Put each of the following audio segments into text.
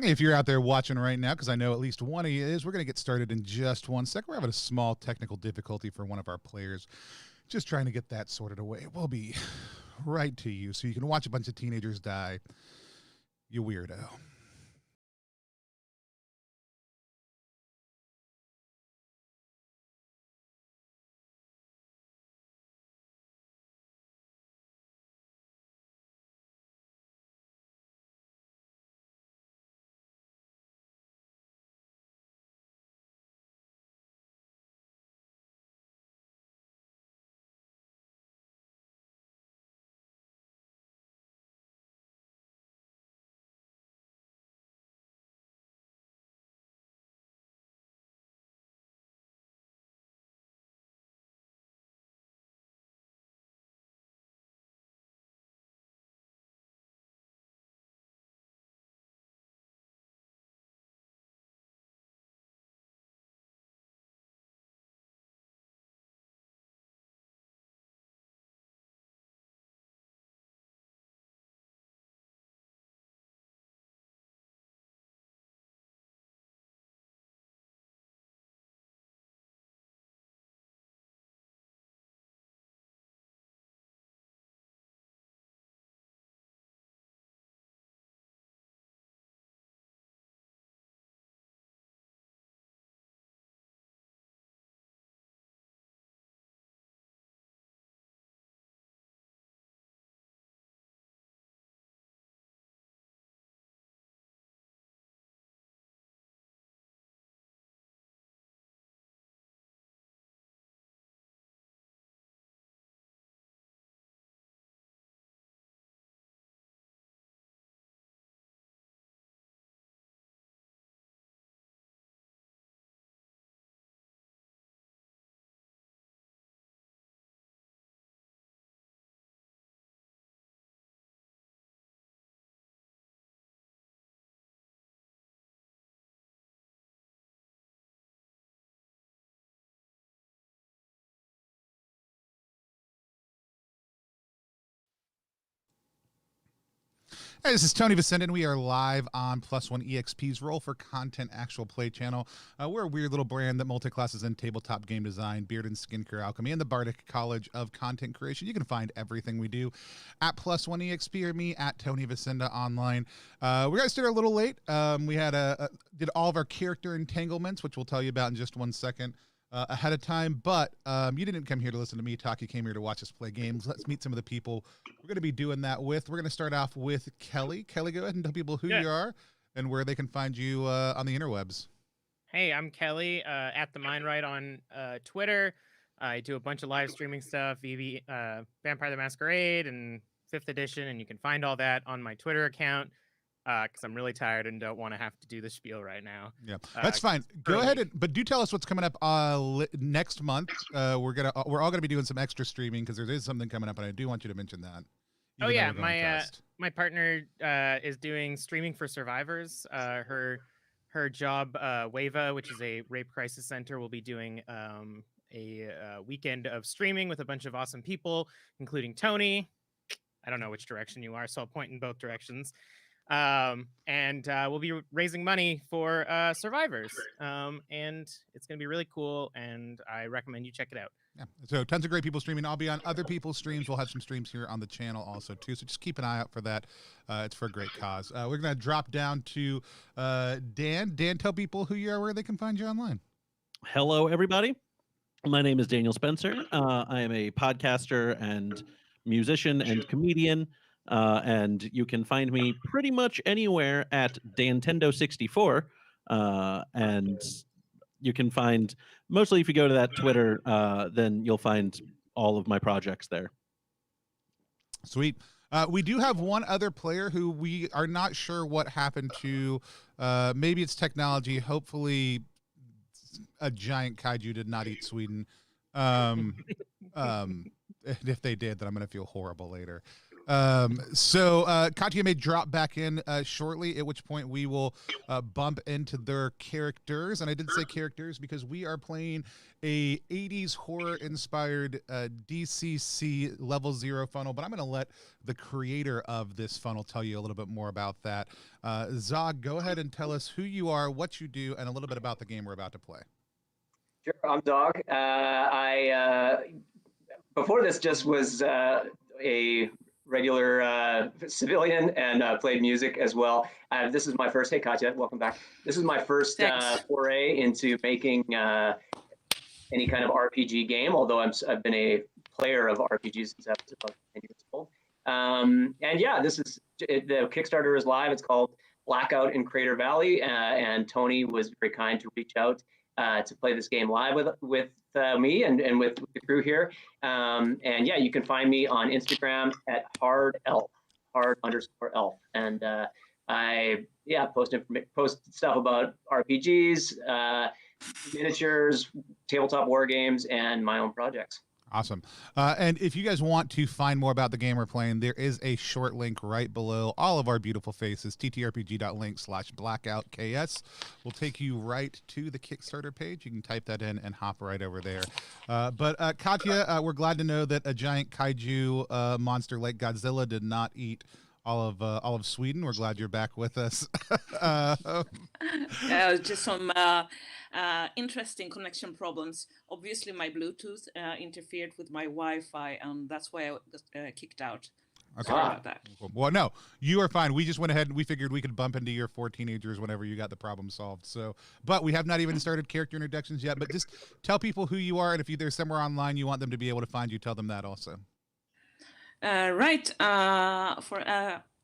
If you're out there watching right now, because I know at least one of you is, we're going to get started in just 1 sec. We're having a small technical difficulty for one of our players. Just trying to get that sorted away. We'll be right to you so you can watch a bunch of teenagers die. You weirdo. Hey, this is Tony Vicendon. We are live on Plus One EXP's Roll for Content Actual Play channel. We're a weird little brand that multi-classes in tabletop game design, beard and skincare alchemy, and the Bardic College of Content Creation. You can find everything we do at Plus One EXP or me at Tony Vicenda online. We got started a little late. We had did all of our character entanglements, which we'll tell you about in just 1 second. Ahead of time, but you didn't come here to listen to me talk. You came here to watch us play games. Let's meet some of the people we're going to be doing that with. We're going to start off with Kelly. Kelly, go ahead and tell people who you are and where they can find you on the interwebs. Hey, I'm Kelly at the Mind Right on Twitter. I do a bunch of live streaming stuff, Vampire the Masquerade and 5th edition, and you can find all that on my Twitter account. Because I'm really tired and don't want to have to do the spiel right now. Yeah, that's fine. Go ahead, but do tell us what's coming up next month. We're all gonna be doing some extra streaming because there is something coming up, and I do want you to mention that. Oh yeah, my partner is doing streaming for survivors. Her job, Wava, which is a rape crisis center, will be doing a weekend of streaming with a bunch of awesome people, including Tony. I don't know which direction you are, so I'll point in both directions. And we'll be raising money for survivors, and it's gonna be really cool, and I recommend you check it out. Yeah, so tons of great people streaming. I'll be on other people's streams. We'll have some streams here on the channel also too, so just keep an eye out for that. It's for a great cause. We're gonna drop down to Dan. Tell people who you are, where they can find you online. Hello everybody, my name is Daniel Spencer. I am a podcaster and musician and comedian. And you can find me pretty much anywhere at Dantendo64. And you can find, mostly if you go to that Twitter, then you'll find all of my projects there. Sweet. We do have one other player who we are not sure what happened to. Maybe it's technology. Hopefully a giant kaiju did not eat Sweden. If they did, then I'm going to feel horrible later. Katya may drop back in shortly, at which point we will bump into their characters. And I did say characters because we are playing a 80s horror-inspired DCC Level 0 funnel, but I'm going to let the creator of this funnel tell you a little bit more about that. Zog, go ahead and tell us who you are, what you do, and a little bit about the game we're about to play. Sure, I'm Zog. Before this just was a regular civilian and played music as well. This is my first, hey Katya, welcome back. This is my first foray into making any kind of RPG game, although I've been a player of RPGs since I was about 10 years old. And yeah, the Kickstarter is live. It's called Blackout in Crater Valley, and Tony was very kind to reach out to play this game live with me and with the crew here. And yeah, you can find me on Instagram at hard_elf. And I post stuff about RPGs, miniatures, tabletop war games, and my own projects. Awesome. And if you guys want to find more about the game we're playing, there is a short link right below all of our beautiful faces, ttrpg.link/blackoutks. Will take you right to the Kickstarter page. You can type that in and hop right over there. But Katya, we're glad to know that a giant kaiju monster like Godzilla did not eat all of Sweden. We're glad you're back with us. Just some interesting connection problems. Obviously, my Bluetooth interfered with my Wi-Fi, and that's why I got kicked out. Okay. Sorry about that. Well, no, you are fine. We just went ahead and we figured we could bump into your 4 teenagers whenever you got the problem solved. So, but we have not even started character introductions yet. But just tell people who you are, and if there's somewhere online you want them to be able to find you, tell them that also. Right. I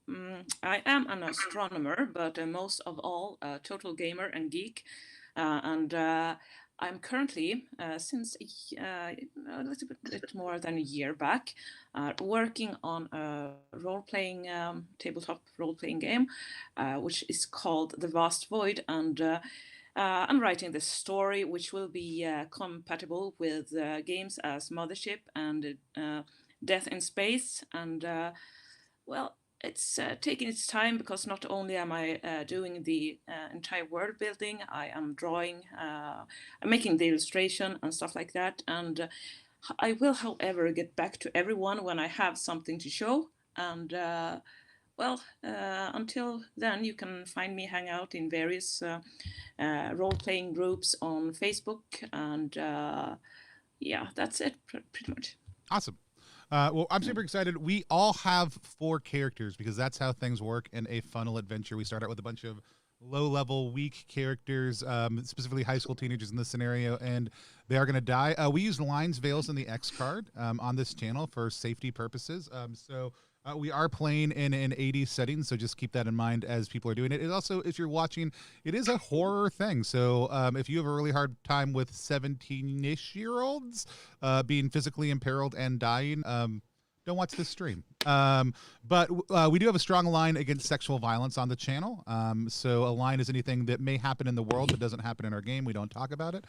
am an astronomer, but most of all, a total gamer and geek. And I'm currently, since a little bit more than a year back, working on a role-playing, tabletop role-playing game, which is called The Vast Void. And I'm writing the story, which will be compatible with games as Mothership and Death in Space. And, well, it's taking its time because not only am I doing the entire world building, I am drawing, I'm making the illustration and stuff like that. And I will, however, get back to everyone when I have something to show. And until then, you can find me hang out in various role-playing groups on Facebook. And yeah, that's it, pretty much. Awesome. Well, I'm super excited. We all have 4 characters because that's how things work in a funnel adventure. We start out with a bunch of low-level, weak characters, specifically high school teenagers in this scenario, and they are going to die. We use lines, veils, and the X card on this channel for safety purposes. We are playing in an 80s setting, so just keep that in mind as people are doing it. It also, if you're watching, it is a horror thing. So if you have a really hard time with 17-ish-year-olds being physically imperiled and dying, don't watch this stream. But we do have a strong line against sexual violence on the channel. So a line is anything that may happen in the world that doesn't happen in our game. We don't talk about it.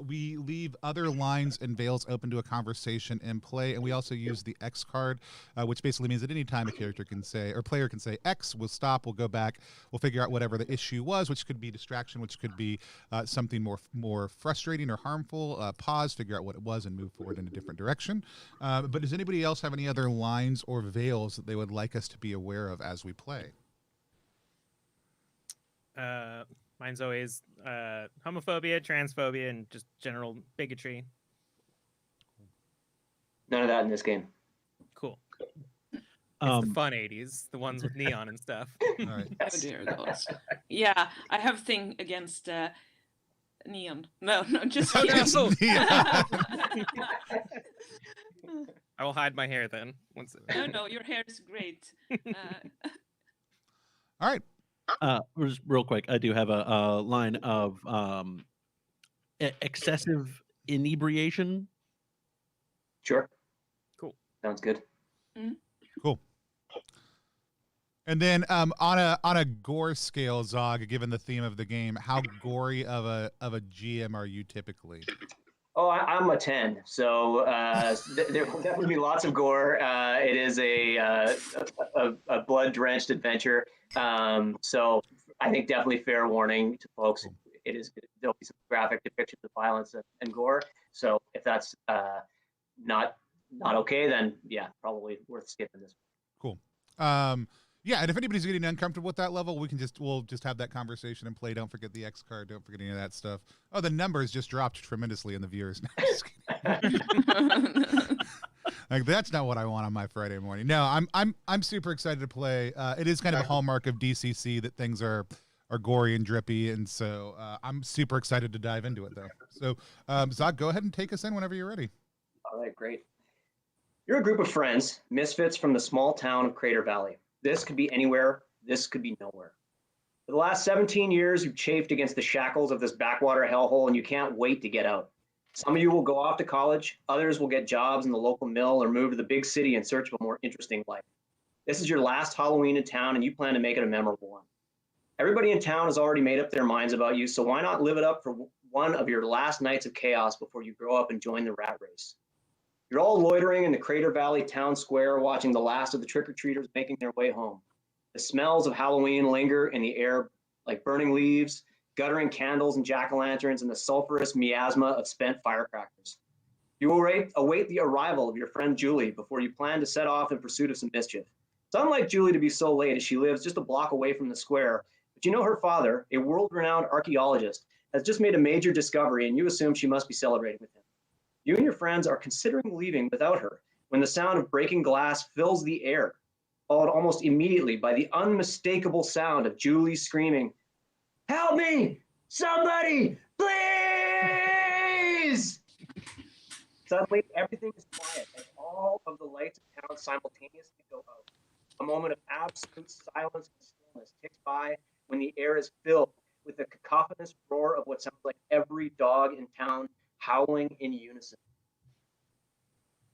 We leave other lines and veils open to a conversation in play. And we also use the X card, which basically means that any time a character can say, or player can say X, we'll stop, we'll go back, we'll figure out whatever the issue was, which could be distraction, which could be something more frustrating or harmful. Pause, figure out what it was, and move forward in a different direction. But does anybody else have any other lines or veils that they would like us to be aware of as we play? Mine's always homophobia, transphobia, and just general bigotry. None of that in this game. Cool. It's the fun 80s, the ones with neon and stuff. All right. Oh dear God. Yeah, I have a thing against neon. No, just Oh, no. I will hide my hair then. No, your hair is great. All right. Just real quick, I do have a line of excessive inebriation. Sure. Cool. Sounds good. Mm-hmm. Cool. And then on a gore scale, Zog, given the theme of the game, how gory of a GM are you typically? Oh, I'm a 10. So there will definitely be lots of gore. It is a blood-drenched adventure. So I think definitely fair warning to folks. Cool. There'll be some graphic depictions of violence and gore. So if that's not okay, then yeah, probably worth skipping this. Cool. Yeah, and if anybody's getting uncomfortable with that level, we'll just have that conversation and play. Don't forget the X card. Don't forget any of that stuff. Oh, the numbers just dropped tremendously in the viewers. Like that's not what I want on my Friday morning. No, I'm super excited to play. It is kind of a hallmark of DCC that things are gory and drippy, and so I'm super excited to dive into it though. So Zod, go ahead and take us in whenever you're ready. All right, great. You're a group of friends, misfits from the small town of Crater Valley. This could be anywhere, this could be nowhere. For the last 17 years, you've chafed against the shackles of this backwater hellhole, and you can't wait to get out. Some of you will go off to college, others will get jobs in the local mill or move to the big city in search of a more interesting life. This is your last Halloween in town, and you plan to make it a memorable one. Everybody in town has already made up their minds about you, so why not live it up for one of your last nights of chaos before you grow up and join the rat race? You're all loitering in the Crater Valley town square, watching the last of the trick-or-treaters making their way home. The smells of Halloween linger in the air like burning leaves, guttering candles and jack-o'-lanterns, and the sulfurous miasma of spent firecrackers. You will await the arrival of your friend Julie before you plan to set off in pursuit of some mischief. It's unlike Julie to be so late, as she lives just a block away from the square, but you know her father, a world-renowned archaeologist, has just made a major discovery, and you assume she must be celebrating with him. You and your friends are considering leaving without her when the sound of breaking glass fills the air, followed almost immediately by the unmistakable sound of Julie screaming, "Help me! Somebody! Please!" Suddenly, everything is quiet and all of the lights of town simultaneously go out. A moment of absolute silence and stillness ticks by when the air is filled with the cacophonous roar of what sounds like every dog in town howling in unison.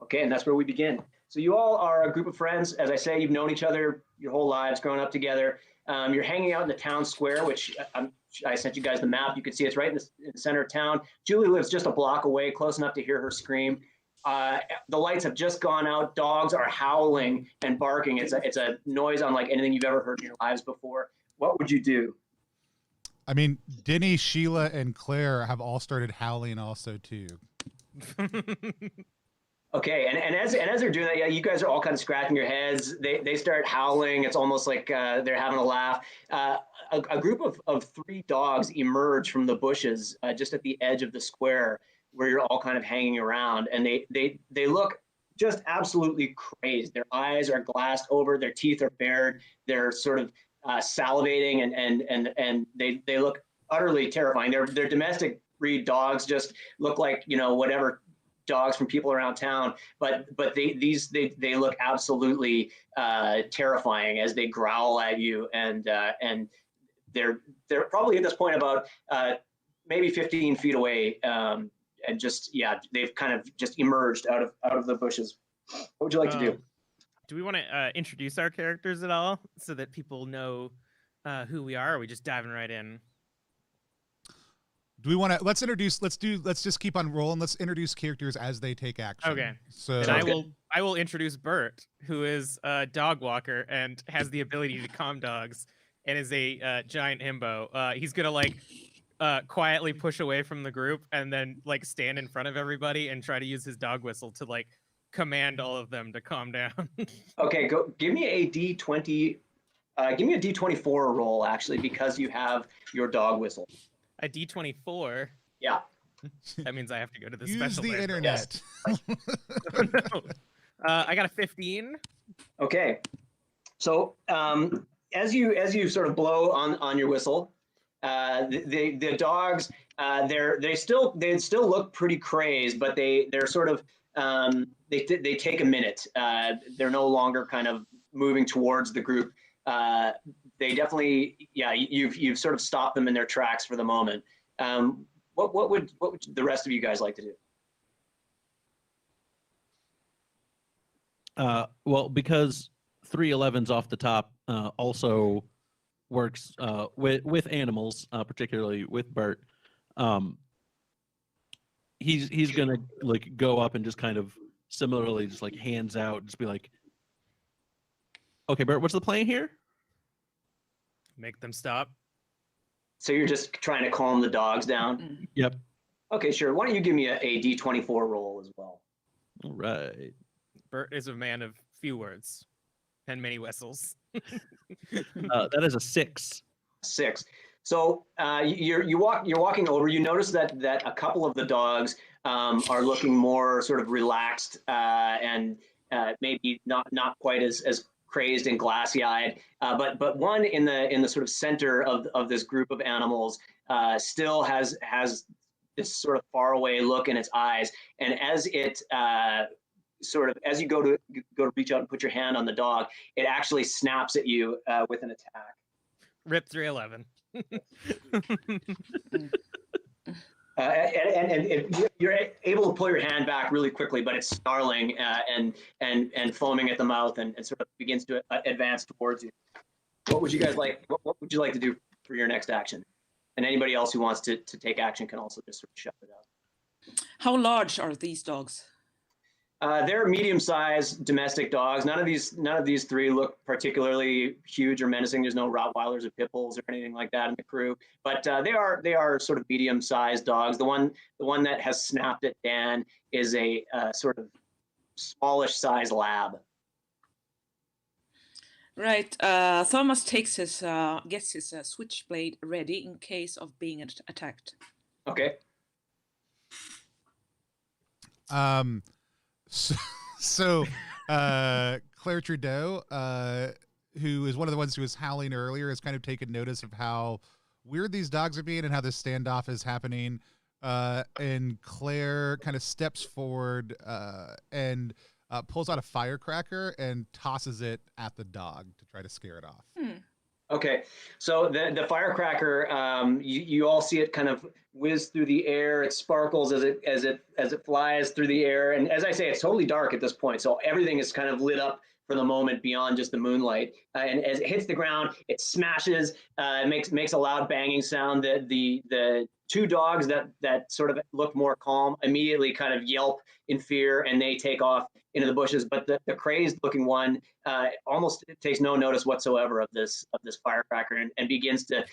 Okay, and that's where we begin. So you all are a group of friends. As I say, you've known each other your whole lives, growing up together. You're hanging out in the town square, which I sent you guys the map. You can see it's right in the center of town. Julie lives just a block away, close enough to hear her scream. The lights have just gone out. Dogs are howling and barking. It's a noise unlike anything you've ever heard in your lives before. What would you do? I mean, Denny, Sheila, and Claire have all started howling also too. Okay, and as they're doing that, yeah, you guys are all kind of scratching your heads. They start howling. It's almost like they're having a laugh. A group of 3 dogs emerge from the bushes just at the edge of the square where you're all kind of hanging around, and they look just absolutely crazed. Their eyes are glassed over, their teeth are bared, they're sort of salivating, and they look utterly terrifying. They're domestic breed dogs, just look like, you know, whatever dogs from people around town, but they look absolutely terrifying as they growl at you, and they're probably at this point about maybe 15 feet away, and just, yeah, they've kind of just emerged out of the bushes. What would you like to do? Do we want to introduce our characters at all so that people know who we are? Or are we just diving right in? Do we want to let's just keep on rolling. Let's introduce characters as they take action. Okay. So And I will introduce Bert, who is a dog walker and has the ability to calm dogs and is a giant himbo. He's gonna like quietly push away from the group and then like stand in front of everybody and try to use his dog whistle to like command all of them to calm down. Okay, go give me a D20. Give me a D24 roll, actually, because you have your dog whistle. A D24. Yeah. That means I have to go to the use special the internet. No. I got a 15. Okay. So as you sort of blow on your whistle, the dogs they still look pretty crazed, but they're sort of they take a minute. They're no longer kind of moving towards the group. They definitely, yeah, you've sort of stopped them in their tracks for the moment. What would the rest of you guys like to do? Well, because 311's off the top also works with animals, particularly with Bert. he's gonna like go up and just kind of similarly just like hands out, just be like, okay, Bert, what's the plan here? Make them stop. So you're just trying to calm the dogs down? Yep. Okay, sure. Why don't you give me a D24 roll as well? All right. Bert is a man of few words and many whistles. That is a 6. 6. So you're walking over. You notice that a couple of the dogs are looking more sort of relaxed and maybe not quite as crazed and glassy-eyed. But one in the sort of center of this group of animals still has this sort of faraway look in its eyes, and as it as you go to reach out and put your hand on the dog, it actually snaps at you with an attack. Rip 311. And you're able to pull your hand back really quickly, but it's snarling and foaming at the mouth and sort of begins to advance towards you. What would you guys like? What would you like to do for your next action? And anybody else who wants to take action can also just sort of shut it out. How large are these dogs? They're medium-sized domestic dogs. None of these three look particularly huge or menacing. There's no Rottweilers or pit bulls or anything like that in the crew. But they are sort of medium-sized dogs. The one that has snapped at Dan is a sort of smallish-sized lab. Right. Thomas gets his switchblade ready in case of being attacked. Okay. So Claire Trudeau, who is one of the ones who was howling earlier, has kind of taken notice of how weird these dogs are being and how this standoff is happening. And Claire kind of steps forward and pulls out a firecracker and tosses it at the dog to try to scare it off. Okay, so the firecracker, you all see it kind of whiz through the air. It sparkles as it flies through the air, and as I say, it's totally dark at this point, so everything is kind of lit up for the moment beyond just the moonlight. And as it hits the ground, it smashes, makes a loud banging sound. The two dogs that sort of look more calm immediately kind of yelp in fear, and they take off into the bushes. But the crazed looking one almost takes no notice whatsoever of this firecracker and begins to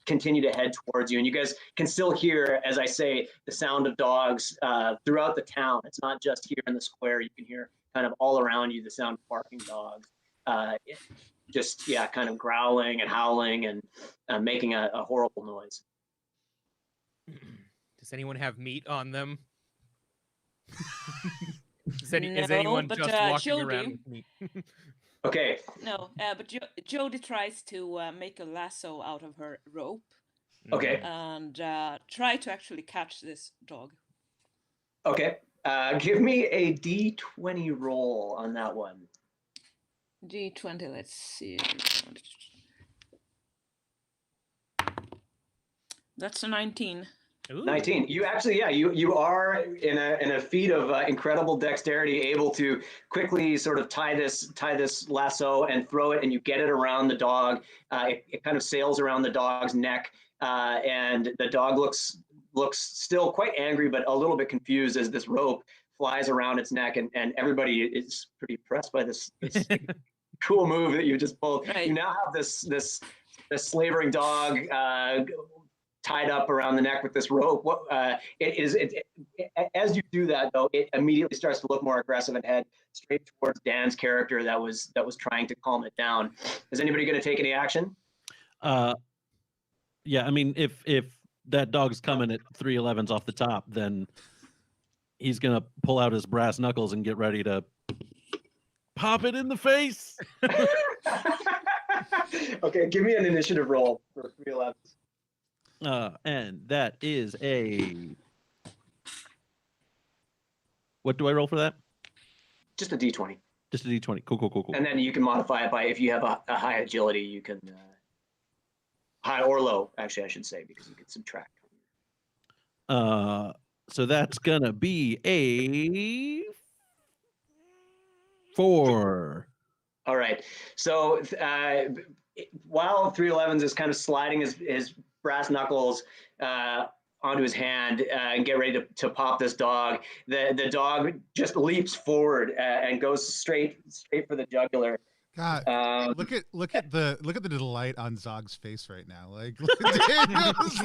continue to head towards you. And you guys can still hear, as I say, the sound of dogs throughout the town. It's not just here in the square. You can hear kind of all around you the sound of barking dogs. Kind of growling and howling and making a horrible noise. Does anyone have meat on them? Is anyone just walking around with meat? Okay. No, but Jody tries to make a lasso out of her rope. Okay. And try to actually catch this dog. Okay. Give me a D20 roll on that one. D20, let's see. That's a 19. Ooh. 19. You actually, you are in a feat of incredible dexterity, able to quickly sort of tie this lasso and throw it, and you get it around the dog. It kind of sails around the dog's neck, and the dog looks still quite angry, but a little bit confused as this rope flies around its neck, and everybody is pretty impressed by this cool move that you just pulled. Right. You now have this slavering dog tied up around the neck with this rope. As you do that, though, it immediately starts to look more aggressive and head straight towards Dan's character that was trying to calm it down. Is anybody going to take any action? Yeah, I mean, if that dog's coming at 311s off the top, then he's gonna pull out his brass knuckles and get ready to pop it in the face. Okay, give me an initiative roll for 311s. And that is a... What do I roll for that? Just a D20. Just a D20. Cool. And then you can modify it by, if you have a high agility, you can, high or low, actually, I should say, because you can subtract. So that's gonna be a 4. All right. So while 311s is kind of sliding his brass knuckles onto his hand and get ready to pop this dog, the dog just leaps forward and goes straight for the jugular. God, look at the delight on Zog's face right now. Like Daniel's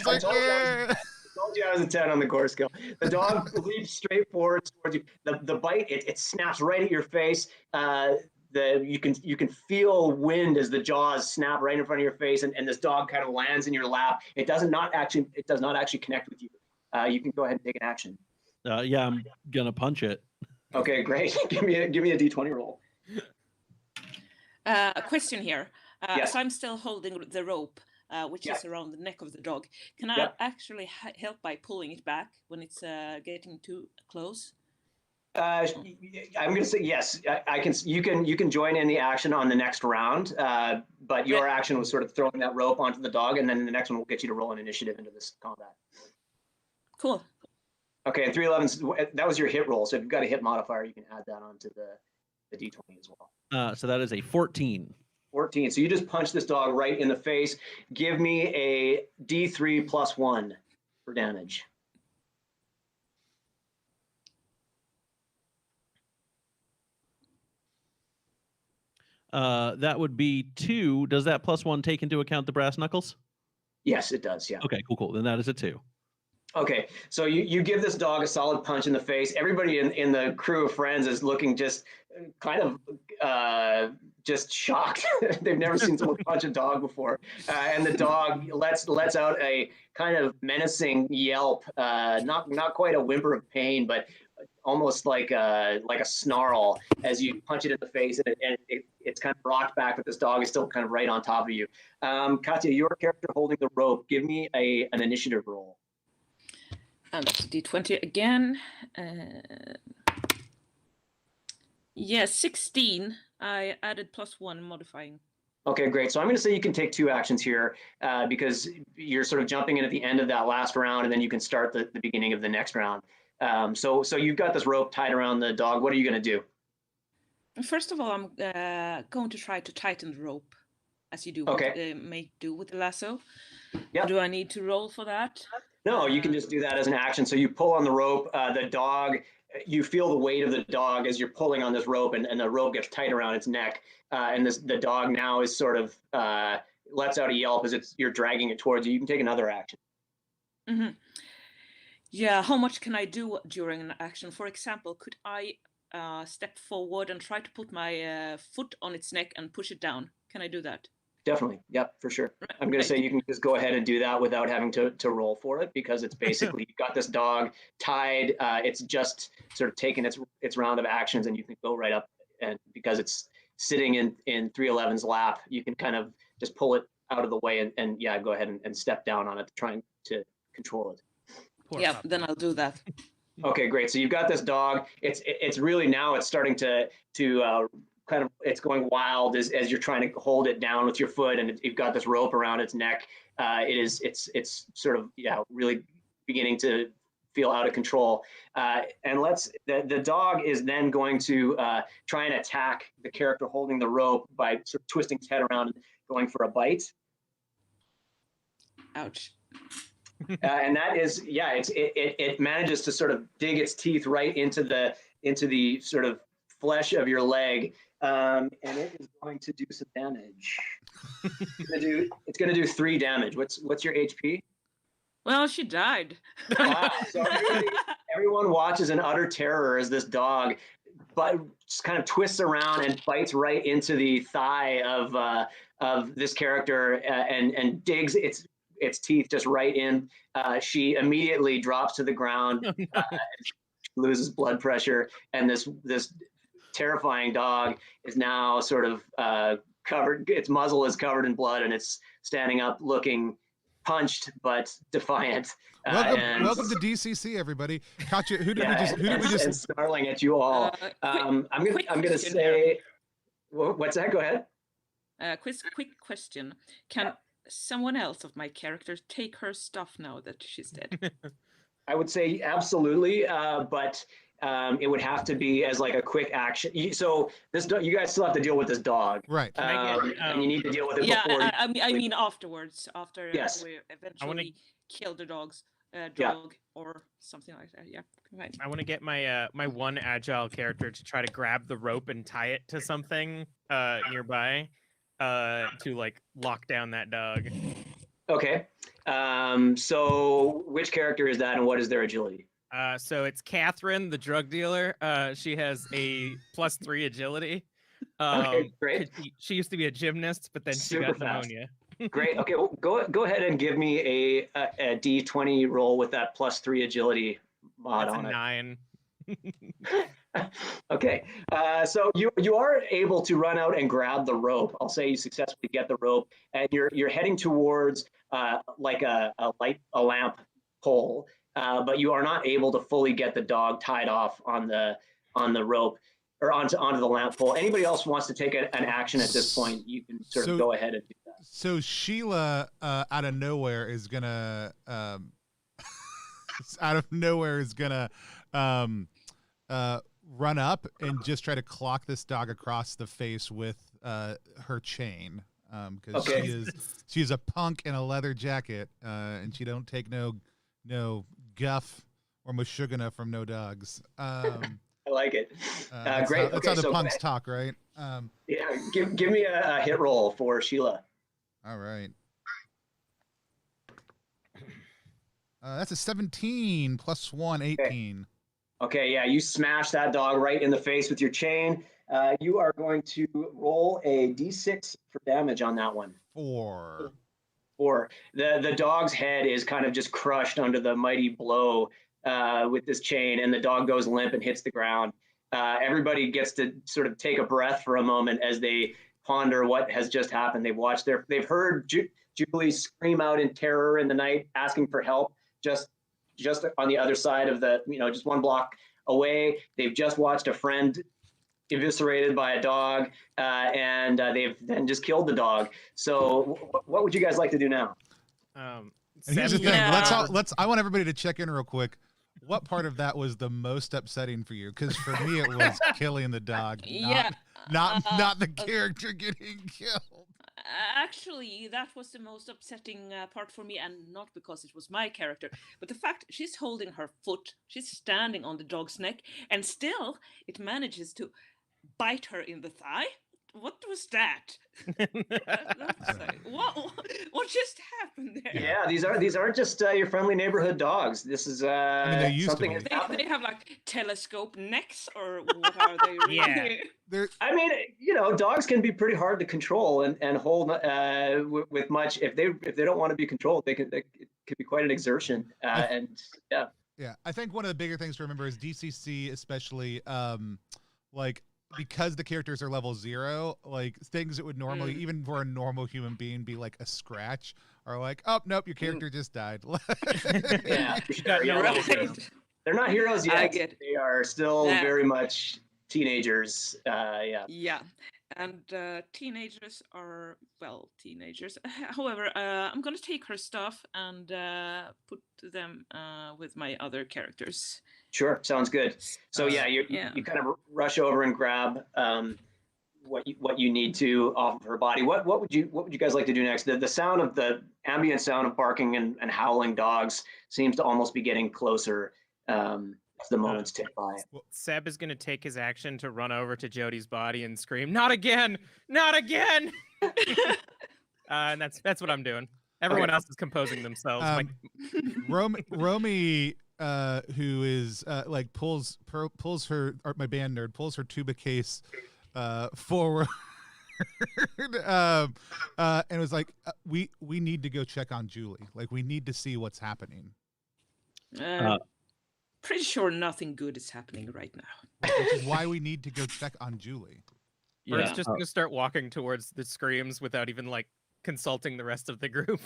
like, yeah. I told you I was a 10 on the core skill. The dog leaps straight forward towards you. The bite, it snaps right at your face. You can feel wind as the jaws snap right in front of your face, and this dog kind of lands in your lap. It does not actually connect with you. You can go ahead and take an action. Yeah, I'm gonna punch it. Okay, great. give me a d20 roll. A question here. Yes. So I'm still holding the rope, which is around the neck of the dog. Can I actually help by pulling it back when it's getting too close? I'm going to say yes. I can. You can join in the action on the next round, but your action was sort of throwing that rope onto the dog, and then the next one will get you to roll an initiative into this combat. Cool. Okay, and 311s. That was your hit roll. So if you've got a hit modifier, you can add that onto the d20 as well. So that is a 14. 14. So you just punch this dog right in the face. Give me a d3 plus 1 for damage. That would be 2. Does that plus 1 take into account the brass knuckles? Yes, it does. Yeah. Okay, cool. Then that is a 2. Okay, so you give this dog a solid punch in the face. Everybody in the crew of friends is looking just kind of just shocked. They've never seen someone punch a dog before. And the dog lets out a kind of menacing yelp, not quite a whimper of pain, but almost like a snarl as you punch it in the face, and it's kind of rocked back, but this dog is still kind of right on top of you. Katya, your character holding the rope, give me an initiative roll. And that's d20 again. Yes, 16. I added plus 1 modifying. Okay, great. So I'm going to say you can take 2 actions here because you're sort of jumping in at the end of that last round, and then you can start the beginning of the next round. So you've got this rope tied around the dog. What are you going to do? First of all, I'm going to try to tighten the rope, as you do may do with the lasso. Yep. Do I need to roll for that? No, you can just do that as an action. So you pull on the rope, the dog, you feel the weight of the dog as you're pulling on this rope, and the rope gets tight around its neck. And the dog now is sort of lets out a yelp as you're dragging it towards you. You can take another action. Mm-hmm. Yeah, how much can I do during an action? For example, could I step forward and try to put my foot on its neck and push it down? Can I do that? Definitely. Yep, for sure. I'm going to say you can just go ahead and do that without having to roll for it, because it's basically you've got this dog tied. It's just sort of taking its round of actions, and you can go right up, and because it's sitting in 311's lap, you can kind of just pull it out of the way and go ahead and step down on it, trying to control it. Then I'll do that. Okay, great. So you've got this dog. It's really now it's starting to kind of, it's going wild as you're trying to hold it down with your foot, and you've got this rope around its neck. It's sort of really beginning to feel out of control. And the dog is then going to try and attack the character holding the rope by sort of twisting its head around and going for a bite. Ouch. And that is, it manages to sort of dig its teeth right into the sort of flesh of your leg, and it is going to do some damage. It's going to do 3 damage. What's your HP? Well, she died. So everyone watches in utter terror as this dog, but just kind of twists around and bites right into the thigh of this character and digs its teeth just right in. She immediately drops to the ground, loses blood pressure, and this terrifying dog is now sort of covered. Its muzzle is covered in blood, and it's standing up, looking punched but defiant. Welcome to DCC, everybody. Katya, who did we just? And snarling at you all. I'm gonna say, what's that? Go ahead. Quick question. Can someone else of my characters take her stuff now that she's dead? I would say absolutely, but it would have to be as like a quick action. So you guys still have to deal with this dog, right? And you need to deal with it. Yeah, before I mean afterwards, after yes. we eventually kill the dog or something like that. Yeah, right. I want to get my my one agile character to try to grab the rope and tie it to something nearby to like lock down that dog. Okay. So which character is that, and what is their agility? So it's Catherine, the drug dealer. She has a +3 agility. Okay, great. She used to be a gymnast, but then Super she got fast. pneumonia. Great. Okay, well, go ahead and give me a D20 roll with that +3 agility mod That's on a it. 9. Okay, so you are able to run out and grab the rope. I'll say you successfully get the rope, and you're heading towards like a lamp pole, but you are not able to fully get the dog tied off on the rope or onto the lamp pole. Anybody else wants to take an action at this point? You can sort of go ahead and do that. So Sheila, out of nowhere, is gonna run up and just try to clock this dog across the face with her chain, because she is a punk in a leather jacket, and she don't take no guff or mashugana from no dogs. I like it. Great. That's how the punks talk, right? Yeah, give me a hit roll for Sheila. All right. That's a 17 + 1, 18. Okay, yeah, you smash that dog right in the face with your chain. You are going to roll a D6 for damage on that one. 4. The dog's head is kind of just crushed under the mighty blow with this chain, and the dog goes limp and hits the ground. Everybody gets to sort of take a breath for a moment as they ponder what has just happened. They've heard Julie scream out in terror in the night, asking for help. Just on the other side of just one block away. They've just watched a friend eviscerated by a dog, and they've then just killed the dog. So what would you guys like to do now? And here's the thing. I want everybody to check in real quick. What part of that was the most upsetting for you? Because for me, it was killing the dog, not the character getting killed. Actually, that was the most upsetting part for me, and not because it was my character, but the fact she's holding her foot, she's standing on the dog's neck, and still it manages to bite her in the thigh. What was that? What just happened there? Yeah, these aren't just your friendly neighborhood dogs. This is something. They have like telescope necks, or what are they? Really? Yeah. I mean, dogs can be pretty hard to control and hold with much. If they don't want to be controlled, it could be quite an exertion. Yeah, I think one of the bigger things to remember is DCC, especially because the characters are level 0, like things that would normally, even for a normal human being, be like a scratch, are like, oh nope, your character just died. Yeah, they're not heroes yet. They are still very much teenagers. Yeah, and teenagers are teenagers. However, I'm gonna take her stuff and put them with my other characters. Sure, sounds good. So you kind of rush over and grab what you need to off of her body. What would you guys like to do next? The sound of the ambient sound of barking and howling dogs seems to almost be getting closer as the moments tick by. Well, Seb is going to take his action to run over to Jody's body and scream, "Not again! Not again!" And that's what I'm doing. Everyone else is composing themselves. Romy, who is pulls her, or my band nerd pulls her tuba case forward, and was like, "We need to go check on Julie. Like, we need to see what's happening." Pretty sure nothing good is happening right now. Which is why we need to go check on Julie. Or it's just going to start walking towards the screams without even consulting the rest of the group.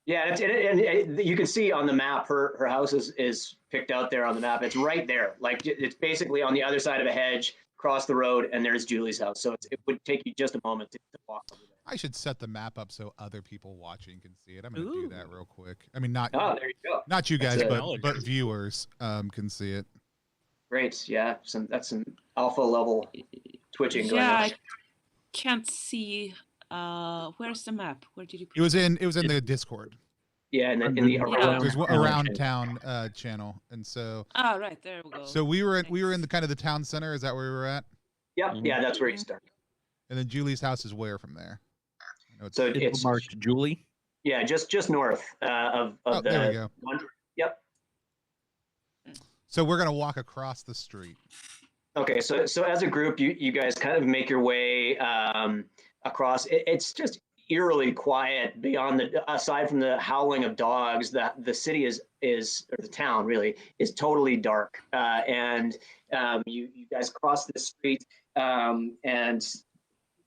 Yeah, and you can see on the map her house is picked out there on the map. It's right there. Like, it's basically on the other side of a hedge, across the road, and there's Julie's house. So it would take you just a moment to walk over there. I should set the map up so other people watching can see it. I'm going to do that real quick. I mean, not there you go. Not you guys, but viewers can see it. Great. Yeah, that's some alpha level twitching going on. Yeah, I can't see. Where's the map? Where did you put it? It was in the Discord. Yeah, and then in the around. There's one around town channel, and so. Ah, right, there we go. So we were in the kind of the town center. Is that where we were at? Yep. Yeah, that's where you start. And then Julie's house is where from there? So it's marked Julie. Yeah, just north of the. There we go. One. Yep. So we're gonna walk across the street. Okay, so as a group, you guys kind of make your way across. It's just eerily quiet beyond aside from the howling of dogs. The city is or the town really is totally dark, and you guys cross the street and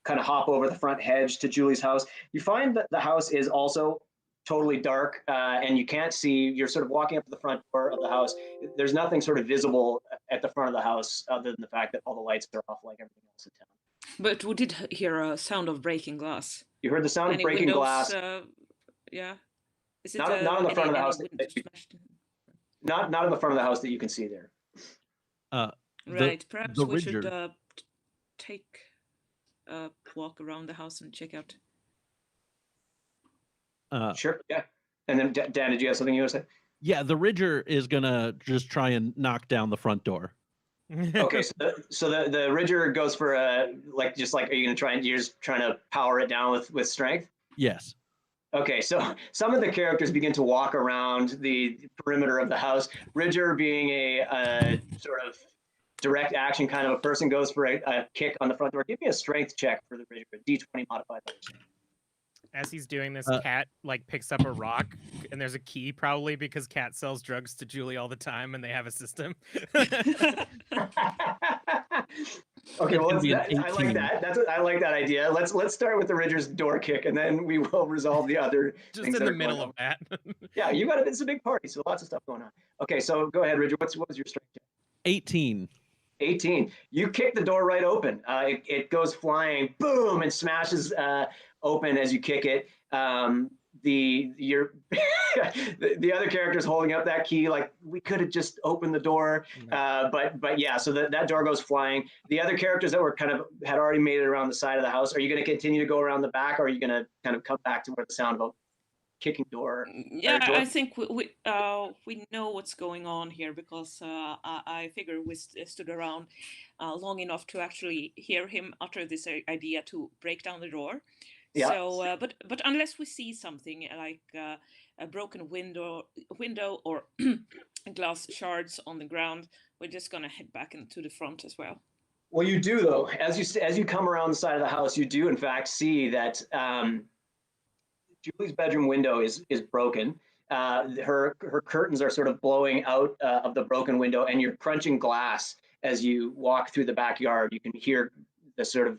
kind of hop over the front hedge to Julie's house. You find that the house is also totally dark, and you can't see. You're sort of walking up to the front door of the house. There's nothing sort of visible at the front of the house other than the fact that all the lights are off like everything else in town. But we did hear a sound of breaking glass. You heard the sound of breaking glass. Yeah. Is it not in the front of the house. Not in the front of the house that you can see there. Right. Perhaps we should take a walk around the house and check out. Sure. Yeah. And then Dan, did you have something you want to say? Yeah, the Ridger is gonna just try and knock down the front door. Okay, so the Ridger goes for are you gonna try and you're just trying to power it down with strength? Yes. Okay, so some of the characters begin to walk around the perimeter of the house. Ridger, being a sort of direct action kind of a person, goes for a kick on the front door. Give me a strength check for the Ridger, D20 modified by strength. As he's doing this, Cat picks up a rock, and there's a key probably because Cat sells drugs to Julie all the time, and they have a system. Okay, well, I like that. I like that idea. Let's start with the Ridger's door kick, and then we will resolve the other. Just in the middle of that. Yeah, it's a big party, so lots of stuff going on. Okay, so go ahead, Ridger. What was your strength check? 18. 18. You kick the door right open. It goes flying, boom, and smashes open as you kick it. The other character's holding up that key like we could have just opened the door, but yeah. So that door goes flying. The other characters that were had already made it around the side of the house. Are you going to continue to go around the back, or are you going to kind of come back to where the sound of a kicking door? Yeah, I think we know what's going on here because I figure we stood around long enough to actually hear him utter this idea to break down the door. Yeah. So, but unless we see something like a broken window or glass shards on the ground, we're just gonna head back into the front as well. Well, you do though. As you come around the side of the house, you do in fact see that Julie's bedroom window is broken. Her curtains are sort of blowing out of the broken window, and you're crunching glass as you walk through the backyard. You can hear the sort of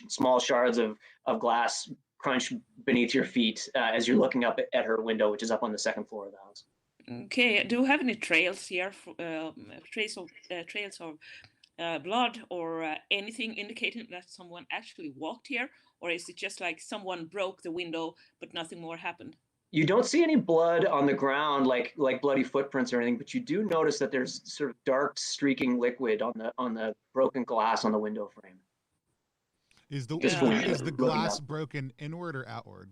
small shards of glass crunch beneath your feet as you're looking up at her window, which is up on the second floor of the house. Okay. Do we have any trails here? Trails of blood or anything indicating that someone actually walked here, or is it just like someone broke the window but nothing more happened? You don't see any blood on the ground, like bloody footprints or anything, but you do notice that there's sort of dark streaking liquid on the broken glass on the window frame. Is the glass broken inward or outward?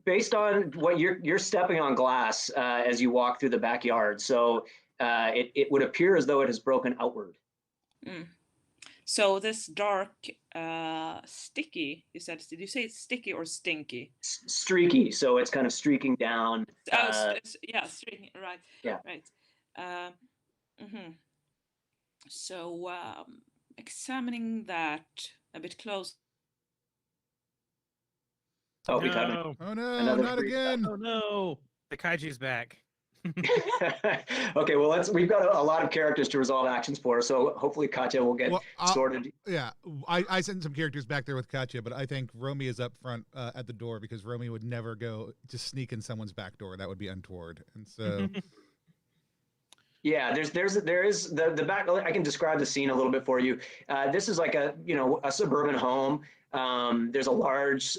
Based on what you're stepping on glass as you walk through the backyard, so it would appear as though it has broken outward. So this dark, sticky, did you say it's sticky or stinky? Streaky, so it's kind of streaking down. Streaking, right. Yeah. Right. So examining that a bit close. Oh, no. Oh no, not again. Oh no. The kaiju's back. Okay, well we've got a lot of characters to resolve actions for, so hopefully Katya will get sorted. Yeah, I sent some characters back there with Katya, but I think Romy is up front at the door because Romy would never go to sneak in someone's back door. That would be untoward. And so yeah, there is the back. I can describe the scene a little bit for you. This is like a suburban home. There's a large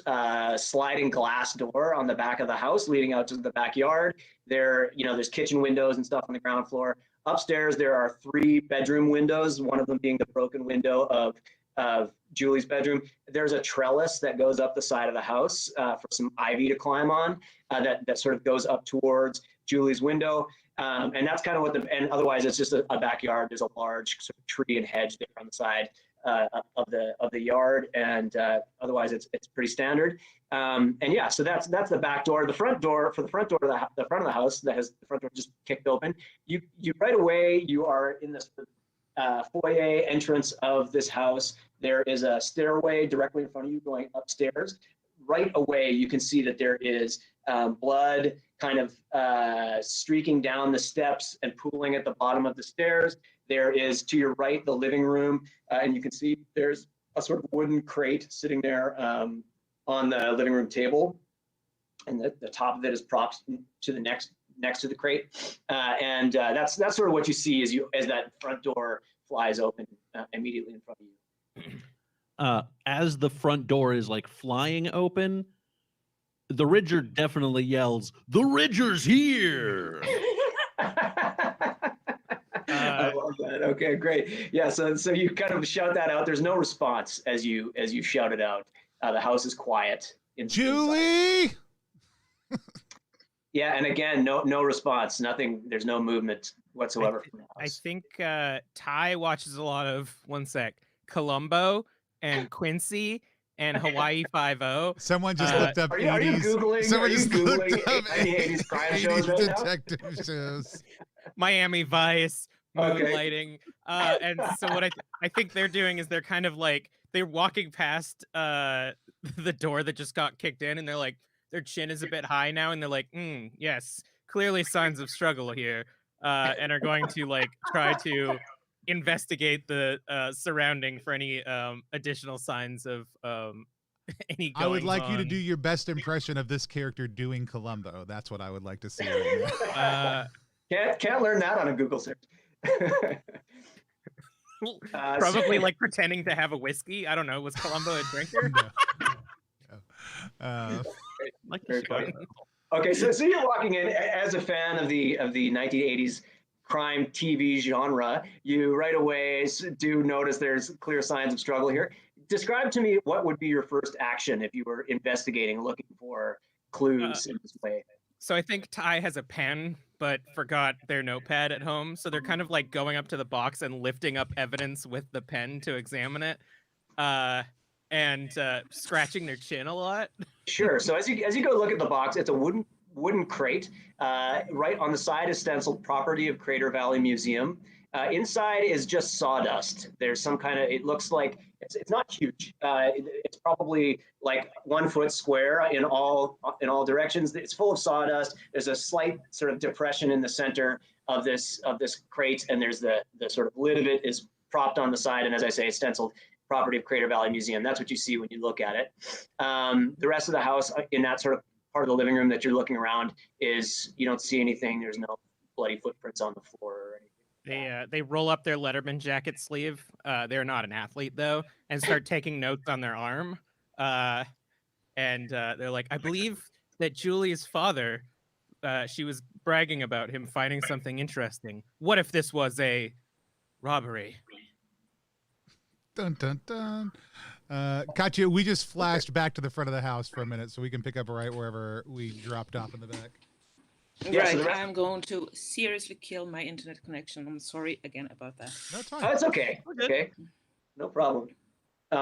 sliding glass door on the back of the house leading out to the backyard. There's kitchen windows and stuff on the ground floor. Upstairs, there are 3 bedroom windows, one of them being the broken window of of Julie's bedroom. There's a trellis that goes up the side of the house for some ivy to climb on that sort of goes up towards Julie's window. And that's kind of what and otherwise it's just a backyard. There's a large sort of tree and hedge there on the side of the yard, and otherwise it's pretty standard. And yeah, so that's the back door. The front door, for the front door of the front of the house, that has the front door just kicked open. You right away, you are in this foyer entrance of this house. There is a stairway directly in front of you going upstairs. Right away, you can see that there is blood kind of streaking down the steps and pooling at the bottom of the stairs. There is, to your right, the living room, and you can see there's a sort of wooden crate sitting there on the living room table, and the top of it is propped to the next to the crate, and that's sort of what you see as that front door flies open immediately in front of you. As the front door is like flying open, the Ridger definitely yells, "The Ridger's here!" I love that. Okay, great. Yeah, so you kind of shout that out. There's no response as you shout it out. The house is quiet. Julie. Yeah, and again, no response. Nothing. There's no movement whatsoever from the house. I think Ty watches a lot of Columbo and Quincy and Hawaii Five-0. Someone just looked up 80s. Are you Googling? Someone just looked up 80s crime shows right detective shows. Miami Vice, Moonlighting. And so what I think they're doing is they're kind of like, they're walking past the door that just got kicked in, and they're like, their chin is a bit high now, and they're like, yes, clearly signs of struggle here, and are going to like try to investigate the surrounding for any additional signs of any. I would like you to do your best impression of this character doing Columbo. That's what I would like to see. Right now. Can't learn that on a Google search. Probably like pretending to have a whiskey. I don't know. Was Columbo a drinker? No. Like okay, so you're walking in as a fan of the 1980s crime TV genre. You right away do notice there's clear signs of struggle here. Describe to me what would be your first action if you were investigating, looking for clues in this way. So I think Ty has a pen, but forgot their notepad at home. So they're kind of like going up to the box and lifting up evidence with the pen to examine it, and scratching their chin a lot. Sure. So as you go look at the box, it's a wooden crate. Right on the side is stenciled "Property of Crater Valley Museum." Inside is just sawdust. There's some kind of, it looks like, it's not huge. It's probably like 1 foot square in all directions. It's full of sawdust. There's a slight sort of depression in the center of this crate, and there's the sort of lid of it is propped on the side, and as I say, it's stenciled "Property of Crater Valley Museum." That's what you see when you look at it. The rest of the house, in that sort of part of the living room that you're looking around, is, you don't see anything. There's no bloody footprints on the floor or anything. They roll up their Letterman jacket sleeve. They're not an athlete though, and start taking notes on their arm. And they're like, I believe that Julie's father, she was bragging about him finding something interesting. What if this was a robbery? Dun dun dun. Katya, we just flashed back to the front of the house for a minute, so we can pick up right wherever we dropped off in the back. Yeah, right, so I'm going to seriously kill my internet connection. I'm sorry again about that. No, it's fine. Oh, it's okay. Okay, no problem.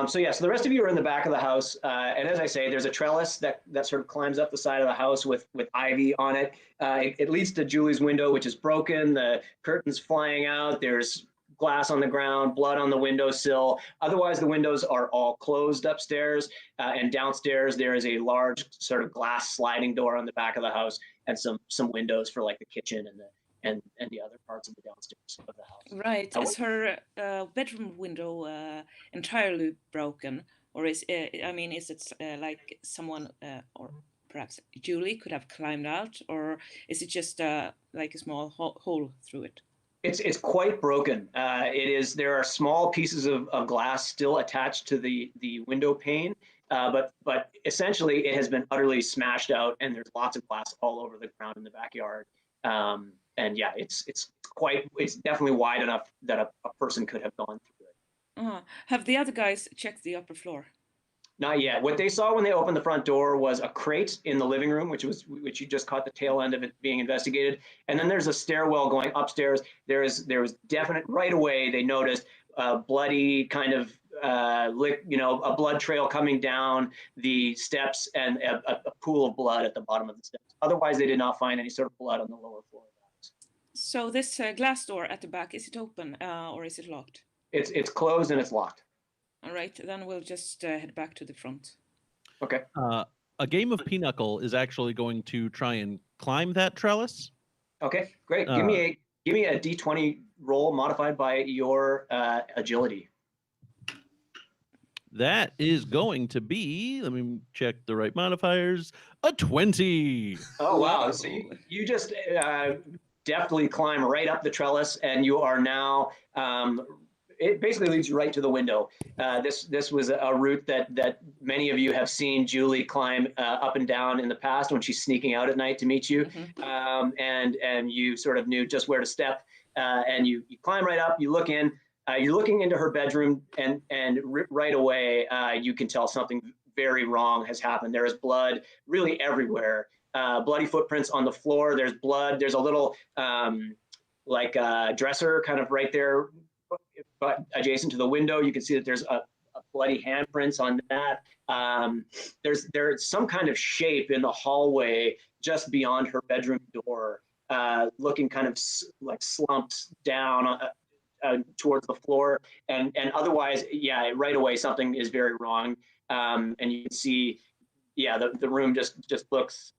So the rest of you are in the back of the house, and as I say, there's a trellis that sort of climbs up the side of the house with ivy on it. It leads to Julie's window, which is broken. The curtain's flying out. There's glass on the ground, blood on the windowsill. Otherwise, the windows are all closed upstairs, and downstairs there is a large sort of glass sliding door on the back of the house, and some windows for like the kitchen and the other parts of the downstairs of the house. Right. Is her bedroom window entirely broken, or is it like someone or perhaps Julie could have climbed out, or is it just like a small hole through it? It's quite broken. There are small pieces of glass still attached to the window pane, but essentially it has been utterly smashed out, and there's lots of glass all over the ground in the backyard. And yeah, it's definitely wide enough that a person could have gone through it. Have the other guys checked the upper floor? Not yet. What they saw when they opened the front door was a crate in the living room, which you just caught the tail end of it being investigated. And then there's a stairwell going upstairs. There was definite right away. They noticed bloody kind of a blood trail coming down the steps and a pool of blood at the bottom of the steps. Otherwise, they did not find any sort of blood on the lower floor. So this glass door at the back, is it open or is it locked? It's closed and it's locked. All right, then we'll just head back to the front. Okay. A game of Pinochle is actually going to try and climb that trellis. Okay, great. Give me a D20 roll modified by your agility. That is going to be, let me check the right modifiers, a 20. Oh, wow. So you just deftly climb right up the trellis, and you are now, it basically leads you right to the window. This was a route that many of you have seen Julie climb up and down in the past when she's sneaking out at night to meet you. And you sort of knew just where to step. And you climb right up, you look in, you're looking into her bedroom, and right away you can tell something very wrong has happened. There is blood really everywhere. Bloody footprints on the floor. There's blood. There's a little dresser kind of right there, but adjacent to the window. You can see that there's a bloody handprints on that. There's some kind of shape in the hallway just beyond her bedroom door, looking kind of like slumped down towards the floor. And otherwise, yeah, right away something is very wrong. And you can see, yeah, the room just looks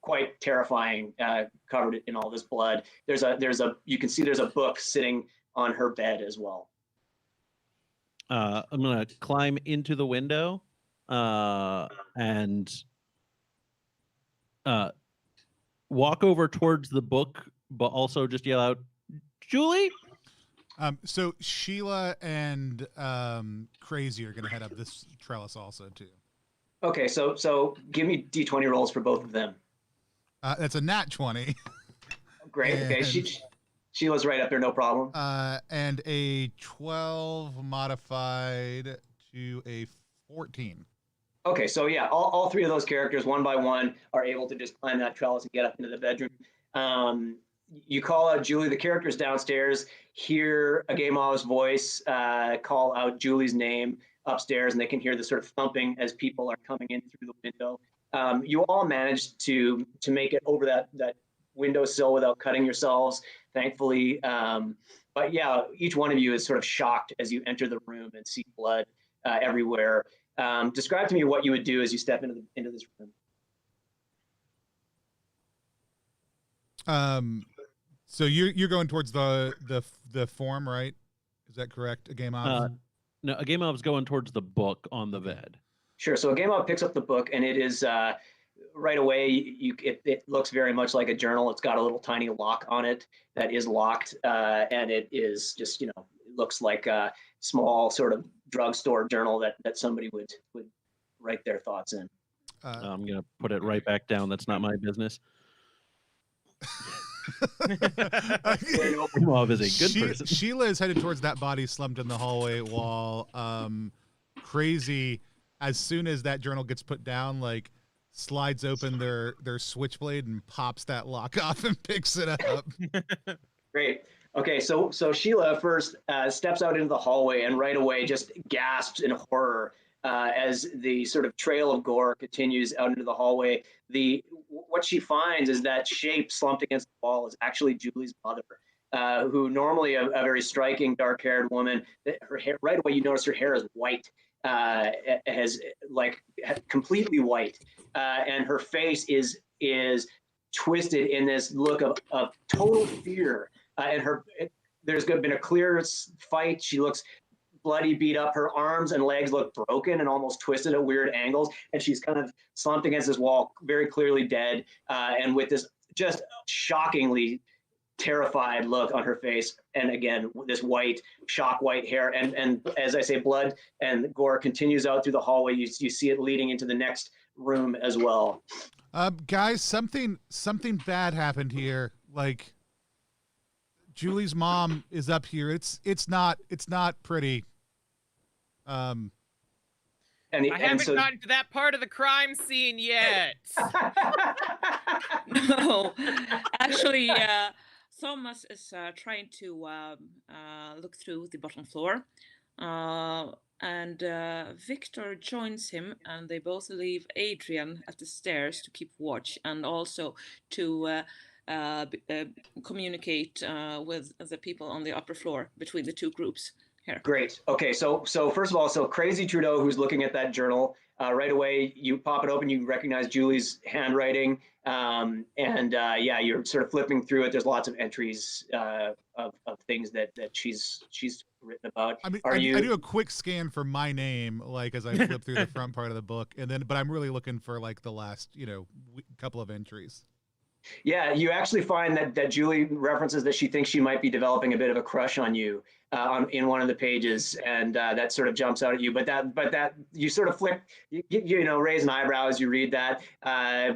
quite terrifying, covered in all this blood. You can see there's a book sitting on her bed as well. I'm gonna climb into the window and walk over towards the book, but also just yell out, "Julie!" So Sheila and Crazy are gonna head up this trellis also too. Okay, so give me D20 rolls for both of them. That's a nat 20. Great. Okay, Sheila's right up there, no problem. And a 12 modified to a 14. Okay, so yeah, all three of those characters, one by one, are able to just climb that trellis and get up into the bedroom. You call out Julie. The characters downstairs hear a Game Maw's voice call out Julie's name upstairs, and they can hear the sort of thumping as people are coming in through the window. You all managed to make it over that windowsill without cutting yourselves, thankfully. But yeah, each one of you is sort of shocked as you enter the room and see blood everywhere. Describe to me what you would do as you step into this room. So you're going towards the form, right? Is that correct? A Game Mob? No, a Game Mob's going towards the book on the bed. Sure. So a Game Mob picks up the book, and it is right away. It looks very much like a journal. It's got a little tiny lock on it that is locked, and it is just it looks like a small sort of drugstore journal that somebody would write their thoughts in. I'm gonna put it right back down. That's not my business. Mob is a good person. Sheila is headed towards that body slumped in the hallway wall. Crazy, as soon as that journal gets put down, like slides open their switchblade and pops that lock off and picks it up. Great. Okay, so Sheila first steps out into the hallway and right away just gasps in horror as the sort of trail of gore continues out into the hallway. What she finds is that shape slumped against the wall is actually Julie's mother, who normally a very striking dark-haired woman. Her hair, right away you notice her hair is white, has like completely white, and her face is twisted in this look of total fear. And there's been a clear fight. She looks bloody, beat up. Her arms and legs look broken and almost twisted at weird angles. And she's kind of slumped against this wall, very clearly dead, and with this just shockingly terrified look on her face. And again, this shock white hair. And as I say, blood and gore continues out through the hallway. You see it leading into the next room as well. Guys, something bad happened here. Like, Julie's mom is up here. It's not pretty. I haven't gotten to that part of the crime scene yet. No, actually, Thomas is trying to look through the bottom floor, and Victor joins him, and they both leave Adrian at the stairs to keep watch and also to communicate with the people on the upper floor between the two groups. Here. Great. Okay, so first of all, so Crazy Trudeau, who's looking at that journal, right away, you pop it open, you recognize Julie's handwriting, yeah, you're sort of flipping through it. There's lots of entries of things that she's written about. I mean, I do a quick scan for my name, like as I flip through the front part of the book, but I'm really looking for like the last, couple of entries. Yeah, you actually find that Julie references that she thinks she might be developing a bit of a crush on you in one of the pages, and that sort of jumps out at you. But that you sort of flick, raise an eyebrow as you read that,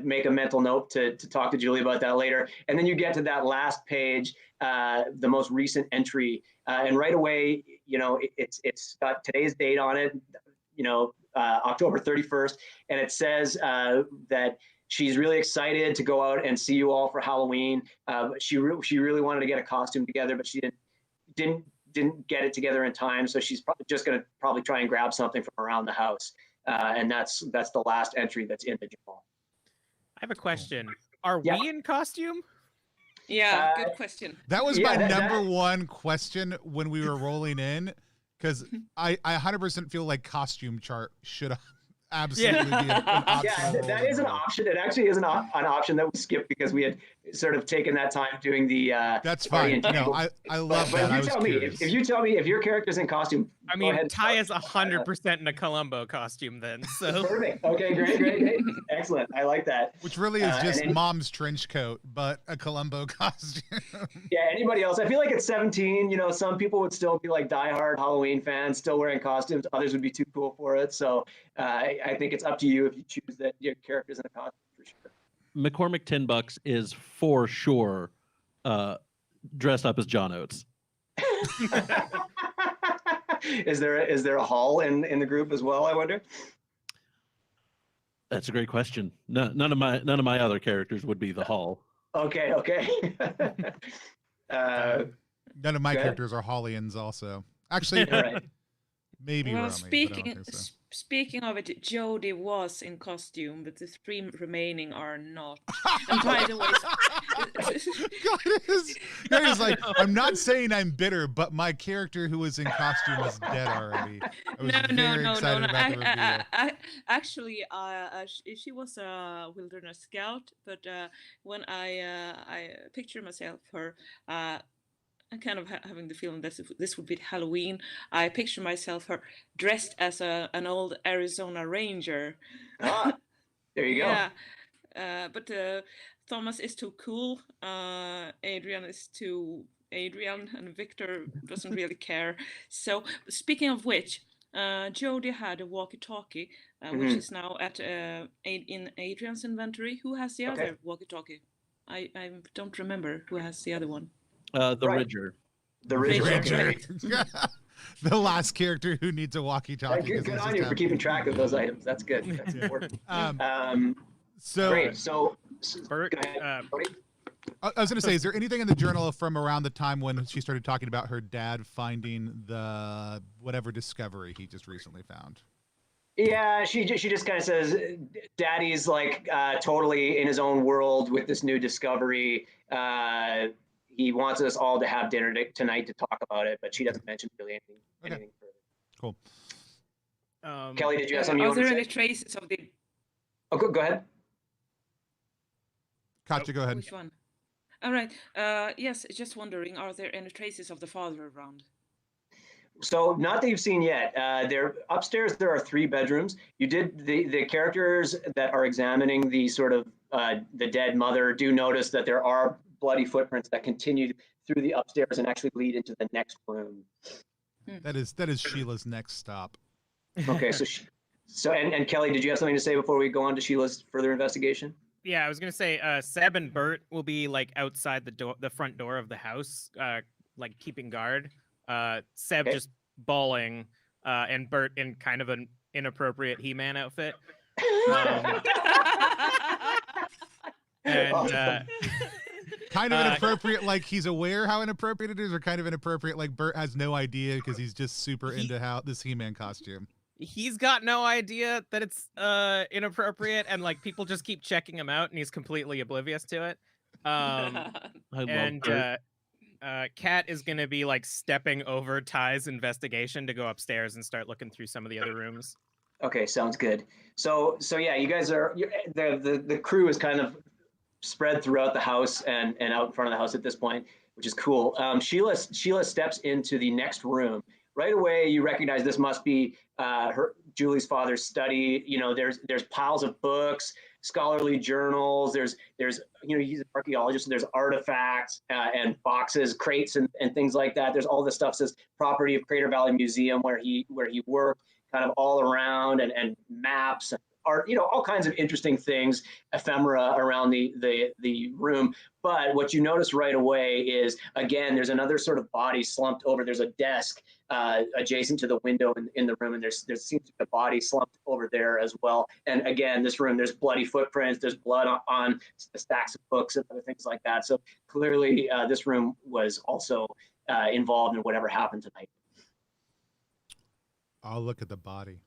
make a mental note to talk to Julie about that later, and then you get to that last page, the most recent entry, and right away, it's got today's date on it, October 31st, and it says that she's really excited to go out and see you all for Halloween. She really wanted to get a costume together, but she didn't get it together in time. So she's probably just going to try and grab something from around the house. And that's the last entry that's in the journal. I have a question. Are we in costume? Yeah, good question. That was my number one question when we were rolling in, because I 100% feel like costume chart should absolutely be an option. Yeah, that is an option. It actually is an option that we skipped because we had sort of taken that time doing the that's fine. No, I love that. But if you tell me if your character's in costume, I mean, Ty is 100% in a Columbo costume then. So perfect. Okay, great. Excellent. I like that. Which really is just mom's trench coat, but a Columbo costume. Yeah, anybody else? I feel like at 17, some people would still be like diehard Halloween fans, still wearing costumes. Others would be too cool for it. So I think it's up to you if you choose that your character's in a costume for sure. McCormick $10 is for sure dressed up as John Oates. Is there a Hall in the group as well, I wonder? That's a great question. No, none of my other characters would be the Hall. Okay. None of my characters are Hollians also. Actually, right. Maybe well, Romy, speaking of it, Jodie was in costume, but the three remaining are not. And by the way, God is like, I'm not saying I'm bitter, but my character who was in costume is dead already. I was very excited about the reveal. Actually, she was a wilderness scout, but when I picture myself her. I'm kind of having the feeling that this would be Halloween. I picture myself her dressed as an old Arizona Ranger. Ah, there you go. Yeah, but Thomas is too cool. Adrian is too Adrian, and Victor doesn't really care. So, speaking of which, Jodie had a walkie-talkie, which is now in Adrian's inventory. Who has the other walkie-talkie? I don't remember who has the other one. The Ridger. The Ridger. The last character who needs a walkie-talkie. Good on you for keeping track of those items. That's good. That's important. Great. So, Bert, I was going to say, is there anything in the journal from around the time when she started talking about her dad finding the whatever discovery he just recently found? Yeah, she just kind of says, Daddy's like totally in his own world with this new discovery. He wants us all to have dinner tonight to talk about it, but she doesn't mention really anything further. Cool. Kelly, did you have something? Are there any traces of the? Oh, go ahead. Katja, go ahead. Which one? All right. Yes, just wondering, are there any traces of the father around? So not that you've seen yet. There upstairs, there are 3 bedrooms. You did the characters that are examining the sort of the dead mother do notice that there are bloody footprints that continue through the upstairs and actually lead into the next room. That is Sheila's next stop. Okay, so Kelly, did you have something to say before we go on to Sheila's further investigation? Yeah, I was gonna say Seb and Bert will be like outside the front door of the house, like keeping guard. Seb just bawling, and Bert in kind of an inappropriate He-Man outfit. And kind of inappropriate, like he's aware how inappropriate it is, or kind of inappropriate, like Bert has no idea because he's just super into how this He-Man costume. He's got no idea that it's inappropriate, and like people just keep checking him out, and he's completely oblivious to it. Kat is gonna be like stepping over Ty's investigation to go upstairs and start looking through some of the other rooms. Okay, sounds good. So yeah, you guys are the crew is kind of spread throughout the house and out in front of the house at this point, which is cool. Sheila steps into the next room. Right away, you recognize this must be Julie's father's study. You know, there's piles of books, scholarly journals. There's he's an archaeologist, so there's artifacts and boxes, crates, and things like that. There's all this stuff says property of Crater Valley Museum where he worked, kind of all around, and maps, art, all kinds of interesting things, ephemera around the room. But what you notice right away is, again, there's another sort of body slumped over. There's a desk adjacent to the window in the room, and there seems to be a body slumped over there as well. And again, this room, there's bloody footprints, there's blood on the stacks of books and other things like that. So clearly this room was also involved in whatever happened tonight. I'll look at the body.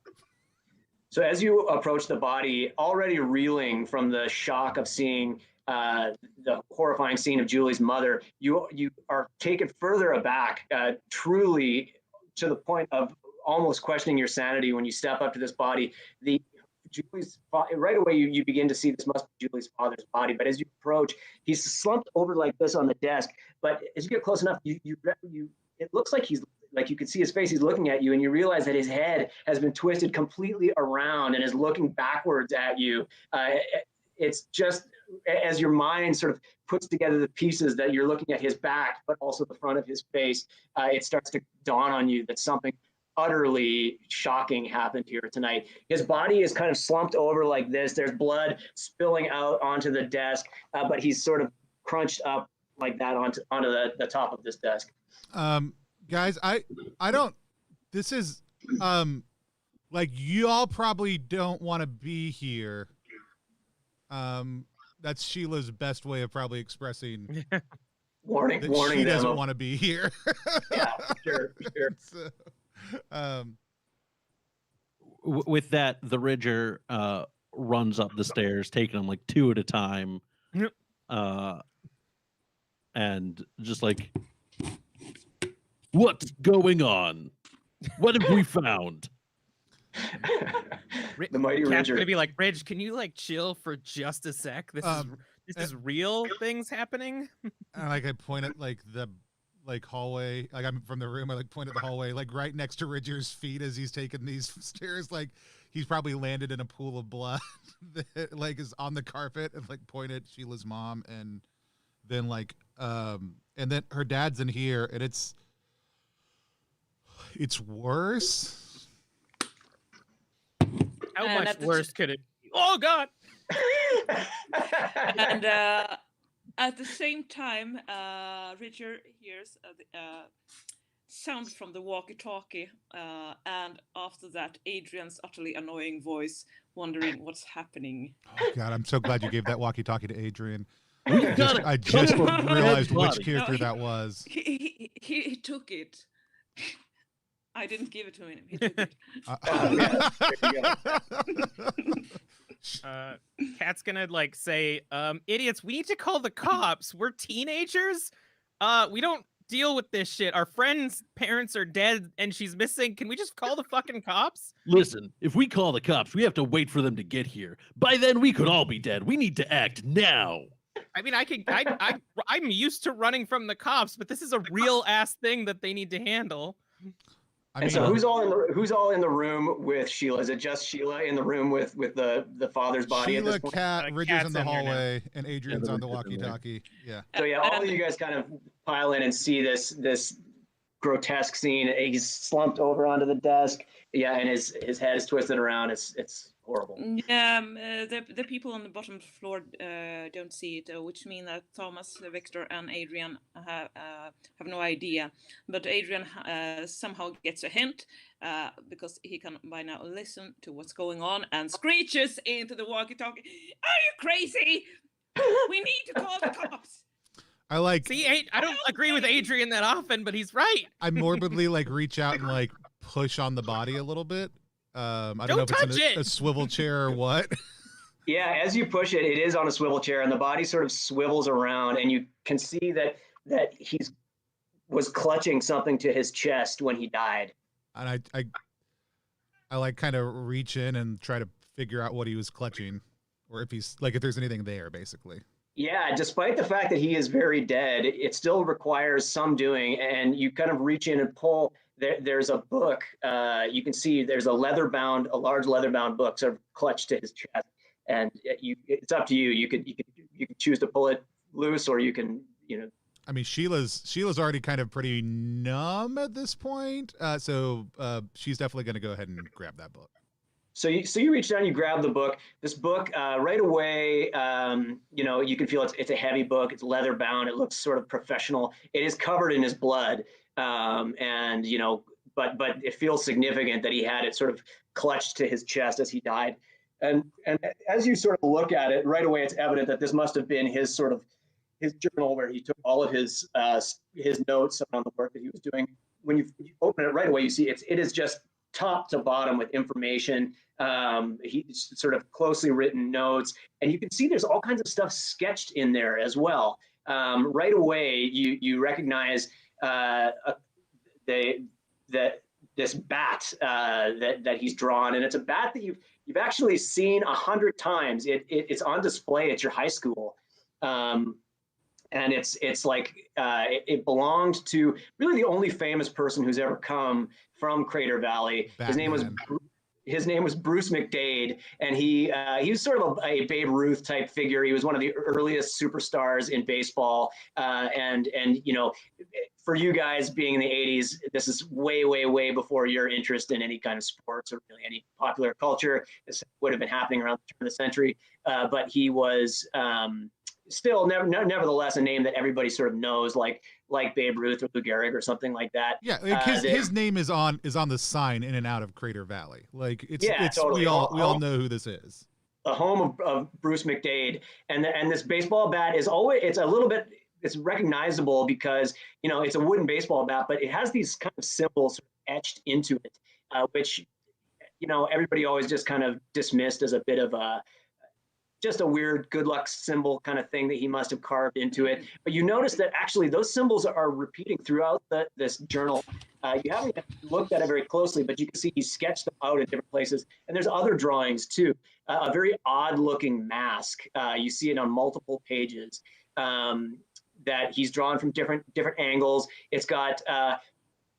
So as you approach the body, already reeling from the shock of seeing the horrifying scene of Julie's mother, you are taken further aback, truly to the point of almost questioning your sanity when you step up to this body. Right away, you begin to see this must be Julie's father's body. But as you approach, he's slumped over like this on the desk. But as you get close enough, it looks like you can see his face, he's looking at you, and you realize that his head has been twisted completely around and is looking backwards at you. It's just as your mind sort of puts together the pieces that you're looking at his back, but also the front of his face, it starts to dawn on you that something utterly shocking happened here tonight. His body is kind of slumped over like this. There's blood spilling out onto the desk, but he's sort of crunched up like that onto the top of this desk. Guys, I don't, this is, like, you all probably don't want to be here. That's Sheila's best way of probably expressing warning she doesn't want to be here. Yeah, sure. So, with that, the Ridger runs up the stairs, taking them like two at a time, and just like, what's going on? What have we found? The mighty Cat's Ridger. gonna be like, Ridge, can you like chill for just a sec? This is real things happening. And like I point at like the hallway, like I'm from the room, I like point at the hallway, like right next to Ridger's feet as he's taking these stairs, like he's probably landed in a pool of blood that like is on the carpet, and like point at Sheila's mom, and then like and then her dad's in here, and it's worse. How much worse could it be? Oh God! And at the same time, Richard hears the sound from the walkie-talkie, and after that, Adrian's utterly annoying voice, wondering what's happening. Oh God, I'm so glad you gave that walkie-talkie to Adrian. I just realized which character that was. He took it. I didn't give it to him. He took it. Cat's gonna like say, idiots, we need to call the cops. We're teenagers. We don't deal with this shit. Our friend's parents are dead and she's missing. Can we just call the fucking cops? Listen, if we call the cops, we have to wait for them to get here. By then, we could all be dead. We need to act now. I mean, I'm used to running from the cops, but this is a real ass thing that they need to handle. And so who's all in the room with Sheila? Is it just Sheila in the room with the father's body? Sheila, at this point? Kat, Ridger's in the hallway, and Adrian's on the walkie-talkie. Yeah. So yeah, all of you guys kind of pile in and see this grotesque scene. He's slumped over onto the desk. Yeah, and his head is twisted around. It's horrible. Yeah, the people on the bottom floor don't see it, which means that Thomas, Victor, and Adrian have no idea. But Adrian somehow gets a hint because he can by now listen to what's going on and screeches into the walkie-talkie. Are you crazy? We need to call the cops. I like. See, I don't agree with Adrian that often, but he's right. I morbidly like reach out and like push on the body a little bit. I don't know if it's in a swivel chair or what. Yeah, as you push it, it is on a swivel chair, and the body sort of swivels around, and you can see that was clutching something to his chest when he died. And I like kind of reach in and try to figure out what he was clutching, or if there's anything there, basically. Yeah, despite the fact that he is very dead, it still requires some doing, and you kind of reach in and pull. There's a book. You can see there's a large leather-bound book sort of clutched to his chest, and it's up to you. You could choose to pull it loose, or you can, I mean, Sheila's already kind of pretty numb at this point, so she's definitely going to go ahead and grab that book. So you reach down, you grab the book. This book right away, you can feel it's a heavy book. It's leather bound. It looks sort of professional. It is covered in his blood, but it feels significant that he had it sort of clutched to his chest as he died. And as you sort of look at it, right away, it's evident that this must have been his journal where he took all of his notes on the work that he was doing. When you open it right away, you see it is just top to bottom with information. He's sort of closely written notes, and you can see there's all kinds of stuff sketched in there as well. Right away, you recognize this bat that he's drawn, and it's a bat that you've actually seen 100 times. It's on display at your high school. And it's like it belonged to really the only famous person who's ever come from Crater Valley. Batman. His name was Bruce McDade, and he was sort of a Babe Ruth type figure. He was one of the earliest superstars in baseball, and for you guys being in the 80s, this is way, way, way before your interest in any kind of sports or really any popular culture. This would have been happening around the turn of the century, but he was still nevertheless a name that everybody sort of knows, like Babe Ruth or Lou Gehrig or something like that. Yeah, his name is on the sign in and out of Crater Valley. Like it's totally. we all know who this is. The home of Bruce McDade, and this baseball bat is always it's recognizable because it's a wooden baseball bat, but it has these kind of symbols etched into it, which everybody always just kind of dismissed as a bit of just a weird good luck symbol kind of thing that he must have carved into it. But you notice that actually those symbols are repeating throughout this journal. You haven't looked at it very closely, but you can see he sketched them out in different places. And there's other drawings too. A very odd looking mask. You see it on multiple pages that he's drawn from different angles. It's got,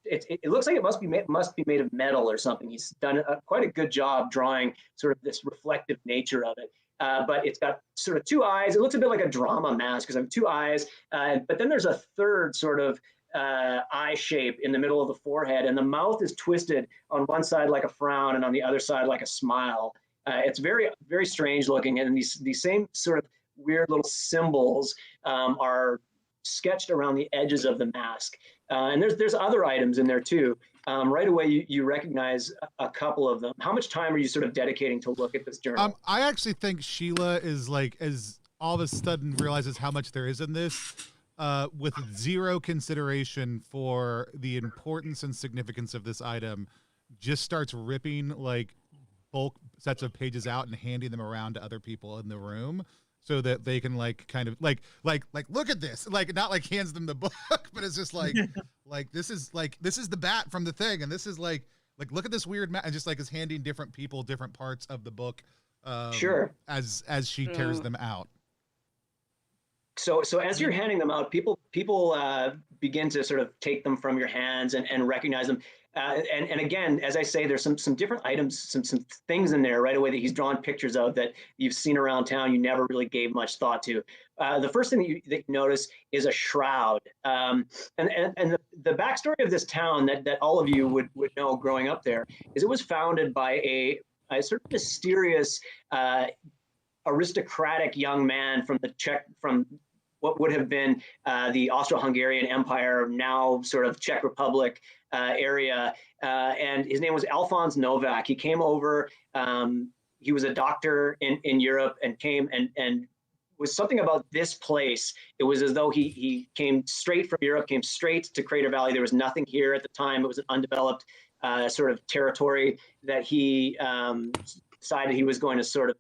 it looks like it must be made of metal or something. He's done quite a good job drawing sort of this reflective nature of it. But it's got sort of two eyes. It looks a bit like a drama mask because I have two eyes. But then there's a third sort of eye shape in the middle of the forehead, and the mouth is twisted on one side like a frown and on the other side like a smile. It's very, very strange looking, and these same sort of weird little symbols are sketched around the edges of the mask. And there's other items in there too. Right away, you recognize a couple of them. How much time are you sort of dedicating to look at this journal? I actually think Sheila is like, as all of a sudden realizes how much there is in this, with zero consideration for the importance and significance of this item, just starts ripping like bulk sets of pages out and handing them around to other people in the room, so that they can like kind of like look at this, like not like hands them the book, but it's just like this is the bat from the thing, and this is like look at this weird and just like is handing different people different parts of the book, sure, as she tears them out. So as you're handing them out, people begin to sort of take them from your hands and recognize them. And again, as I say, there's some different items, some things in there right away that he's drawn pictures of that you've seen around town. You never really gave much thought to. The first thing that you notice is a shroud. And the backstory of this town that all of you would know growing up there is it was founded by a sort of mysterious aristocratic young man from from what would have been the Austro-Hungarian Empire, now sort of Czech Republic area. And his name was Alphonse Novak. He came over, he was a doctor in Europe and came and was something about this place. It was as though he came straight from Europe, came straight to Crater Valley. There was nothing here at the time. It was an undeveloped sort of territory that he decided he was going to sort of.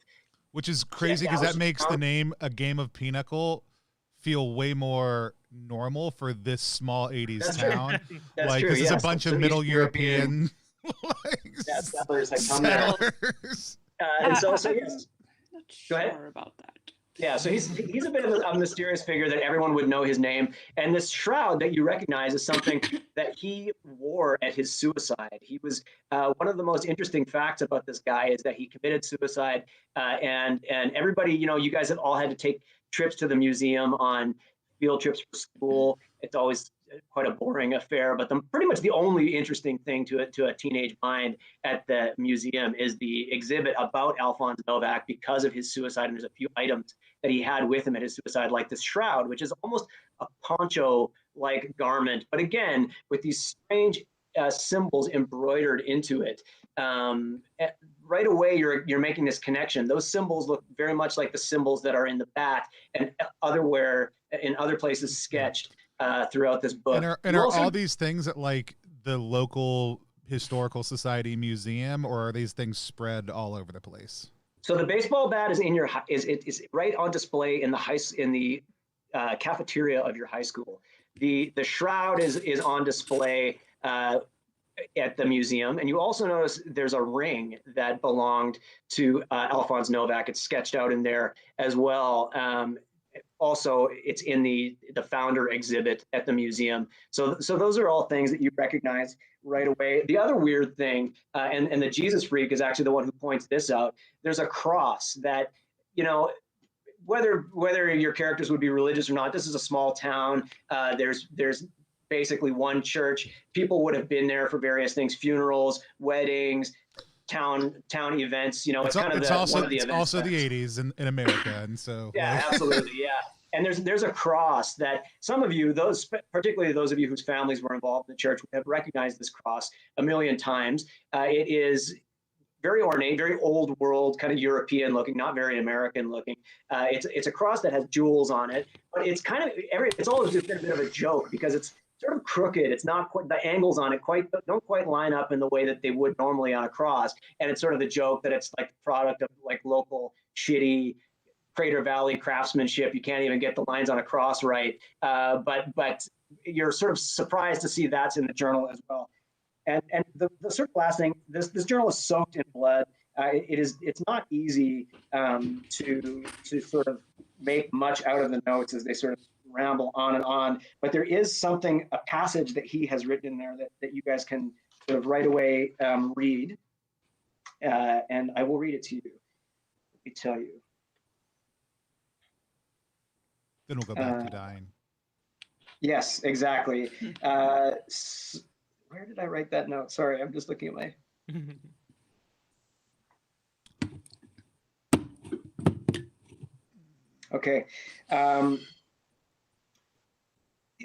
Which is crazy because that makes the name A Game of Pinochle feel way more normal for this small 80s town. Like true, this is a bunch of Middle European settlers had come there. And so yes. Not sure about that. Yeah, so he's a bit of a mysterious figure that everyone would know his name. And this shroud that you recognize is something that he wore at his suicide. He was one of the most interesting facts about this guy is that he committed suicide. And everybody, you guys have all had to take trips to the museum on field trips for school. It's always quite a boring affair, but pretty much the only interesting thing to a teenage mind at the museum is the exhibit about Alphonse Novak because of his suicide. And there's a few items that he had with him at his suicide, like this shroud, which is almost a poncho-like garment, but again, with these strange symbols embroidered into it. Right away, you're making this connection. Those symbols look very much like the symbols that are in the bat and in other places sketched throughout this book. And are all these things at like the local historical society museum, or are these things spread all over the place? So the baseball bat is is right on display in the cafeteria of your high school. The shroud is on display at the museum, and you also notice there's a ring that belonged to Alphonse Novak. It's sketched out in there as well. Also, it's in the founder exhibit at the museum. So those are all things that you recognize right away. The other weird thing, and the Jesus freak is actually the one who points this out. There's a cross that, whether your characters would be religious or not, this is a small town. There's basically one church. People would have been there for various things, funerals, weddings, town events. It's kind of also, one of the events. Also the 80s in America, and so yeah, absolutely, yeah. And there's a cross that some of you, particularly those of you whose families were involved in the church, have recognized this cross a million times. It is very ornate, very old world, kind of European looking, not very American looking. It's a cross that has jewels on it, but it's kind of it's always just been a bit of a joke because it's sort of crooked. It's not quite, the angles on it don't quite line up in the way that they would normally on a cross. And it's sort of the joke that it's like the product of like local shitty Crater Valley craftsmanship. You can't even get the lines on a cross right. But you're sort of surprised to see that's in the journal as well. And the sort of last thing, this journal is soaked in blood. It's not easy to sort of make much out of the notes as they sort of ramble on and on, but there is a passage that he has written in there that you guys can sort of right away read, and I will read it to you. Let me tell you. Then we'll go back to dying. Yes, exactly. Where did I write that note? Sorry, I'm just looking at my... Okay.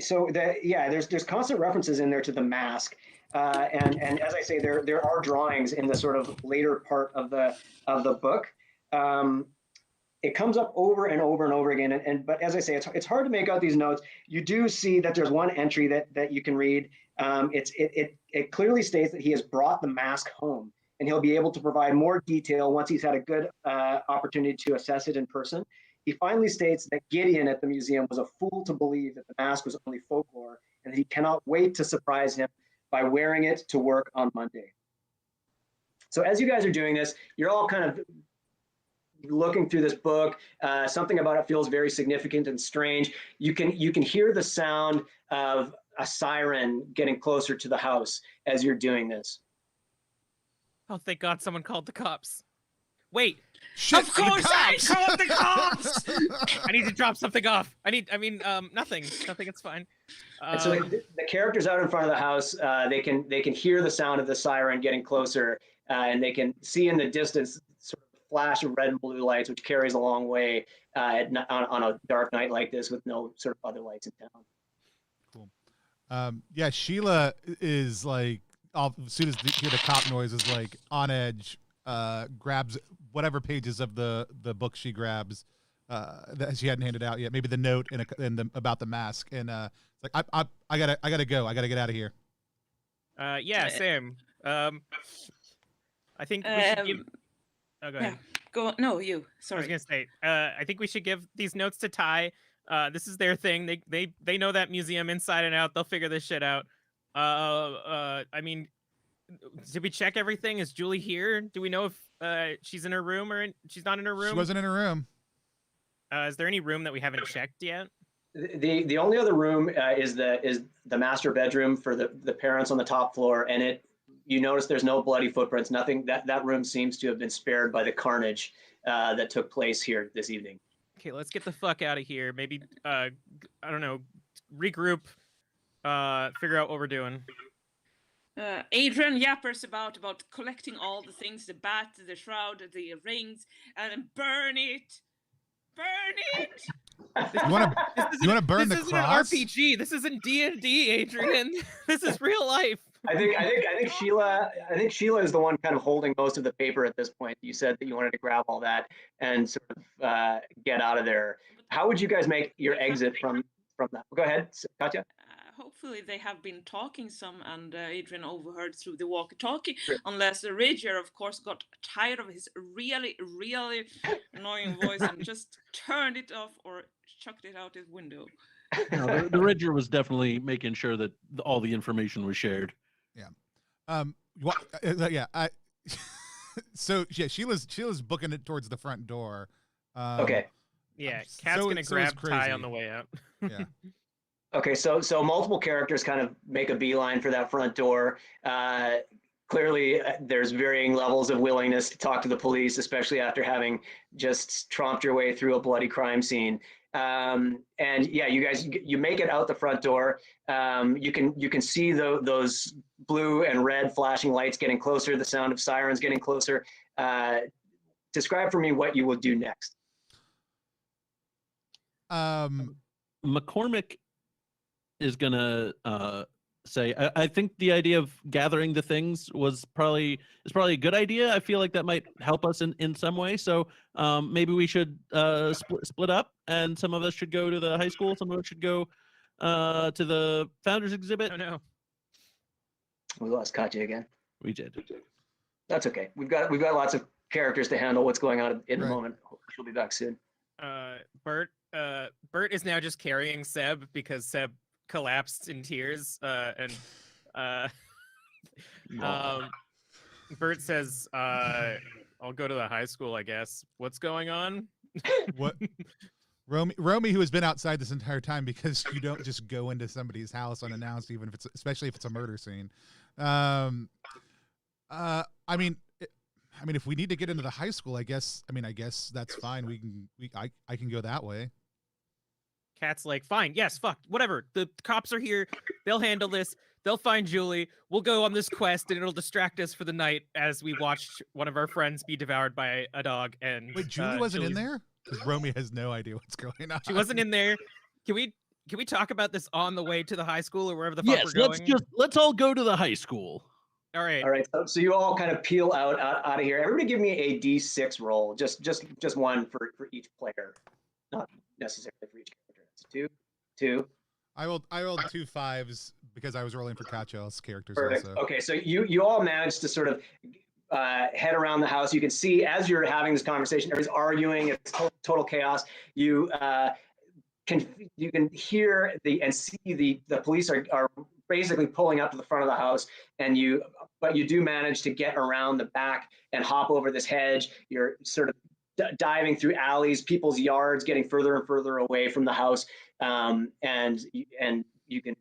So there's constant references in there to the mask, and as I say, there are drawings in the sort of later part of the book. It comes up over and over and over again, but as I say, it's hard to make out these notes. You do see that there's one entry that you can read. It clearly states that he has brought the mask home, and he'll be able to provide more detail once he's had a good opportunity to assess it in person. He finally states that Gideon at the museum was a fool to believe that the mask was only folklore, and that he cannot wait to surprise him by wearing it to work on Monday. So as you guys are doing this, you're all kind of looking through this book. Something about it feels very significant and strange. You can hear the sound of a siren getting closer to the house as you're doing this. Oh, thank God someone called the cops. Wait. Shit, of course I called the cops! I need to drop something off. Nothing. Nothing, it's fine. And so the characters out in front of the house, they can hear the sound of the siren getting closer, and they can see in the distance sort of flash of red and blue lights, which carries a long way on a dark night like this with no sort of other lights in town. Cool. Yeah, Sheila is like, as soon as you hear the cop noise, is like on edge, grabs whatever pages of the book she grabs that she hadn't handed out yet, maybe the note about the mask, and it's like I gotta go, I gotta get out of here. Yeah, Sam. I think we should give. Oh, go ahead. Go. No, you. Sorry. I was gonna say. I think we should give these notes to Ty. This is their thing. They know that museum inside and out. They'll figure this shit out. I mean, did we check everything? Is Julie here? Do we know if she's in her room or she's not in her room? She wasn't in her room. Is there any room that we haven't checked yet? The only other room is the master bedroom for the parents on the top floor, and you notice there's no bloody footprints, nothing. That room seems to have been spared by the carnage that took place here this evening. Okay, let's get the fuck out of here. Maybe I don't know, regroup, figure out what we're doing. Adrian yappers about collecting all the things, the bat, the shroud, the rings, and then burn it. Burn it! You want to burn the cross? This isn't an RPG. This isn't D&D, Adrian. This is real life. I think Sheila is the one kind of holding most of the paper at this point. You said that you wanted to grab all that and sort of get out of there. How would you guys make your exit from that? Go ahead, Katya. Hopefully they have been talking some, and Adrian overheard through the walkie-talkie. Sure. Unless the Ridger, of course, got tired of his really, really annoying voice and just turned it off or chucked it out his window. No, the Ridger was definitely making sure that all the information was shared. Yeah. So yeah, Sheila's booking it towards the front door. Okay. Yeah, Kat's gonna grab Ty on the way out. Yeah. Okay, so multiple characters kind of make a beeline for that front door. Clearly, there's varying levels of willingness to talk to the police, especially after having just tromped your way through a bloody crime scene. And yeah, you guys, you make it out the front door. You can see those blue and red flashing lights getting closer, the sound of sirens getting closer. Describe for me what you will do next. McCormick is gonna say, I think the idea of gathering the things is probably a good idea. I feel like that might help us in some way. So maybe we should split up, and some of us should go to the high school, some of us should go to the founders exhibit. Oh no, we lost Katya again. We did. That's okay. We've got lots of characters to handle what's going on in the moment. She'll be back soon. Bert is now just carrying Seb because Seb collapsed in tears, and Bert says, I'll go to the high school, I guess. What's going on? What? Romy, who has been outside this entire time, because you don't just go into somebody's house unannounced, even if especially if it's a murder scene. I mean, if we need to get into the high school, I guess that's fine. I can go that way. Kat's like, fine, yes, fuck, whatever. The cops are here. They'll handle this. They'll find Julie. We'll go on this quest, and it'll distract us for the night as we watch one of our friends be devoured by a dog. And wait, Julie wasn't in there? Because Romy has no idea what's going on. She wasn't in there. Can we talk about this on the way to the high school or wherever the fuck we're going? Yes, let's all go to the high school. All right. So you all kind of peel out of here. Everybody, give me a D6 roll. Just one for each player, not necessarily for each character. It's two. I rolled 2 5s because I was rolling for Katya's characters. Perfect. Also. Okay, so you all managed to sort of head around the house. You can see as you're having this conversation, everybody's arguing. It's total chaos. You can hear and see the police are basically pulling up to the front of the house, but you do manage to get around the back and hop over this hedge. You're sort of diving through alleys, people's yards, getting further and further away from the house, and you can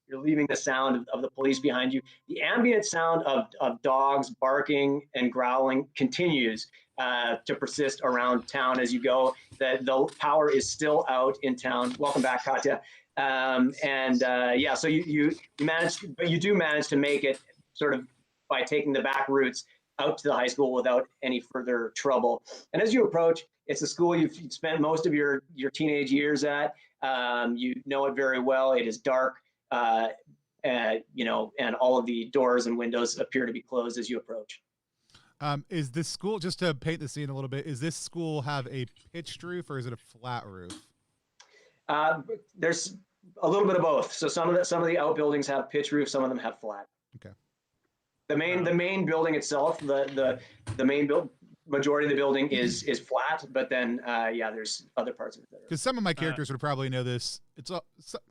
you're leaving the sound of the police behind you. The ambient sound of dogs barking and growling continues to persist around town as you go. The power is still out in town. Welcome back, Katya. Yeah, so you managed, but you do manage to make it sort of by taking the back routes out to the high school without any further trouble. And as you approach, it's a school you've spent most of your teenage years at. You know it very well. It is dark. You know, and all of the doors and windows appear to be closed as you approach. Is this school, just to paint the scene a little bit, is this school have a pitched roof or is it a flat roof? There's a little bit of both. So some of the outbuildings have pitched roofs, some of them have flat. Okay. The main building itself, the main majority of the building is flat, but then yeah, there's other parts of it that are. Because some of my characters would probably know this.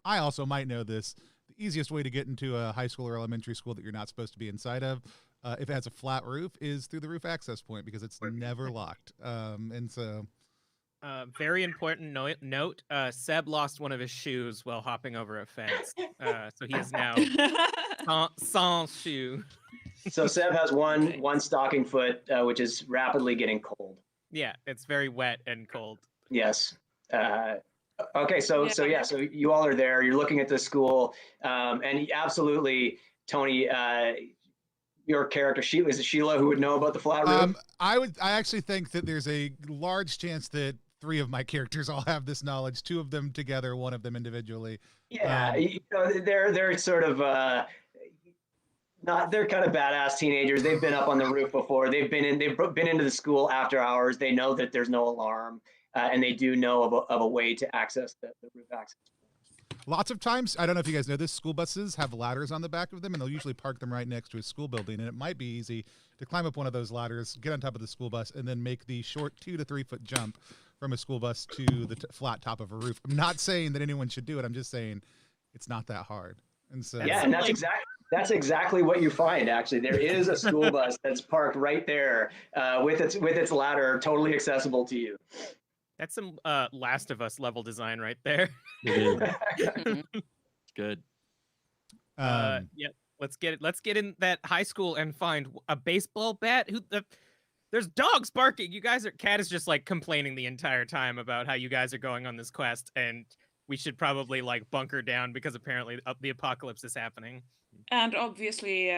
I also might know this. The easiest way to get into a high school or elementary school that you're not supposed to be inside of, if it has a flat roof, is through the roof access point because it's never locked. And so. Very important note. Seb lost one of his shoes while hopping over a fence, so he is now sans shoe. So Seb has one stocking foot, which is rapidly getting cold. Yeah, it's very wet and cold. Yes. Okay, so you all are there. You're looking at the school, and absolutely, Tony, your character Sheila, is it Sheila who would know about the flat roof? I actually think that there's a large chance that 3 of my characters all have this knowledge. 2 of them together, 1 of them individually. Yeah, you know, they're sort of they're kind of badass teenagers. They've been up on the roof before. They've been into the school after hours. They know that there's no alarm, and they do know of a way to access the roof access. Lots of times, I don't know if you guys know this, school buses have ladders on the back of them, and they'll usually park them right next to a school building. And it might be easy to climb up one of those ladders, get on top of the school bus, and then make the short 2 to 3 foot jump from a school bus to the flat top of a roof. I'm not saying that anyone should do it. I'm just saying it's not that hard. And so yeah, and that's exactly what you find. Actually, there is a school bus that's parked right there with its ladder, totally accessible to you. That's some Last of Us level design right there. Good. Yeah, let's get in that high school and find a baseball bat. There's dogs barking. Cat is just like complaining the entire time about how you guys are going on this quest, and we should probably like bunker down because apparently the apocalypse is happening. And obviously,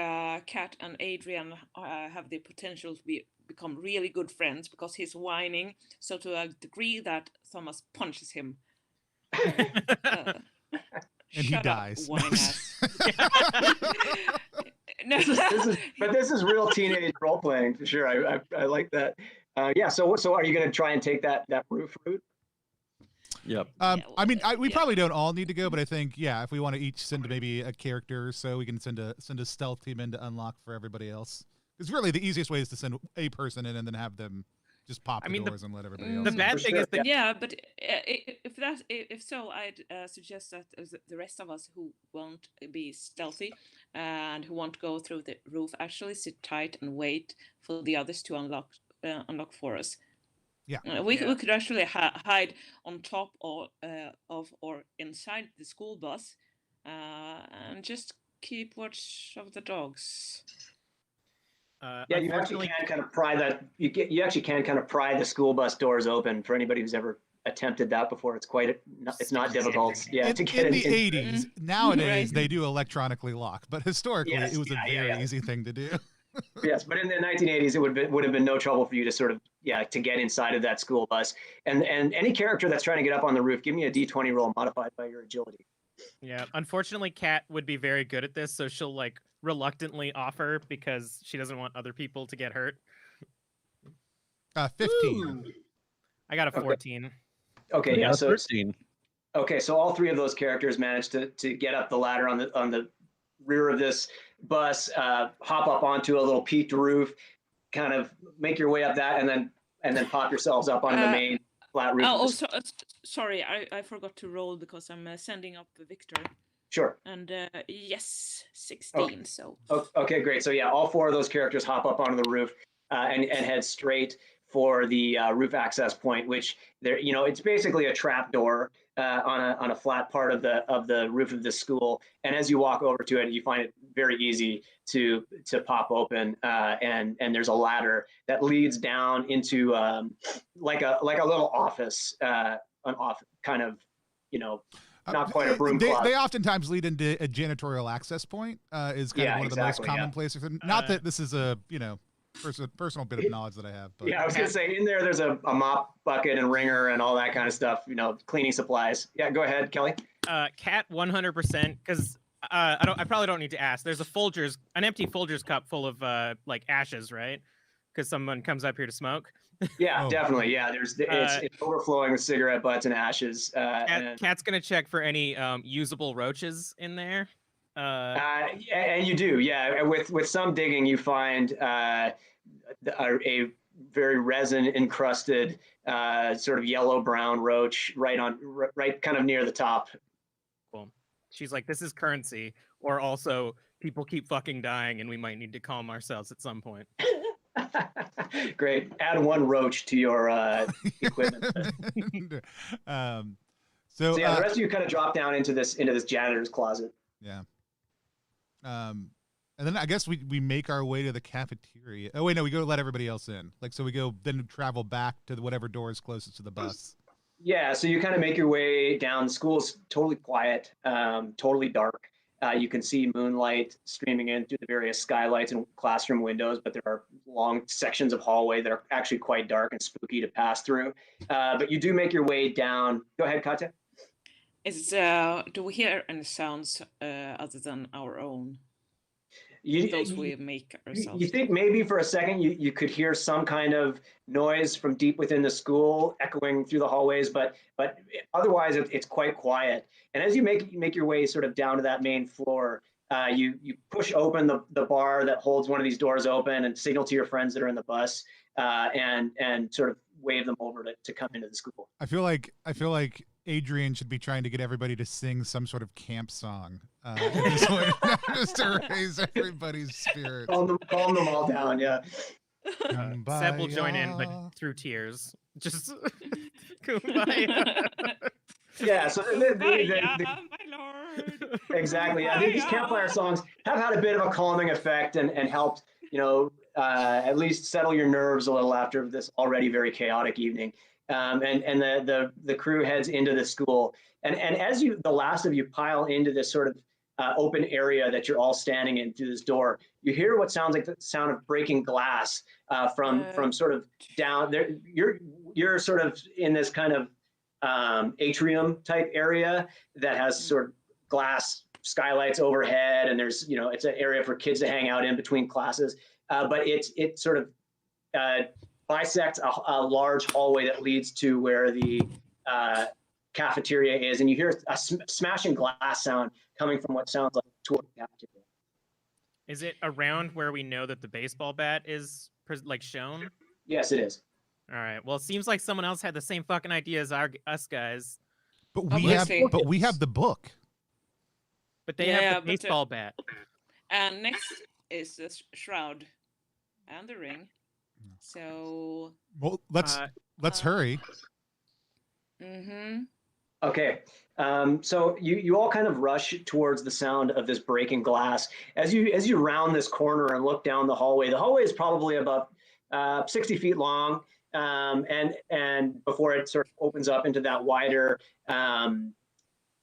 Kat and Adrian have the potential to become really good friends because he's whining so to a degree that Thomas punches him. And he dies. Whine ass. No. This is real teenage role playing for sure. I like that. Yeah. So are you going to try and take that roof route? Yep. I mean, we probably don't all need to go, but I think, yeah, if we want to each send maybe a character, so we can send a stealth team in to unlock for everybody else. Because really, the easiest way is to send a person in and then have them just pop the doors and let everybody else. The bad thing is that but if so, I'd suggest that the rest of us who won't be stealthy and who won't go through the roof actually sit tight and wait for the others to unlock for us. Yeah, we could actually hide on top or inside the school bus, and just keep watch of the dogs. Yeah, you actually can kind of pry that. You actually can kind of pry the school bus doors open for anybody who's ever attempted that before. It's not difficult. Yeah, to get in the 80s. Nowadays, Right. they do electronically lock, but historically, it was a very easy thing to do. Yes, but in the 1980s, it would have been no trouble for you to sort of to get inside of that school bus. And any character that's trying to get up on the roof, give me a D20 roll modified by your agility. Yeah, unfortunately, Kat would be very good at this, so she'll like reluctantly offer because she doesn't want other people to get hurt. 15. Ooh. I got a 14. Okay, yeah, so 13. Okay, so all 3 of those characters managed to get up the ladder on the rear of this bus, hop up onto a little peaked roof, kind of make your way up that, and then pop yourselves up on the main flat roof. Sorry, I forgot to roll because I'm sending up Victor. Sure. And yes, 16. Okay. So. Okay, great. So yeah, all 4 of those characters hop up onto the roof and head straight for the roof access point, which there, it's basically a trap door on a flat part of the roof of the school. And as you walk over to it, you find it very easy to pop open. And there's a ladder that leads down into like a little office, kind of, not quite a broom closet. They oftentimes lead into a janitorial access point. Is kind of one of the most common places. And not that this is a personal bit of knowledge that I have. But. Yeah, I was gonna say in there's a mop bucket and wringer and all that kind of stuff. Cleaning supplies. Yeah, go ahead, Kelly. Cat 100%, because I probably don't need to ask. There's an empty Folgers cup full of like ashes, right? Because someone comes up here to smoke. Yeah, definitely. Yeah, it's overflowing with cigarette butts and ashes. Cat's gonna check for any usable roaches in there. And you do, yeah. With some digging, you find a very resin encrusted sort of yellow brown roach right kind of near the top. Cool. She's like, this is currency, or also people keep fucking dying and we might need to calm ourselves at some point. Great. Add one roach to your equipment. So the rest of you kind of drop down into this janitor's closet. Yeah. And then I guess we make our way to the cafeteria. Oh wait, no, we go let everybody else in. So we go then travel back to whatever door is closest to the bus. Yeah, so you kind of make your way down. The school's totally quiet, totally dark. You can see moonlight streaming in through the various skylights and classroom windows, but there are long sections of hallway that are actually quite dark and spooky to pass through. But you do make your way down. Go ahead, Katya. Do we hear any sounds other than our own? Those we make ourselves. You think maybe for a second you could hear some kind of noise from deep within the school echoing through the hallways, but otherwise it's quite quiet. And as you make your way sort of down to that main floor, you push open the bar that holds one of these doors open and signal to your friends that are in the bus, and sort of wave them over to come into the school. I feel like Adrian should be trying to get everybody to sing some sort of camp song just to raise everybody's spirits. Calm them all down, yeah. Seb will join in, but through tears. Just kumbaya. Yeah, so my lord. Exactly. Yeah, these campfire songs have had a bit of a calming effect and helped, at least settle your nerves a little after this already very chaotic evening. And the crew heads into the school, and as the last of you pile into this sort of open area that you're all standing in through this door, you hear what sounds like the sound of breaking glass from sort of down there. You're sort of in this kind of atrium type area that has sort of glass skylights overhead, and there's it's an area for kids to hang out in between classes, but it sort of bisects a large hallway that leads to where the cafeteria is, and you hear a smashing glass sound coming from what sounds like toward the cafeteria. Is it around where we know that the baseball bat is shown? Yes, it is. All right. Well, it seems like someone else had the same fucking idea as us guys. But we have the book. But they have the baseball bat. And next is the shroud and the ring. So let's hurry. Mm-hmm. Okay, so you all kind of rush towards the sound of this breaking glass as you round this corner and look down the hallway. The hallway is probably about 60 feet long, and before it sort of opens up into that wider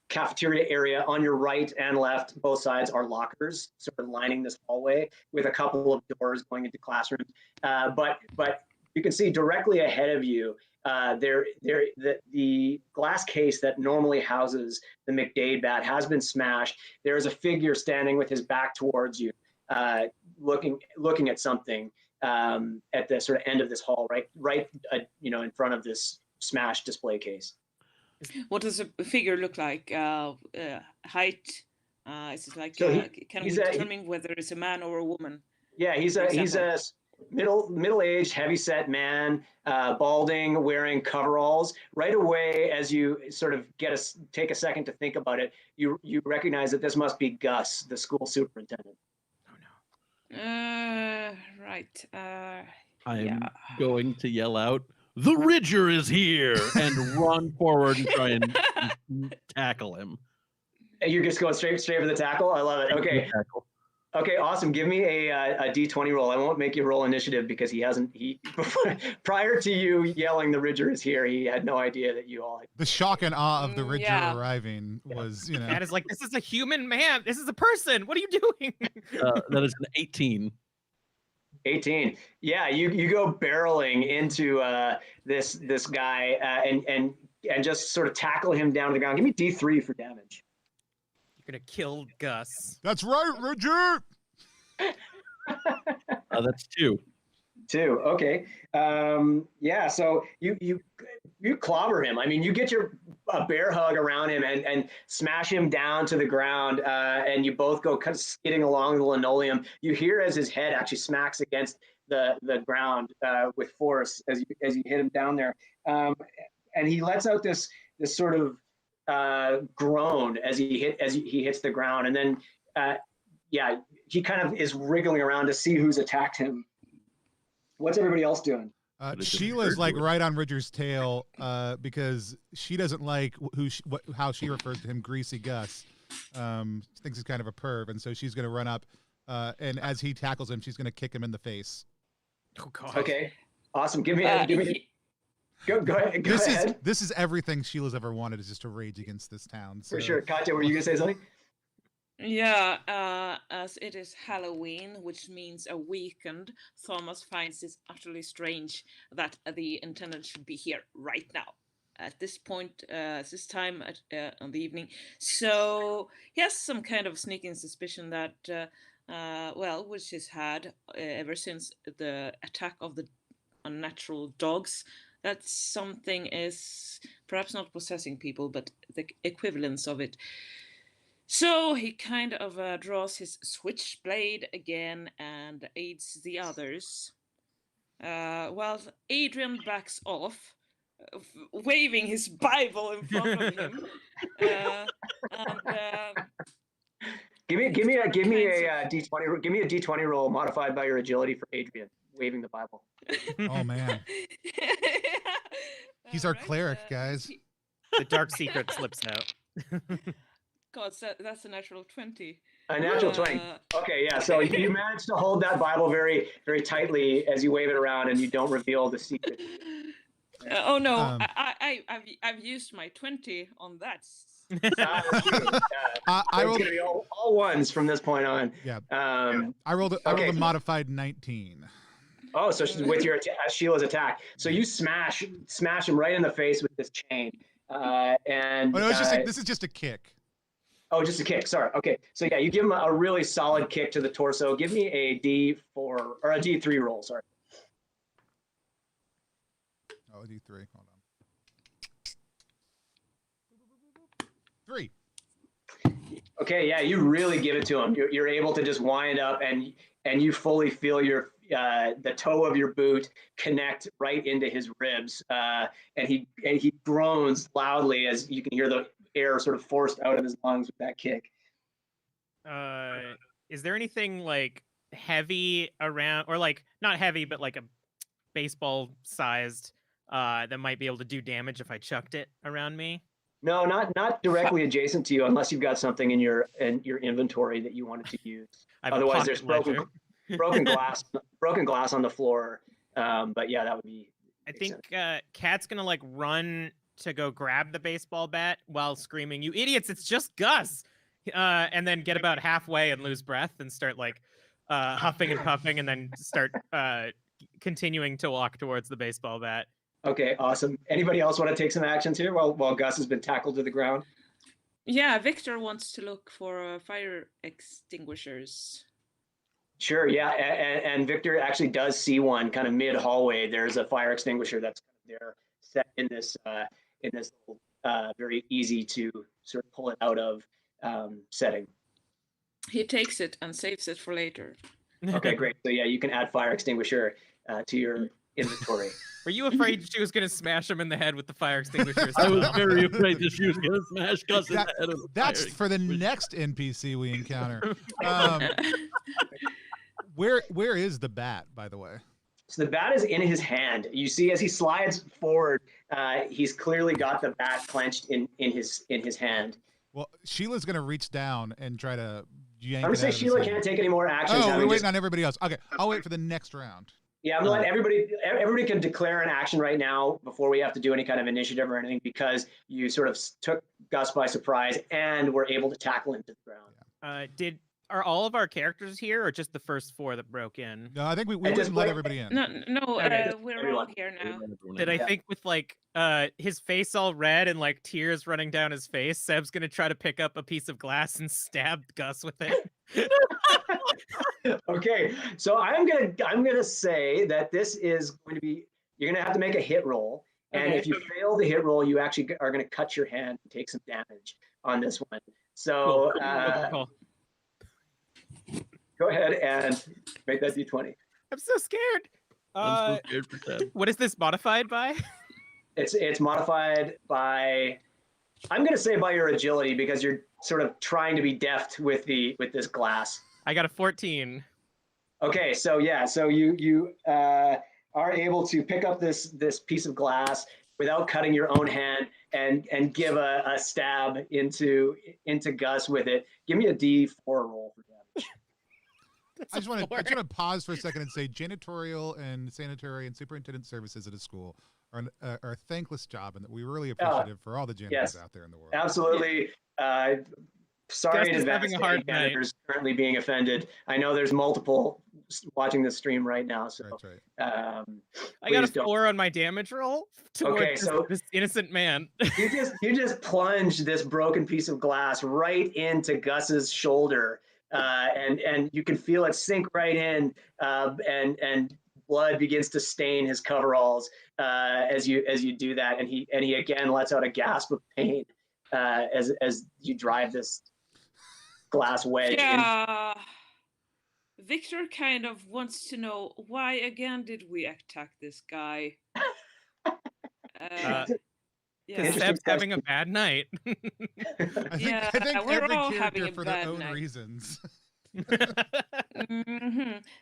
cafeteria area. On your right and left, both sides are lockers, sort of lining this hallway with a couple of doors going into classrooms. But you can see directly ahead of you, the glass case that normally houses the McDade bat has been smashed. There is a figure standing with his back towards you, looking at something at the sort of end of this hall, right, in front of this smashed display case. What does a figure look like? Height? Is it like? So can we determine whether it's a man or a woman? Yeah, he's a middle-aged, heavy-set man, balding, wearing coveralls. Right away, as you sort of take a second to think about it, you recognize that this must be Gus, the school superintendent. Oh no. Right. I am going to yell out, "The Ridger is here!" and run forward and try and tackle him. And you're just going straight for the tackle? I love it. Okay. Okay, awesome. Give me a D20 roll. I won't make you roll initiative because prior to you yelling "The Ridger is here," he had no idea that you all. The shock and awe of the Ridger arriving was, That is like, this is a human man. This is a person. What are you doing? That is an 18. 18. Yeah, you go barreling into this guy and just sort of tackle him down to the ground. Give me D3 for damage. You're gonna kill Gus. That's right, Ridger. That's 2. 2. Okay. Yeah. So you clobber him. I mean, you get a bear hug around him and smash him down to the ground, and you both go kind of skidding along the linoleum. You hear as his head actually smacks against the ground with force as you hit him down there, and he lets out this sort of groan as he hits the ground, and then he kind of is wriggling around to see who's attacked him. What's everybody else doing? Sheila's like right on Ridger's tail because she doesn't like how she refers to him, Greasy Gus. She thinks he's kind of a perv, and so she's going to run up, and as he tackles him, she's going to kick him in the face. Oh God. Okay, awesome. Give me. Go ahead. This is everything Sheila's ever wanted, is just to rage against this town. So. For sure. Katya, were you going to say something? Yeah, as it is Halloween, which means a weekend, Thomas finds it utterly strange that the intendant should be here right now, at this point, this time on the evening. So he has some kind of sneaking suspicion that, which he's had ever since the attack of the unnatural dogs, that something is perhaps not possessing people, but the equivalence of it. So he kind of draws his switchblade again and aids the others, while Adrian backs off, waving his Bible in front of him. Give me a D20. Give me a D20 roll modified by your agility for Adrian, waving the Bible. Oh man, he's our cleric, guys. The dark secret slips out. God, that's a natural 20. A natural 20. Okay, yeah. So you managed to hold that Bible very, very tightly as you wave it around, and you don't reveal the secret. Oh no, I've used my 20 on that. I rolled gonna be all ones from this point on. Yeah. I rolled a modified 19. Oh, so she's with your Sheila's attack. So you smash him right in the face with this chain, and. Oh no, this is just a kick. Oh, just a kick. Sorry. Okay. So yeah, you give him a really solid kick to the torso. Give me a D4 or a D3 roll. Sorry. Oh, a D3. Hold on. 3. Okay. Yeah, you really give it to him. You're able to just wind up and you fully feel your the toe of your boot connect right into his ribs, and he groans loudly as you can hear the air sort of forced out of his lungs with that kick. Is there anything like heavy around, or like not heavy, but like a baseball sized that might be able to do damage if I chucked it around me? No, not directly adjacent to you, unless you've got something in your inventory that you wanted to use. Otherwise, there's broken glass on the floor. But yeah, that would be. I think Kat's gonna like run to go grab the baseball bat while screaming, "You idiots! It's just Gus!" And then get about halfway and lose breath and start like huffing and puffing, and then start continuing to walk towards the baseball bat. Okay, awesome. Anybody else want to take some actions here while Gus has been tackled to the ground? Yeah, Victor wants to look for fire extinguishers. Sure, yeah, and Victor actually does see one kind of mid hallway. There's a fire extinguisher that's kind of there, set in this very easy to sort of pull it out of setting. He takes it and saves it for later. Okay, great. So yeah, you can add fire extinguisher to your inventory. Were you afraid she was going to smash him in the head with the fire extinguisher? I was very afraid that she was going to smash Gus in the head. That's for the next NPC we encounter. Where is the bat, by the way? So the bat is in his hand. You see as he slides forward, he's clearly got the bat clenched in his hand. Well, Sheila's going to reach down and try to yank I'm going to say Sheila can't take any more actions. Oh, we're waiting on everybody else. Okay, I'll wait for the next round. Yeah, I'm going to let everybody can declare an action right now before we have to do any kind of initiative or anything, because you sort of took Gus by surprise and were able to tackle him to the ground. Are all of our characters here, or just the first 4 that broke in? No, I think we just let everybody in. No, we're all here now. Did I think with like his face all red and like tears running down his face, Seb's gonna try to pick up a piece of glass and stab Gus with it? Okay, so I'm gonna say that this is going to be, you're gonna have to make a hit roll, and if you fail the hit roll, you actually are gonna cut your hand and take some damage on this one. So Cool. Go ahead and make that d20. I'm so scared. I'm so scared for Seb. What is this modified by? It's modified by, I'm gonna say by your agility, because you're sort of trying to be deft with this glass. I got a 14. Okay, so yeah, so you are able to pick up this piece of glass without cutting your own hand and give a stab into Gus with it. Give me a D4 roll for damage. I just want to pause for a second and say janitorial and sanitary and superintendent services at a school are a thankless job, and that we're really appreciative for all the janitors out there in the world. Absolutely. Sorry in advance to any janitors currently being offended. I know there's multiple watching this stream right now, so That's right. I got a 4 on my damage roll towards this innocent man. you just plunge this broken piece of glass right into Gus's shoulder, and you can feel it sink right in, and blood begins to stain his coveralls as you do that, and he again lets out a gasp of pain as you drive this glass wedge. Yeah. Victor kind of wants to know, why again did we attack this guy? Yeah, Seb's having a bad night. I think we're every all character having a for their bad own night. reasons.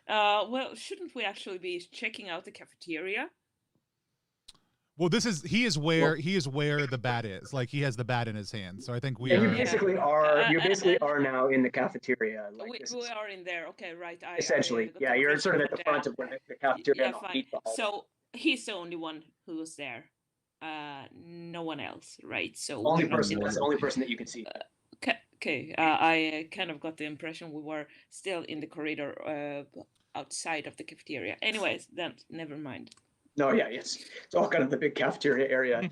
Well, shouldn't we actually be checking out the cafeteria? Well, he is where the bat is. Like, he has the bat in his hand. So I think you basically are now in the cafeteria. Like we are in there. Okay, right. Essentially, you're sort of at the front of where the cafeteria. Yeah, fine. So he's the only one who's there. No one else, right? So that's the only person that you can see. Okay. I kind of got the impression we were still in the corridor outside of the cafeteria. Anyways, then never mind. No, yes. It's all kind of the big cafeteria area.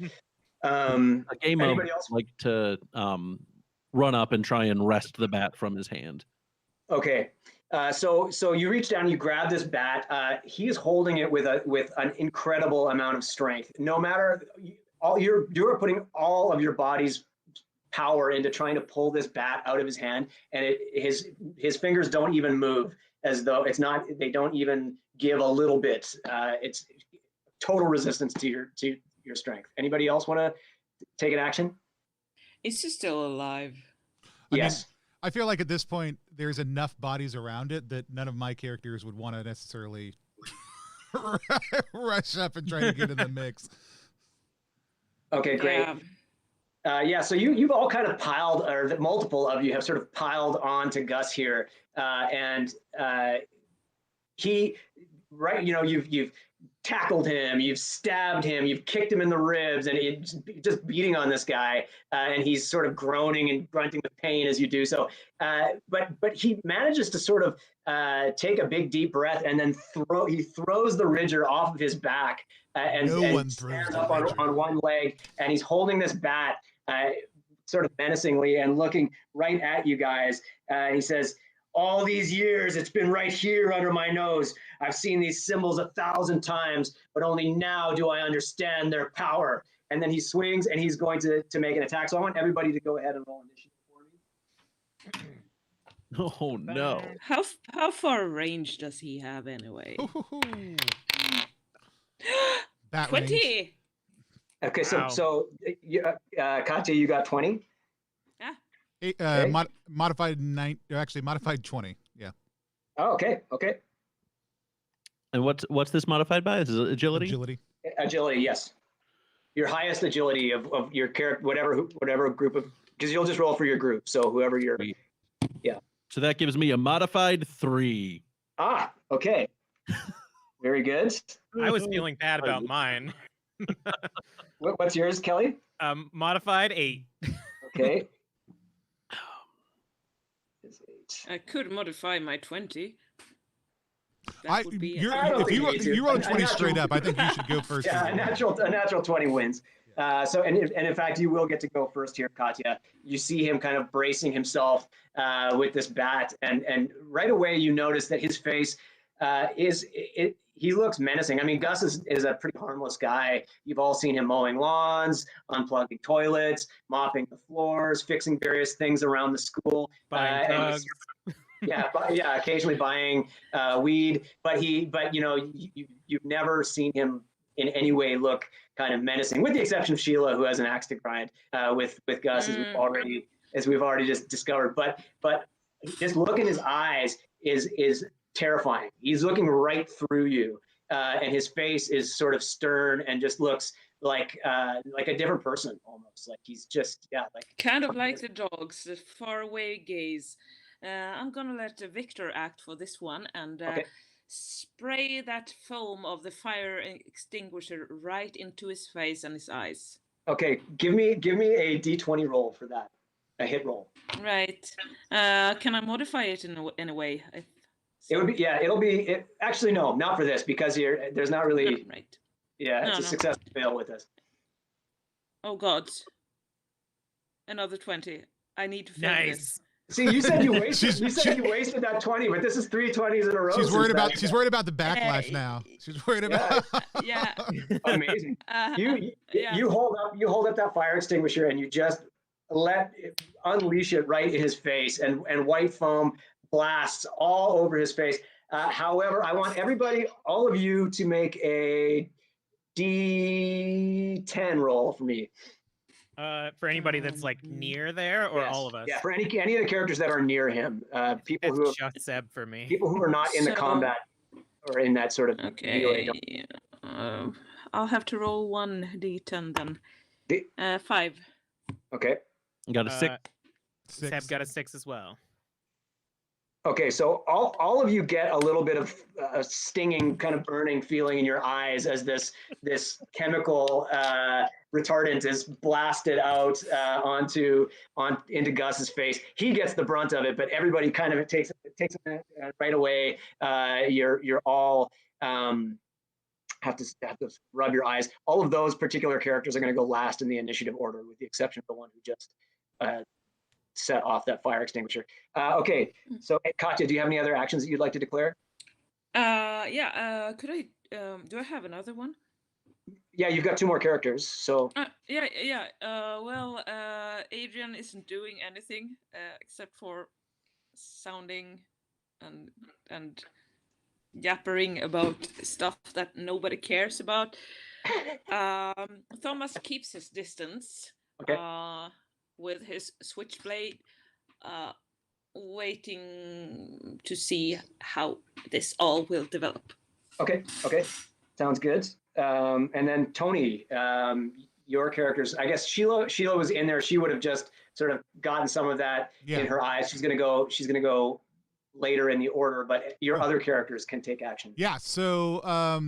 A game mode like to run up and try and wrest the bat from his hand. Okay. So you reach down, you grab this bat. He is holding it with an incredible amount of strength. No matter you're putting all of your body's power into trying to pull this bat out of his hand, and his fingers don't even move, as though they don't even give a little bit. It's total resistance to your strength. Anybody else want to take an action? Is he still alive? Yes. I feel like at this point there's enough bodies around it that none of my characters would want to necessarily rush up and try to get in the mix. Okay, great. So you've all kind of piled, or multiple of you have sort of piled on to Gus here, and you've tackled him, you've stabbed him, you've kicked him in the ribs, and it's just beating on this guy, and he's sort of groaning and grunting with pain as you do so. But he manages to sort of take a big deep breath, and then he throws the Ridger off of his back, and stands up on one leg, and he's holding this bat sort of menacingly and looking right at you guys. He says, "All these years, it's been right here under my nose. I've seen these symbols 1,000 times, but only now do I understand their power." And then he swings, and he's going to make an attack. So I want everybody to go ahead and roll initiative for me. Oh, no. How far range does he have anyway? 20. Range. Okay, so Katya, you got 20? Yeah. Modified 20. Yeah. Oh, okay. And what's this modified by? Is it agility? Agility, yes. Your highest agility of your character, whatever group of, because you'll just roll for your group. So whoever you're, yeah. So that gives me a modified 3. Ah, okay. Very good. I was feeling bad about mine. What's yours, Kelly? Modified 8. Okay. I could modify my 20. If you roll a 20 straight up, I think you should go first. Yeah, a natural 20 wins. So in fact, you will get to go first here, Katya. You see him kind of bracing himself with this bat, and right away you notice that his face he looks menacing. I mean, Gus is a pretty harmless guy. You've all seen him mowing lawns, unplugging toilets, mopping the floors, fixing various things around the school. Buying drugs. Yeah, occasionally buying weed. But you've never seen him in any way look kind of menacing, with the exception of Sheila, who has an axe to grind with Gus, as we've already just discovered. But just look in his eyes is terrifying. He's looking right through you, and his face is sort of stern and just looks like a different person almost. Like he's just kind of like the dogs, the faraway gaze. I'm gonna let Victor act for this one and spray that foam of the fire extinguisher right into his face and his eyes. Okay, give me a D20 roll for that, a hit roll. Right. Can I modify it in a way? It'll be. Actually, no, not for this, because there's not really. Right. Yeah, it's a success to fail with this. Oh God. Another 20. I need to fail this. See, you said you wasted. You wasted that 20, but this is 3 20s in a row. She's worried about the backlash now. She's worried about. Yeah. Amazing. You hold up that fire extinguisher and you just unleash it right in his face, and white foam blasts all over his face. However, I want all of you, to make a D10 roll for me. For anybody that's like near there, or all of us? Yeah, for any of the characters that are near him. People who just Seb for me. People who are not in the combat or in that sort of. Okay. I'll have to roll 1 D10 then. 5. Okay. You got a 6. Seb got a 6 as well. Okay, so all of you get a little bit of a stinging, kind of burning feeling in your eyes as this chemical retardant is blasted out into Gus's face. He gets the brunt of it, but everybody kind of takes it right away. You're all have to rub your eyes. All of those particular characters are going to go last in the initiative order, with the exception of the one who just set off that fire extinguisher. Okay, so Katya, do you have any other actions that you'd like to declare? Could I? Do I have another one? Yeah, you've got 2 more characters. So. Well, Adrian isn't doing anything except for sounding and yappering about stuff that nobody cares about. Thomas keeps his distance. Okay. With his switchblade, waiting to see how this all will develop. Okay, sounds good. And then Tony, your characters. I guess Sheila was in there. She would have just sort of gotten some of that in her eyes. She's gonna go later in the order, but your other characters can take action. Yeah. So I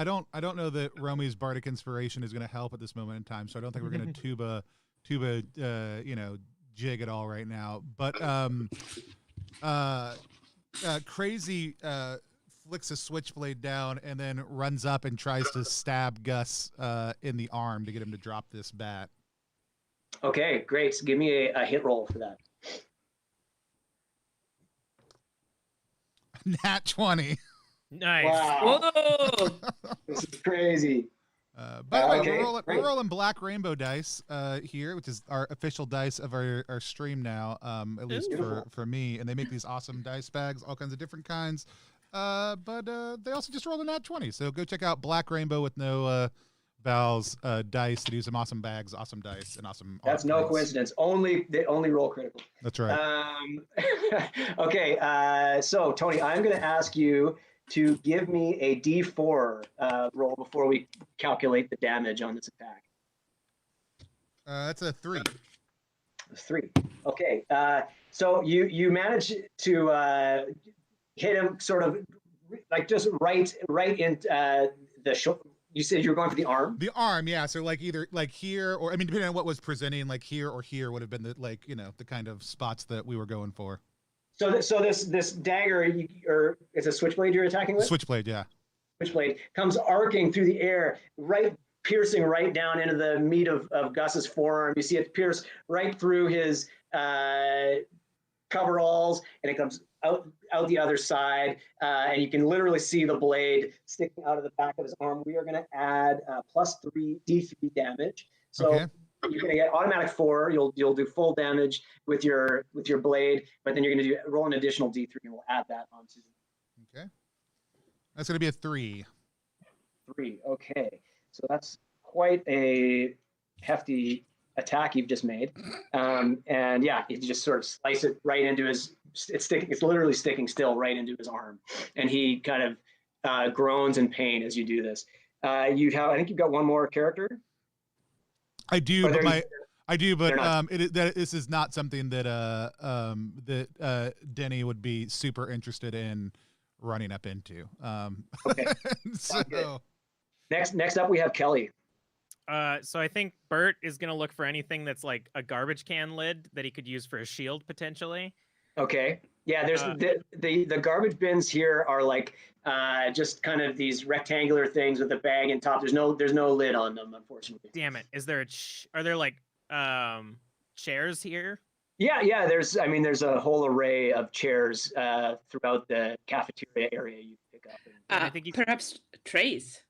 don't know that Romy's bardic inspiration is going to help at this moment in time. So I don't think we're going to tuba jig at all right now. But Crazy flicks a switchblade down and then runs up and tries to stab Gus in the arm to get him to drop this bat. Okay, great. So give me a hit roll for that. Nat 20. Nice. Wow. Whoa! This is crazy. By the way, we're rolling Black Rainbow dice here, which is our official dice of our stream now, at least for me. And they make these awesome dice bags, all kinds of different kinds. But they also just rolled a nat 20. So go check out Black Rainbow with no vowels dice to do some awesome bags, awesome dice, and awesome. That's no coincidence. They only roll critical. That's right. Okay. So Tony, I'm going to ask you to give me a D4 roll before we calculate the damage on this attack. That's a 3. 3. Okay. So you manage to hit him sort of like just right in the shoulder. You said you were going for the arm? The arm, yeah. So like either like here or, I mean, depending on what was presenting, like here or here would have been the, like, you know, the kind of spots that we were going for. So this dagger, or it's a switchblade you're attacking with? Switchblade, yeah. Switchblade comes arcing through the air, piercing right down into the meat of Gus's forearm. You see it pierce right through his coveralls, and it comes out the other side, and you can literally see the blade sticking out of the back of his arm. We are going to add +3 D3 damage. So okay. You're going to get automatic 4. You'll do full damage with your blade, but then you're going to roll an additional D3, and we'll add that onto. Okay. That's going to be a 3. 3. Okay. So that's quite a hefty attack you've just made, and yeah, you just sort of slice it right into his. It's literally sticking still right into his arm, and he kind of groans in pain as you do this. I think you've got one more character. I do, but this is not something that Denny would be super interested in running up into. Okay. So next up we have Kelly. So I think Bert is gonna look for anything that's like a garbage can lid that he could use for a shield potentially. Okay. Yeah, there's the garbage bins here are like just kind of these rectangular things with a bag and top. There's no lid on them, unfortunately. Damn it! Is there are there like chairs here? Yeah. There's a whole array of chairs throughout the cafeteria area you pick up. I think perhaps trays.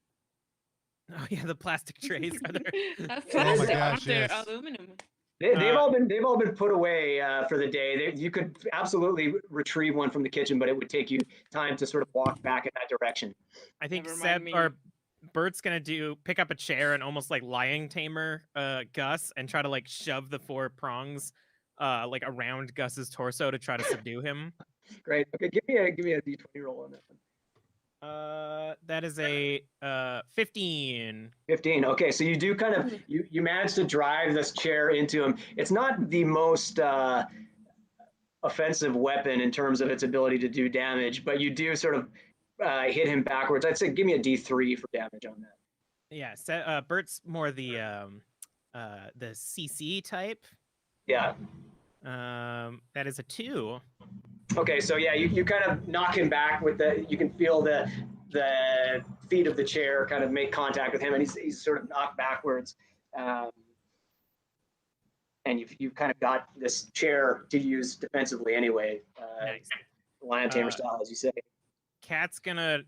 Oh yeah, the plastic trays. Are there? Plastic, oh my gosh, aren't there yes. aluminum? They've all been put away for the day. You could absolutely retrieve one from the kitchen, but it would take you time to sort of walk back in that direction. I think Bert's gonna pick up a chair and almost like lion tamer Gus and try to like shove the 4 prongs like around Gus's torso to try to subdue him. Great. Okay, give me a D20 roll on that one. That is a 15. 15. Okay, so you do kind of you manage to drive this chair into him. It's not the most offensive weapon in terms of its ability to do damage, but you do sort of hit him backwards. I'd say give me a D3 for damage on that. Yeah, so, Bert's more the CC type. Yeah. That is a 2. Okay, so yeah, you kind of knock him back with you can feel the feet of the chair kind of make contact with him, and he's sort of knocked backwards. And you've kind of got this chair to use defensively anyway. Nice. Lion tamer style, as you say. Kat's gonna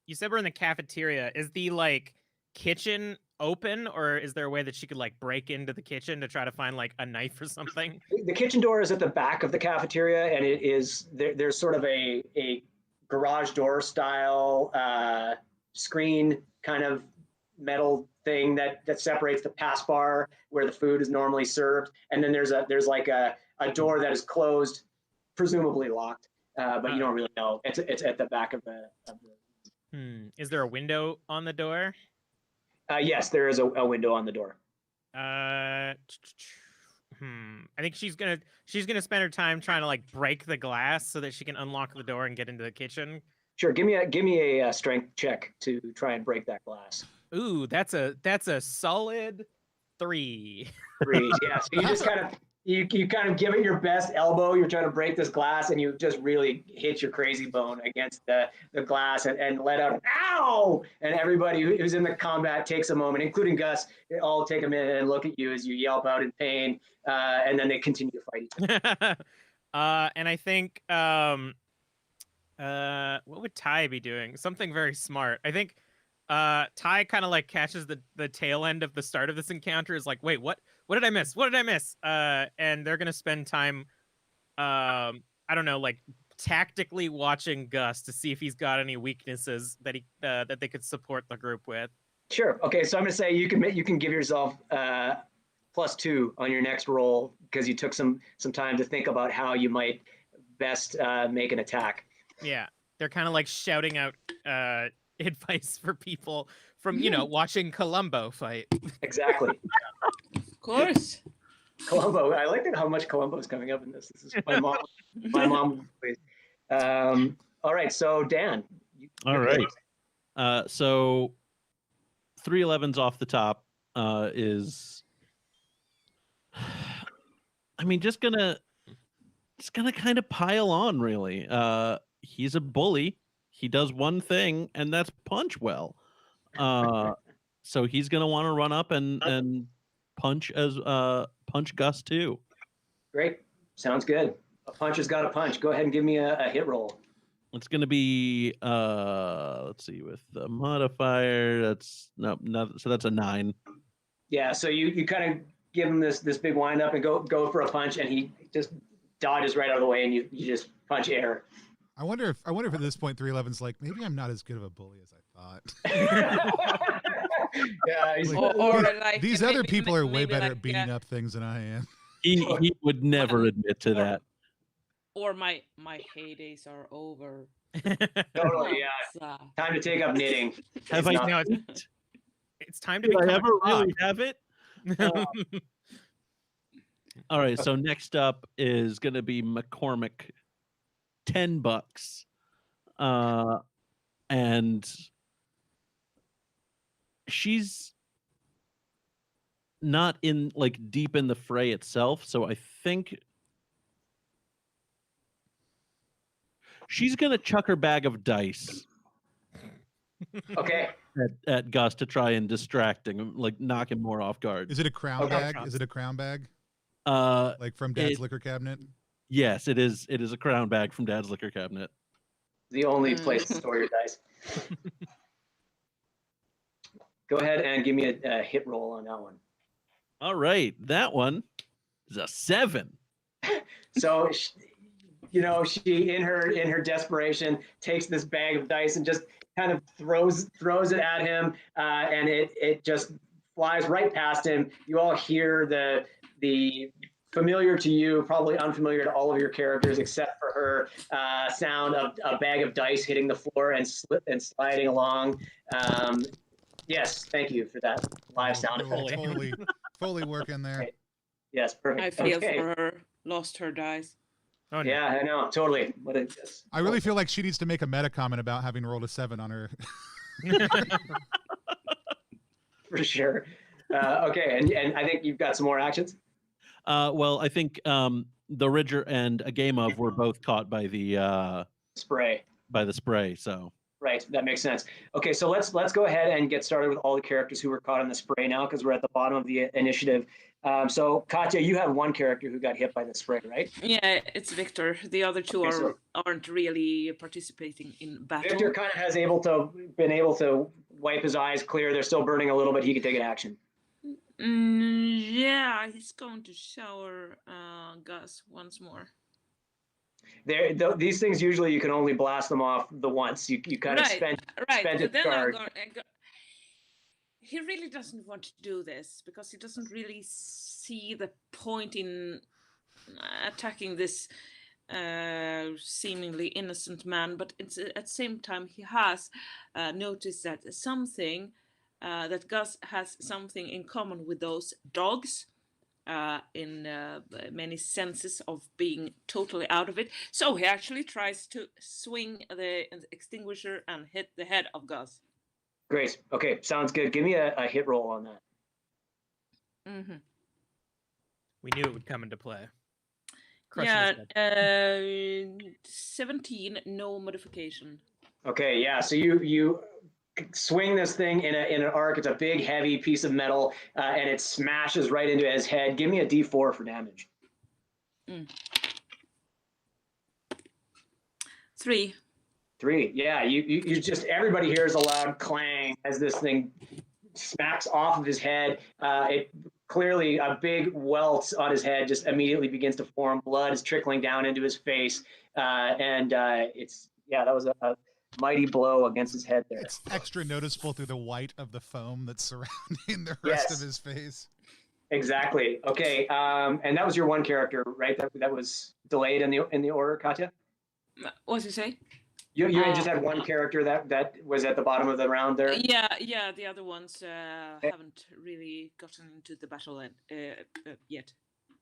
you said we're in the cafeteria. Is the like kitchen open, or is there a way that she could like break into the kitchen to try to find like a knife or something? The kitchen door is at the back of the cafeteria, and it is there's sort of a garage door style screen kind of metal thing that separates the pass bar where the food is normally served, and then there's like a door that is closed, presumably locked, but you don't really know. It's at the back of the Is there a window on the door? Yes, there is a window on the door. I think she's gonna spend her time trying to like break the glass so that she can unlock the door and get into the kitchen. Sure, give me a strength check to try and break that glass. Ooh, that's a solid 3. 3, yeah. So you just kind of you kind of give it your best elbow. You're trying to break this glass, and you just really hit your crazy bone against the glass and let out "ow!" And everybody who's in the combat takes a moment, including Gus. They all take a minute and look at you as you yelp out in pain, and then they continue to fight each other. And I think what would Ty be doing? Something very smart. I think Ty kind of like catches the tail end of the start of this encounter. Is like, wait, what did I miss? What did I miss? And they're gonna spend time, I don't know, like tactically watching Gus to see if he's got any weaknesses that they could support the group with. Sure. Okay. So I'm gonna say you can give yourself +2 on your next roll because you took some time to think about how you might best make an attack. Yeah. they're kind of like shouting out advice for people from watching Columbo fight. Exactly. Of course. Columbo. I like how much Columbo is coming up in this. This is my mom. My mom. All right. So Dan. All right. So 311's off the top is. I mean, just gonna kind of pile on, really. He's a bully. He does one thing, and that's punch well. So he's gonna want to run up and punch Gus too. Great. Sounds good. A punch has got a punch. Go ahead and give me a hit roll. It's gonna be let's see, with the modifier. That's no, so that's a 9. Yeah. So you kind of give him this big wind up and go for a punch, and he just dodges right out of the way, and you just punch air. I wonder if at this point 311's like, maybe I'm not as good of a bully as I thought. Yeah, he's like these other people are way better like, at beating up things than I am. He would never admit to that. Or my heydays are over. Totally, yeah. Time to take up knitting. Have It's time to Did I become ever a cop. really have it? All right, so next up is going to be McCormick, $10, and she's not in deep in the fray itself, so I think she's going to chuck her bag of dice. Okay. At Gus to try and distract him, knock him more off guard. Is it a crown Okay. bag? Is it a crown bag? Like from Dad's liquor cabinet? Yes, it is. It is a crown bag from Dad's liquor cabinet. The only place to store your dice. Go ahead and give me a hit roll on that one. All right, that one is a 7. So, she in her desperation takes this bag of dice and just kind of throws it at him, and it just flies right past him. You all hear the familiar to you, probably unfamiliar to all of your characters except for her, sound of a bag of dice hitting the floor and sliding along. Yes, thank you for that live sound effect. Fully working there. Right. Yes, perfect. I feel Okay. for her. Lost her dice. Oh, no. Yeah, I know, totally. But I really feel like she needs to make a meta comment about having rolled a 7 on her. for sure. Okay, and I think you've got some more actions. Well, I think the Ridger and a game of were both caught by the Spray. spray. So Right, that makes sense. Okay, so let's go ahead and get started with all the characters who were caught in the spray now, because we're at the bottom of the initiative. So Katya, you have one character who got hit by the spray, right? Yeah, it's Victor. The other two aren't really participating in battle. Victor kind of been able to wipe his eyes clear. They're still burning a little bit. He could take an action. Yeah, he's going to shower Gus once more. These things usually you can only blast them off the once. You kind of spend it Then charge. He really doesn't want to do this because he doesn't really see the point in attacking this seemingly innocent man. But at the same time, he has noticed that that Gus has something in common with those dogs. In many senses of being totally out of it. So he actually tries to swing the extinguisher and hit the head of Gus. Great. Okay, sounds good. Give me a hit roll on that. Mm-hmm. We knew it would come into play. 17, no modification. Okay, yeah. So you swing this thing in an arc. It's a big, heavy piece of metal, and it smashes right into his head. Give me a D4 for damage. 3. 3. Yeah, you just everybody hears a loud clang as this thing smacks off of his head. It clearly a big welt on his head just immediately begins to form. Blood is trickling down into his face, and that was a mighty blow against his head there. It's extra noticeable through the white of the foam that's surrounding the rest of his face. Exactly. Okay. And that was your one character, right? That was delayed in the order, Katya? What did you say? You just had one character that was at the bottom of the round there? Yeah, the other ones haven't really gotten into the battle yet.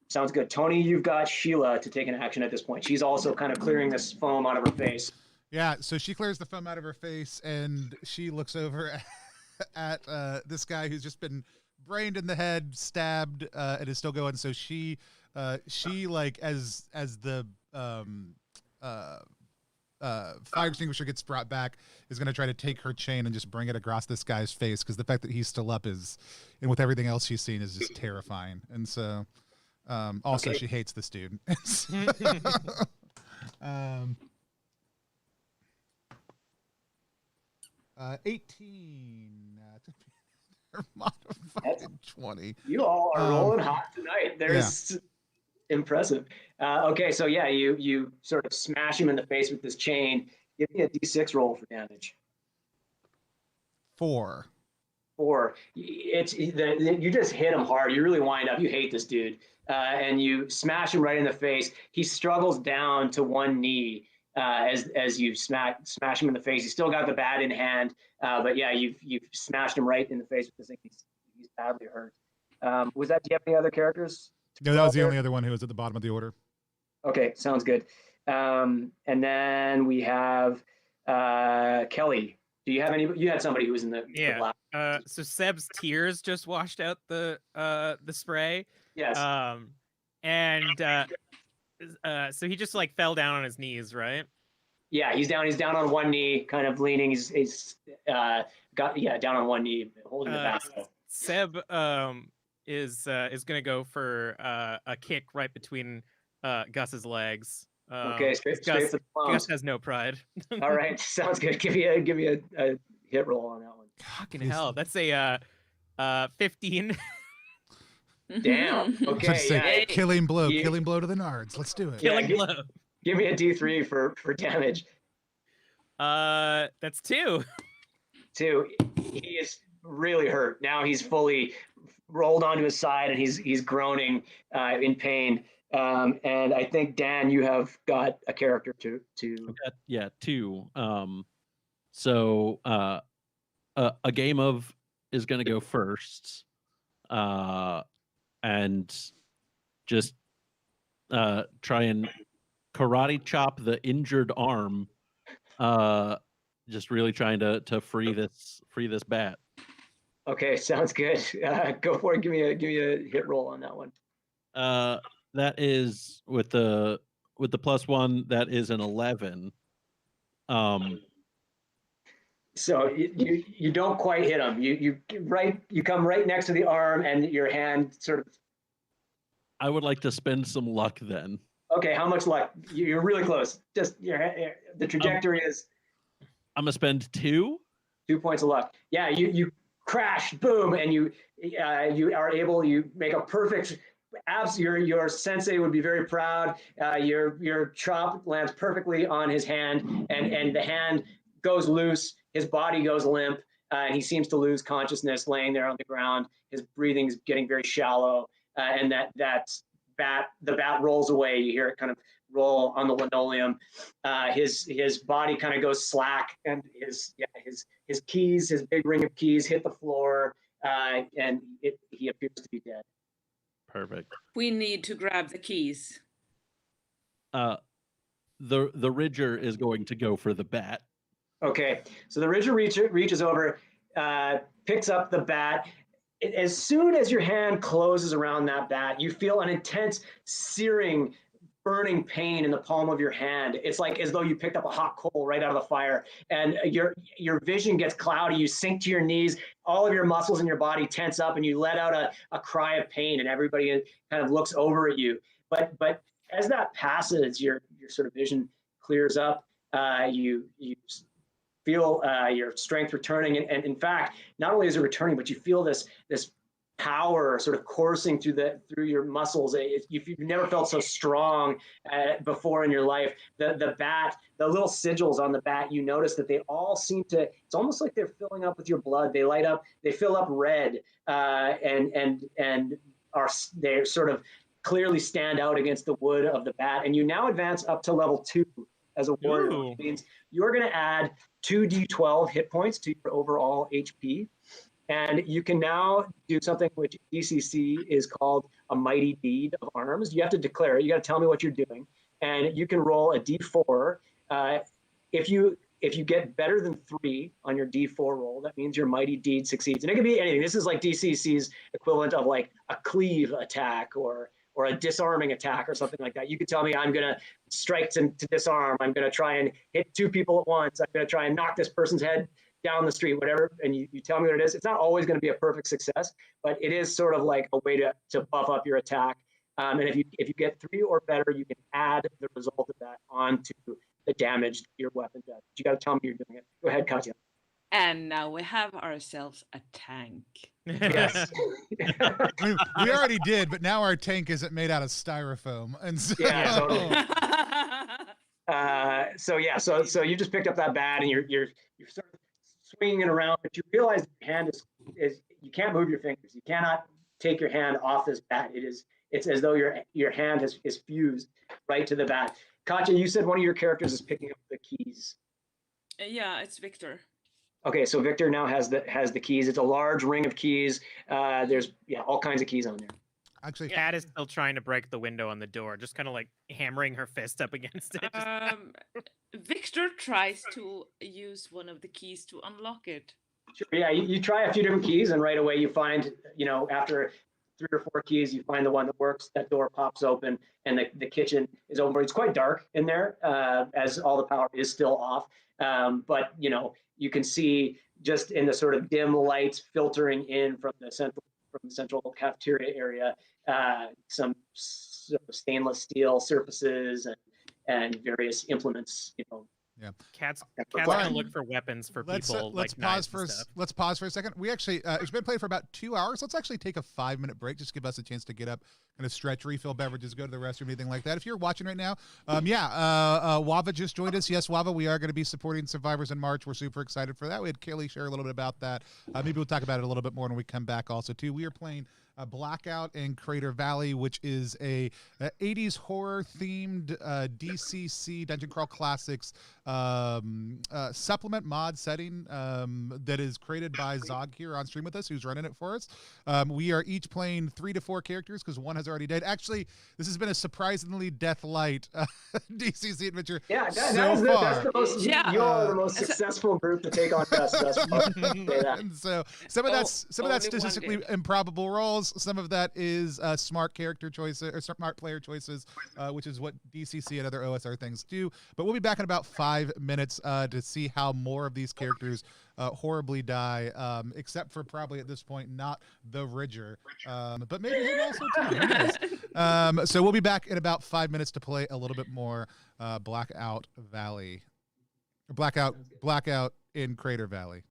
Sounds good. Tony, you've got Sheila to take an action at this point. She's also kind of clearing this foam out of her face. Yeah, so she clears the foam out of her face, and she looks over at this guy who's just been brained in the head, stabbed, and is still going. So she like as the fire extinguisher gets brought back, is going to try to take her chain and just bring it across this guy's face, because the fact that he's still up is, and with everything else she's seen, is just terrifying. And so also she hates this dude. 18 modified 20. You all are rolling hot tonight. There's impressive. Okay, so yeah, you sort of smash him in the face with this chain. Give me a d6 roll for damage. 4. You just hit him hard. You really wind up. You hate this dude, and you smash him right in the face. He struggles down to one knee as you smash him in the face. He's still got the bat in hand, but yeah, you've smashed him right in the face with this thing. He's badly hurt. Do you have any other characters? No, that was the only other one who was at the bottom of the order. Okay, sounds good. And then we have Kelly. Do you have any? You had somebody who was in the black. So Seb's tears just washed out the spray. Yes. So he just like fell down on his knees, right? Yeah, he's down on one knee, kind of leaning. He's down on one knee, holding the bat. Seb is gonna go for a kick right between Gus's legs. Okay, straight for the palms. Gus has no pride. All right, sounds good. Give me a hit roll on that one. Fucking hell, that's a 15. Damn. Okay. Killing blow to the nards. Let's do it. Killing blow. Give me a D3 for damage. That's 2. 2. He is really hurt. Now he's fully rolled onto his side and he's groaning in pain. And I think, Dan, you have got a character to. Yeah, 2. So a game of is going to go first, and just try and karate chop the injured arm. Just really trying to free this bat. Okay, sounds good. Go for it. Give me a hit roll on that one. That is with the +1. That is an 11. So you don't quite hit him. You come right next to the arm, and your hand sort of. I would like to spend some luck then. Okay, how much luck? You're really close. Just the trajectory is. I'm gonna spend 2. 2 points of luck. Yeah, you crash, boom, and you are able. You make a perfect. Your sensei would be very proud. Your chop lands perfectly on his hand, and the hand goes loose. His body goes limp, and he seems to lose consciousness, laying there on the ground. His breathing's getting very shallow, and the bat rolls away. You hear it kind of roll on the linoleum. His body kind of goes slack, and his keys, his big ring of keys, hit the floor, and he appears to be dead. Perfect. We need to grab the keys. The Ridger is going to go for the bat. Okay, so the Ridger reaches over, picks up the bat. As soon as your hand closes around that bat, you feel an intense, searing, burning pain in the palm of your hand. It's like as though you picked up a hot coal right out of the fire, and your vision gets cloudy. You sink to your knees. All of your muscles in your body tense up, and you let out a cry of pain, and everybody kind of looks over at you. But as that passes, your sort of vision clears up. You feel your strength returning, and in fact, not only is it returning, but you feel this power sort of coursing through your muscles. You've never felt so strong before in your life. The bat, the little sigils on the bat, you notice that they all seem to. It's almost like they're filling up with your blood. They light up. They fill up red, and they sort of clearly stand out against the wood of the bat. And you now advance up to level 2. as a warrior, Ooh. which means you're going to add 2d12 hit points to your overall HP. And you can now do something which DCC is called a mighty deed of arms. You have to declare it. You got to tell me what you're doing. And you can roll a d4. If you get better than 3 on your d4 roll, that means your mighty deed succeeds. And it can be anything. This is like DCC's equivalent of like a cleave attack or a disarming attack or something like that. You could tell me I'm going to strike to disarm. I'm going to try and hit 2 people at once. I'm going to try and knock this person's head down the street, whatever, and you tell me what it is. It's not always going to be a perfect success, but it is sort of like a way to buff up your attack. And if you get 3 or better, you can add the result of that onto the damage your weapon does. You got to tell me you're doing it. Go ahead, Katya. And now we have ourselves a tank. Yes. We already did, but now our tank isn't made out of styrofoam, and so, Yeah, totally. So you just picked up that bat and you're sort of swinging it around, but you realize your hand is you can't move your fingers. You cannot take your hand off this bat. It's as though your hand is fused right to the bat. Katya, you said one of your characters is picking up the keys. Yeah, it's Victor. Okay, so Victor now has the keys. It's a large ring of keys. There's all kinds of keys on there. actually, Kat is still trying to break the window on the door, just kind of like hammering her fist up against it. Victor tries to use one of the keys to unlock it. Sure, yeah, you try a few different keys, and right away you find, after 3 or 4 keys, you find the one that works. That door pops open, and the kitchen is open. It's quite dark in there, as all the power is still off. But you can see just in the sort of dim lights filtering in from the central cafeteria area, some sort of stainless steel surfaces and various implements. yeah. Kat's Fine. gonna look for weapons for people. Let's like pause knives and for stuff. let's pause for a second. We actually it's been played for about 2 hours. Let's actually take a 5-minute break. Just give us a chance to get up, kind of stretch, refill beverages, go to the restroom, anything like that. If you're watching right now, Wava just joined us. Yes, Wava, we are going to be supporting Survivors in March. We're super excited for that. We had Kelly share a little bit about that. Maybe we'll talk about it a little bit more when we come back. Also, too, we are playing Blackout in Crater Valley, which is a 80s horror themed DCC Dungeon Crawl Classics supplement mod setting that is created by Zog here on stream with us, who's running it for us. We are each playing 3 to 4 characters because one has already died. Actually, this has been a surprisingly death light DCC adventure. Yeah, that's the most. You all are the most successful group to take on us. And so some of that's statistically wonder. improbable rolls. Some of that is smart character choices or smart player choices, which is what DCC and other OSR things do. But we'll be back in about 5 minutes to see how more of these characters horribly die, except for probably at this point not the Ridger, but maybe him also too. Who knows? So we'll be back in about 5 minutes to play a little bit more Blackout Valley, Blackout in Crater Valley.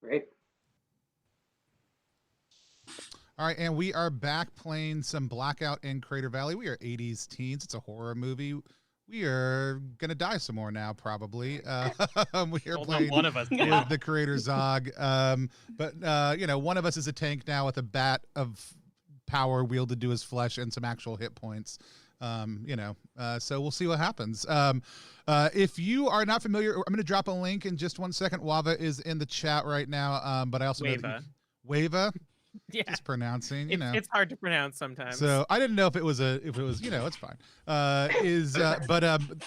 Great. All right, and we are back playing some Blackout in Crater Valley. We are 80s teens. It's a horror movie. We are gonna die some more now, probably. We are playing one of us with the creator Zog. But you know, one of us is a tank now with a bat of power wielded to his flesh and some actual hit points. You know, so we'll see what happens. If you are not familiar, I'm gonna drop a link in just 1 second. Wava is in the chat right now. But I also know that Wava. Yeah, just pronouncing, you know, it's hard to pronounce sometimes. So I didn't know if it was, you know, it's fine. We're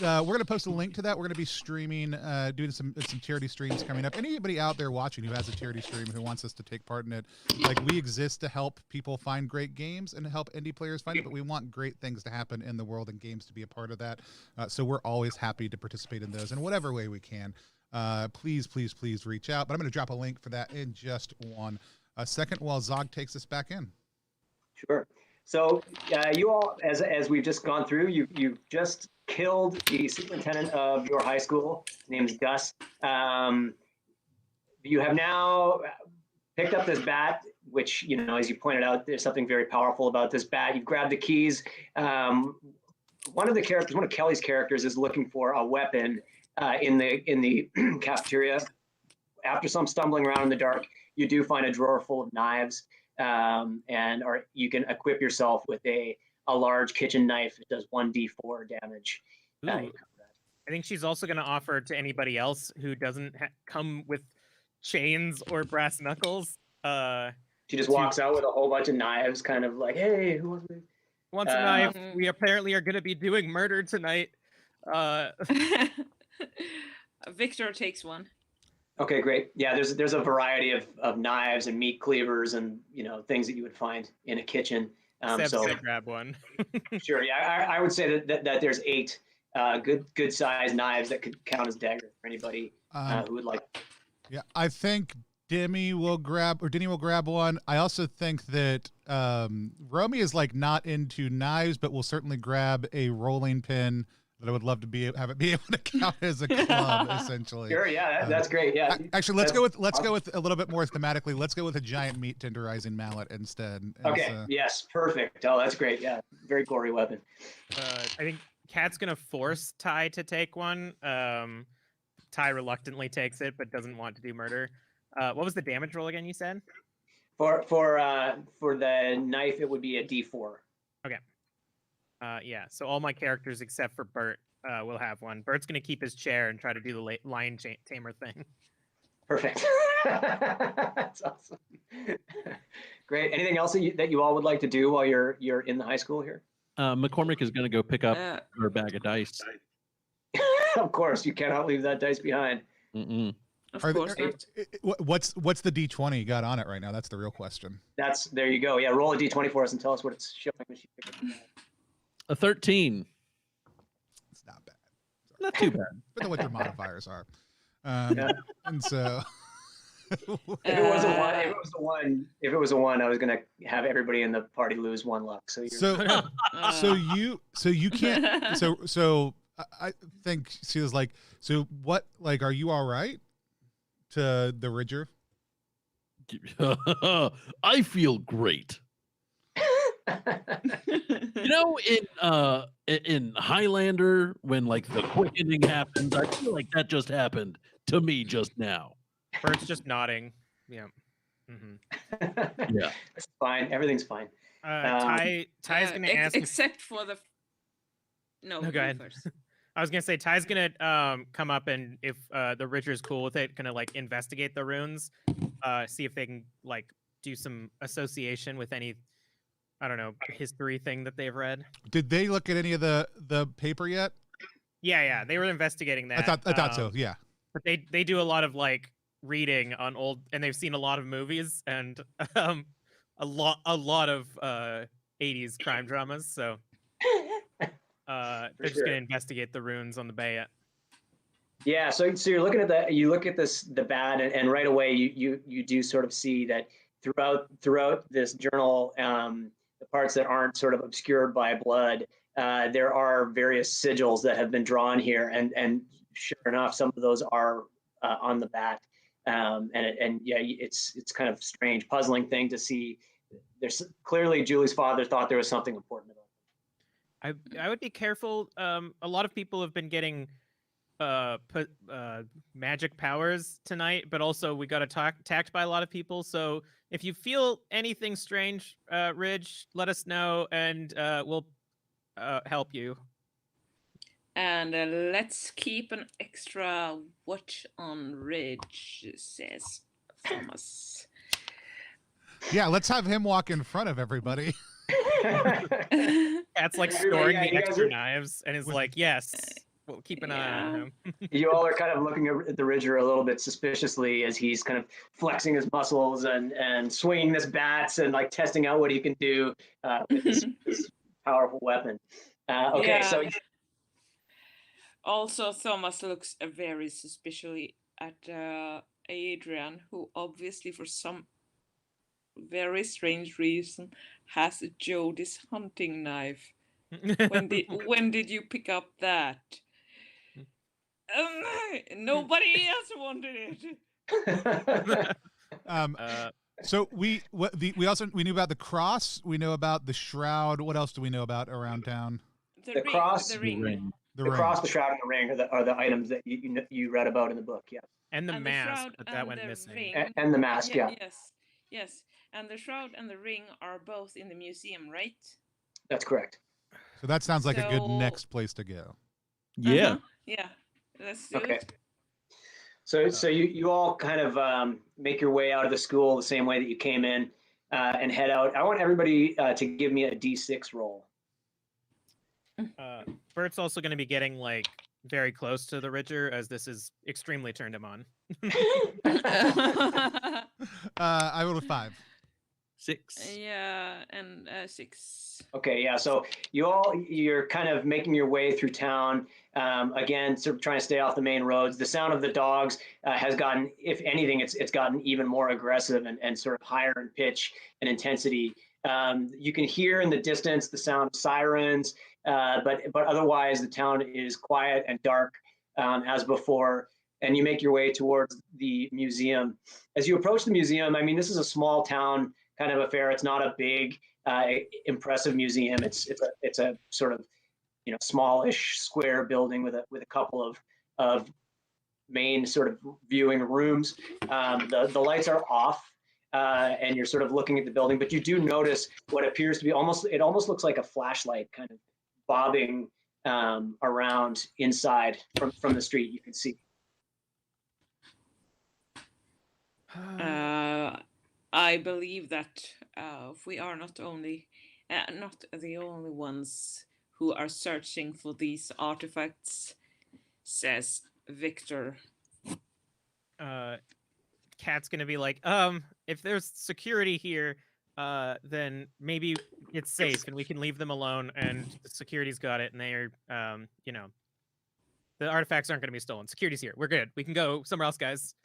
gonna post a link to that. We're gonna be streaming, doing some charity streams coming up. Anybody out there watching who has a charity stream who wants us to take part in it, like, we exist to help people find great games and to help indie players find it, but we want great things to happen in the world and games to be a part of that. So we're always happy to participate in those in whatever way we can. Please reach out. But I'm gonna drop a link for that in just 1 second while Zog takes us back in. Sure. So you all, as we've just gone through, you just killed the superintendent of your high school. His name is Gus. You have now picked up this bat, which, you know, as you pointed out, there's something very powerful about this bat. You've grabbed the keys. One of Kelly's characters is looking for a weapon in the cafeteria. After some stumbling around in the dark, you do find a drawer full of knives, you can equip yourself with a large kitchen knife. It does 1d4 damage. I think she's also going to offer to anybody else who doesn't come with chains or brass knuckles. She just walks out with a whole bunch of knives, kind of like, "Hey, who wants a knife? We apparently are going to be doing murder tonight." Victor takes one. Okay, great. Yeah, there's a variety of knives and meat cleavers and, you know, things that you would find in a kitchen. Seb's gonna grab one. Sure. Yeah, I would say that there's 8 good sized knives that could count as daggers for anybody who would like. Yeah, I think Denny will grab one. I also think that Romy is like not into knives, but will certainly grab a rolling pin. That I would love to be able to count as a club, essentially. Sure, yeah, that's great. Yeah. Actually, let's go with a little bit more thematically. Let's go with a giant meat tenderizing mallet instead. Okay. Yes. Perfect. Oh, that's great. Yeah. Very gory weapon. I think Kat's gonna force Ty to take one. Ty reluctantly takes it, but doesn't want to do murder. What was the damage roll again? You said for the knife, it would be a D4. Okay. Yeah, so all my characters except for Bert will have one. Bert's going to keep his chair and try to do the lion tamer thing. Perfect. That's awesome. Great. Anything else that you all would like to do while you're in the high school here? McCormick is going to go pick up her bag of dice. Of course, you cannot leave that dice behind. Mm-mm. Of course not. What's the D20 you got on it right now? That's the real question. There you go. Yeah, roll a D20 for us and tell us what it's showing when she picks it up. A 13. It's not bad. Not too bad. But what your modifiers are. And so if it was a one, I was gonna have everybody in the party lose 1 luck. So you can't. So I think she was like, so what? Like, are you all right? To the Ridger. I feel great. You know, in Highlander, when like the quickening happens, I feel like that just happened to me just now. Bert's just nodding. Yeah. Mm-hmm. Yeah. It's fine. Everything's fine. Ty's gonna ask, except for the. No, go ahead. First. I was gonna say Ty's gonna come up, and if the Ridger's cool with it, gonna like investigate the runes, see if they can like do some association with any, I don't know, history thing that they've read. Did they look at any of the paper yet? Yeah, they were investigating that. I thought so. Yeah, but they do a lot of like reading on old, and they've seen a lot of movies and a lot of 80s crime dramas. So they're just gonna investigate the runes on the bay. Yeah, so you're looking at the bat, and right away you do sort of see that throughout this journal, the parts that aren't sort of obscured by blood, there are various sigils that have been drawn here, and sure enough, some of those are on the bat. Yeah, it's kind of strange, puzzling thing to see. There's clearly Julie's father thought there was something important about it. I would be careful. A lot of people have been getting magic powers tonight, but also we got attacked by a lot of people. So if you feel anything strange, Ridge, let us know, and we'll help you. And let's keep an extra watch on Ridge, says Thomas. Yeah, let's have him walk in front of everybody. Cat's like storing the extra knives and is like, yes, we'll keep an eye on him. You all are kind of looking at the Ridger a little bit suspiciously as he's kind of flexing his muscles and swinging this bats and like testing out what he can do with this powerful weapon. Okay, so... Also, Thomas looks very suspiciously at Adrian, who obviously, for some very strange reason, has Jody's hunting knife. When did you pick up that? Nobody else wanted it. So we knew about the cross. We know about the shroud. What else do we know about around town? The cross, the ring. The cross, the shroud, and the ring are the items that you read about in the book. Yeah. And the mask, but that went missing. And the mask, yeah. Yes. And the shroud and the ring are both in the museum, right? That's correct. So that sounds like a good next place to go. Yeah. Yeah. Let's do it. So you all kind of make your way out of the school the same way that you came in and head out. I want everybody to give me a D6 roll. Bert's also going to be getting like very close to the Ridger, as this is extremely turned him on. I rolled a 5. 6. Yeah, and 6. Okay, yeah. So you're kind of making your way through town. Again, sort of trying to stay off the main roads. The sound of the dogs has gotten, if anything, it's gotten even more aggressive and sort of higher in pitch and intensity. You can hear in the distance the sound of sirens, but otherwise the town is quiet and dark as before. And you make your way towards the museum. As you approach the museum, I mean, this is a small town kind of affair. It's not a big, impressive museum. It's a sort of, smallish square building with a couple of main sort of viewing rooms. The lights are off. And you're sort of looking at the building, but you do notice what appears to be almost looks like a flashlight kind of bobbing around inside from the street. You can see. I believe that we are not the only ones who are searching for these artifacts, says Victor. Cat's gonna be like, if there's security here, then maybe it's safe and we can leave them alone, and the security's got it, and they're, the artifacts aren't gonna be stolen. Security's here. We're good. We can go somewhere else, guys.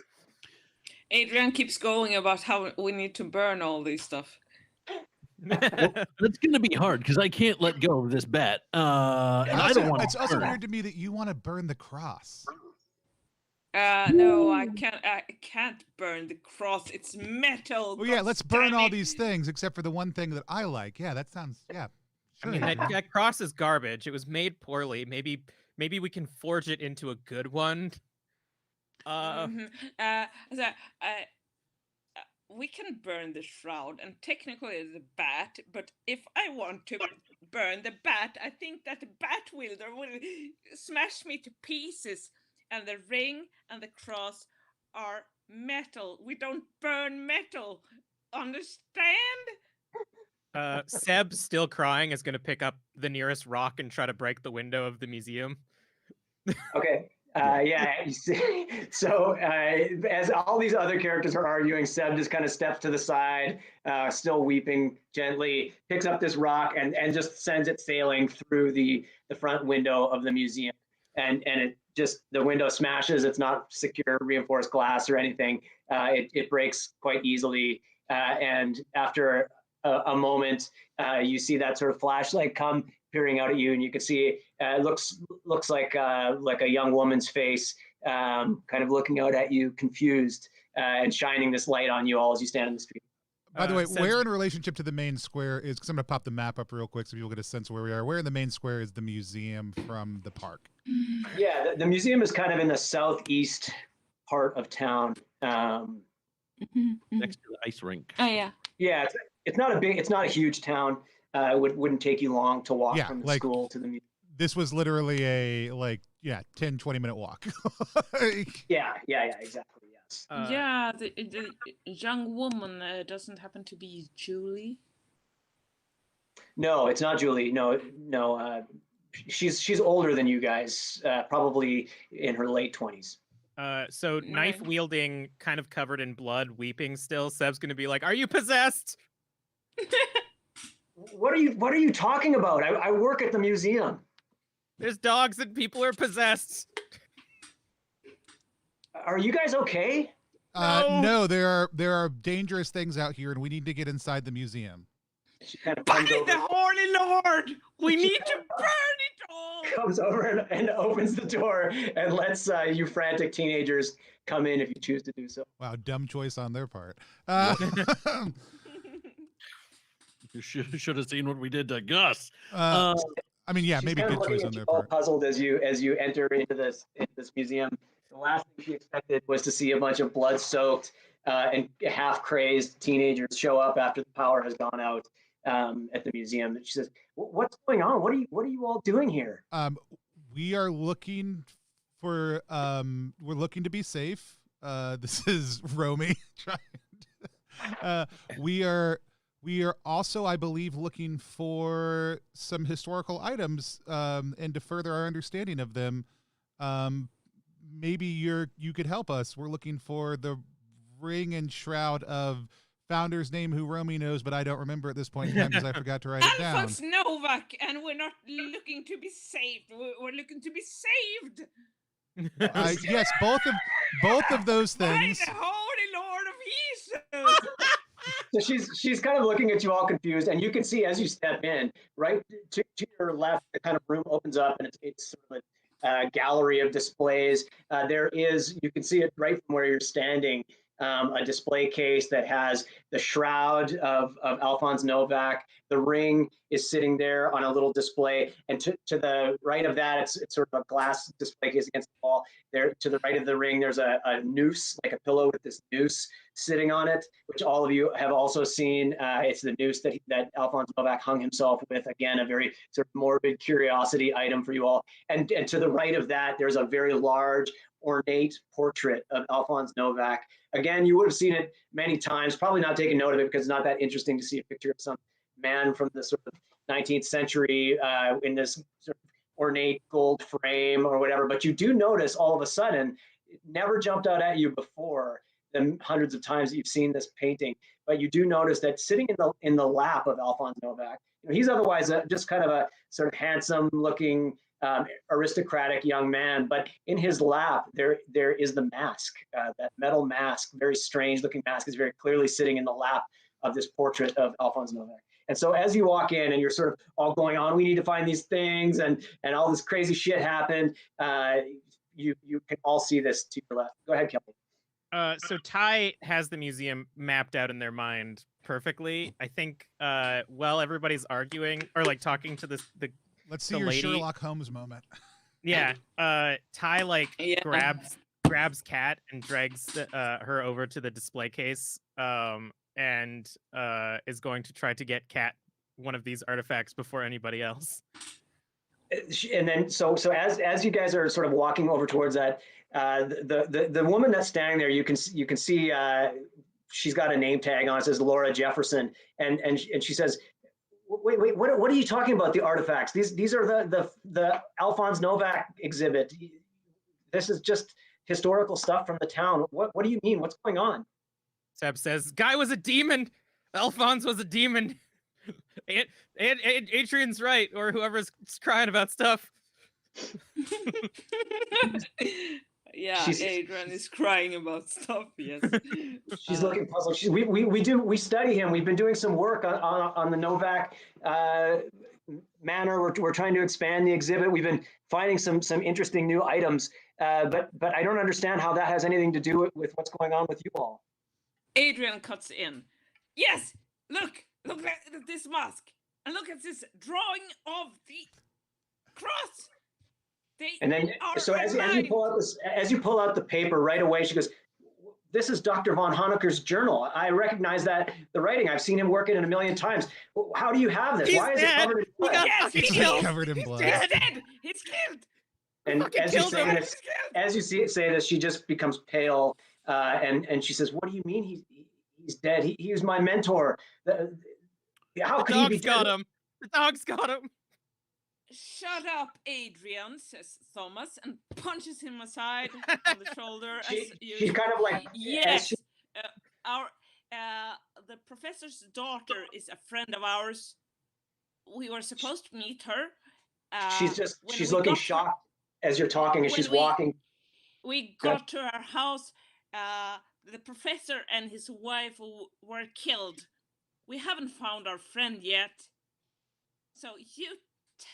Adrian keeps going about how we need to burn all this stuff. Well, that's going to be hard because I can't let go of this bet. And I don't want. It's also weird to me that you want to burn the cross. No, I can't burn the cross. It's metal. Well, yeah, let's burn all these things except for the one thing that I like. Yeah, that sounds. Yeah. Sure. I mean, that cross is garbage. It was made poorly. Maybe we can forge it into a good one. We can burn the shroud and technically the bat, but if I want to burn the bat, I think that the bat wielder will smash me to pieces. And the ring and the cross are metal. We don't burn metal. Understand? Seb, still crying, is going to pick up the nearest rock and try to break the window of the museum. Okay. Yeah. So as all these other characters are arguing, Seb just kind of steps to the side, still weeping gently, picks up this rock and just sends it sailing through the front window of the museum. And it just, the window smashes. It's not secure, reinforced glass or anything. It breaks quite easily. And after a moment, you see that sort of flashlight come peering out at you, and you can see it looks like a young woman's face, kind of looking out at you, confused. and shining this light on you all as you stand in the street. By the way, where in relationship to the main square is, because I'm going to pop the map up real quick so people get a sense of where we are. Where in the main square is the museum from the park? Yeah, the museum is kind of in the southeast part of town. Next to the ice rink. Oh yeah. Yeah, it's not a huge town. It wouldn't take you long to walk from the school to the museum. This was literally a 10, 20-minute walk. Yeah, exactly. Yes. Yeah, the young woman doesn't happen to be Julie. No, it's not Julie. No. She's older than you guys, probably in her late 20s. So knife wielding, kind of covered in blood, weeping still. Seb's gonna be like, "Are you possessed?" What are you talking about? I work at the museum. There's dogs and people are possessed. Are you guys okay? No, there are dangerous things out here, and we need to get inside the museum. She kind of By the Holy Lord, we need to burn it all. Comes over and opens the door and lets you frantic teenagers come in if you choose to do so. Wow, dumb choice on their part. You should have seen what we did to Gus. I mean, yeah, She's maybe kind good of choice on their part. Puzzled as you enter into this museum. The last thing she expected was to see a bunch of blood-soaked and half-crazed teenagers show up after the power has gone out at the museum. She says, "What's going on? What are you all doing here?" We are looking for. We're looking to be safe. This is Romy. We are also, I believe, looking for some historical items, and to further our understanding of them. Maybe you could help us. We're looking for the ring and shroud of founder's name who Romy knows, but I don't remember at this point in time because I forgot to write it down. Alphonse Novak, and we're not looking to be saved. We're looking to be saved. Yes, both of those things. By the Holy Lord of Jesus. So she's kind of looking at you all confused, and you can see as you step in, right to your left, the kind of room opens up, and it's sort of a gallery of displays. You can see it right from where you're standing. A display case that has the shroud of Alphonse Novak. The ring is sitting there on a little display, and to the right of that, it's sort of a glass display case against the wall. There, to the right of the ring, there's a noose, like a pillow with this noose sitting on it, which all of you have also seen. It's the noose that Alphonse Novak hung himself with. Again, a very sort of morbid curiosity item for you all. And to the right of that, there's a very large, ornate portrait of Alphonse Novak. Again, you would have seen it many times, probably not taken note of it because it's not that interesting to see a picture of some man from the sort of 19th century in this sort of ornate gold frame or whatever. But you do notice all of a sudden, it never jumped out at you before the hundreds of times that you've seen this painting, but you do notice that sitting in the lap of Alphonse Novak, he's otherwise just kind of a sort of handsome looking aristocratic young man, but in his lap there is the mask, that metal mask, very strange looking mask, is very clearly sitting in the lap of this portrait of Alphonse Novak. And so as you walk in and you're sort of all going on, we need to find these things, and all this crazy shit happened, you can all see this to your left. Go ahead, Kelly. So Ty has the museum mapped out in their mind perfectly. I think while everybody's arguing or like talking to the Let's see your lady. Sherlock Holmes moment. Yeah. Ty grabs Kat and drags her over to the display case, and is going to try to get Kat one of these artifacts before anybody else. And then so as you guys are sort of walking over towards that, the woman that's standing there, you can see she's got a name tag on. It says Laura Jefferson, and she says, Wait! What are you talking about? The artifacts? These are the Alphonse Novak exhibit. This is just historical stuff from the town. What do you mean? What's going on? Seb says, "Guy was a demon. Alphonse was a demon. Adrian's right, or whoever's crying about stuff." Yeah, Adrian is crying about stuff. Yes, she's looking puzzled. We study him. We've been doing some work on the Novak manor. We're trying to expand the exhibit. We've been finding some interesting new items. but I don't understand how that has anything to do with what's going on with you all. Adrian cuts in. Yes, look at this mask, and look at this drawing of the cross. And then, so as you pull out the paper right away, she goes, "This is Dr. von Honecker's journal. I recognize that the writing. I've seen him work in it a million times. How do you have this? Why is it covered in blood?" Yes, It's covered in blood. He's dead. He's killed. And as you see it say this, she just becomes pale, and she says, "What do you mean he's dead? He was my mentor. How could he be dead?" Got him. The dog's got him. Shut up, Adrian, says Thomas, and punches him aside on the shoulder. She's kind of like, yes, the professor's daughter is a friend of ours. We were supposed to meet her. She's looking shocked as you're talking, and she's walking. We got to our house. The professor and his wife were killed. We haven't found our friend yet. So you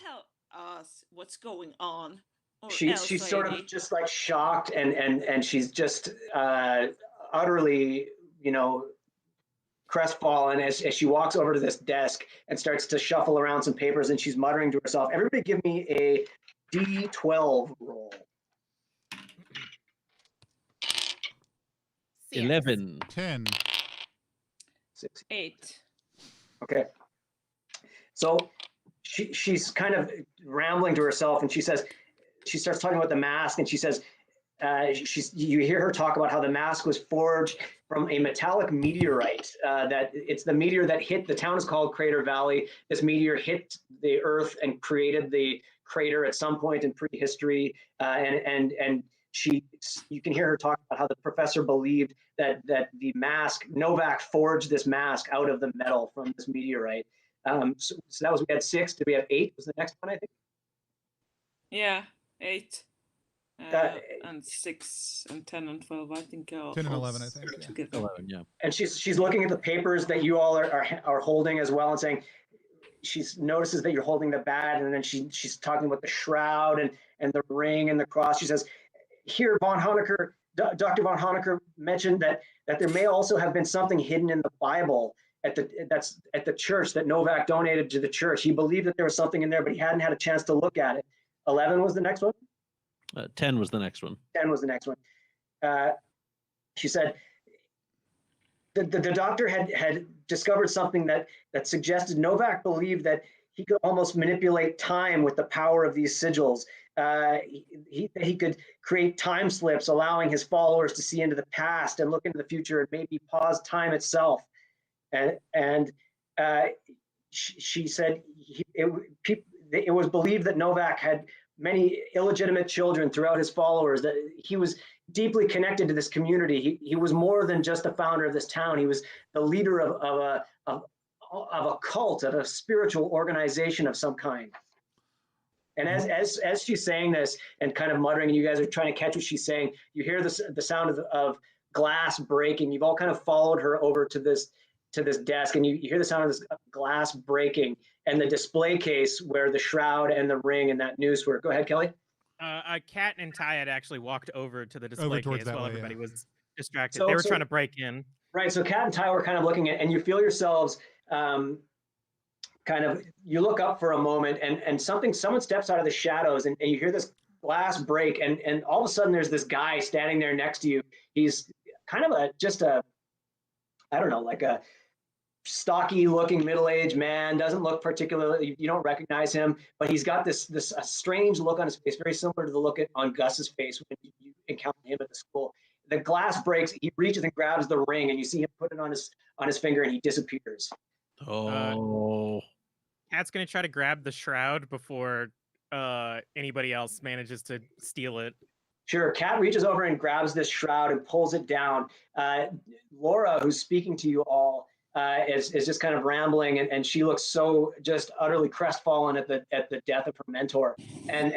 tell us what's going on. She's sort of just like shocked, and she's just utterly, crestfallen as she walks over to this desk and starts to shuffle around some papers, and she's muttering to herself. Everybody give me a D12 roll. 11. 10. 6. 8. Okay. So she's kind of rambling to herself, and she starts talking about the mask, and she says, you hear her talk about how the mask was forged from a metallic meteorite, that it's the meteor that hit, the town is called Crater Valley. This meteor hit the earth and created the crater at some point in prehistory. And you can hear her talk about how the professor believed that the mask, Novak forged this mask out of the metal from this meteorite. So that was, we had 6. Did we have 8? Was the next one, I think? Yeah, 8. And 6 and 10 and 12, I think. 10 and 11, I think. Yeah. 11, yeah. And she's looking at the papers that you all are holding as well, and saying, she notices that you're holding the bat, and then she's talking about the shroud and the ring and the cross. She says, "Here, von Honecker, Dr. von Honecker mentioned that there may also have been something hidden in the Bible at the church that Novak donated to the church. He believed that there was something in there, but he hadn't had a chance to look at it." 11 was the next one? 10 was the next one. 10 was the next one. She said the doctor had discovered something that suggested Novak believed that he could almost manipulate time with the power of these sigils. He could create time slips, allowing his followers to see into the past and look into the future and maybe pause time itself. And she said it was believed that Novak had many illegitimate children throughout his followers, that he was deeply connected to this community. He was more than just the founder of this town. He was the leader of a cult, of a spiritual organization of some kind. And as she's saying this and kind of muttering, and you guys are trying to catch what she's saying, you hear the sound of glass breaking. You've all kind of followed her over to this desk, and you hear the sound of this glass breaking and the display case where the shroud and the ring and that noose were. Go ahead, Kelly. Kat and Ty had actually walked over to the display case while everybody was distracted. So, they were trying to break in. Right. So Kat and Ty were kind of looking at, and you feel yourselves you look up for a moment, and someone steps out of the shadows, and you hear this glass break, and all of a sudden there's this guy standing there next to you. He's kind of like a stocky looking middle-aged man, doesn't look particularly, you don't recognize him, but he's got this strange look on his face, very similar to the look on Gus's face when you encounter him at the school. The glass breaks, he reaches and grabs the ring, and you see him put it on his finger, and he disappears. Oh. Kat's gonna try to grab the shroud before anybody else manages to steal it. Sure. Kat reaches over and grabs this shroud and pulls it down. Laura, who's speaking to you all, is just kind of rambling, and she looks so just utterly crestfallen at the death of her mentor. And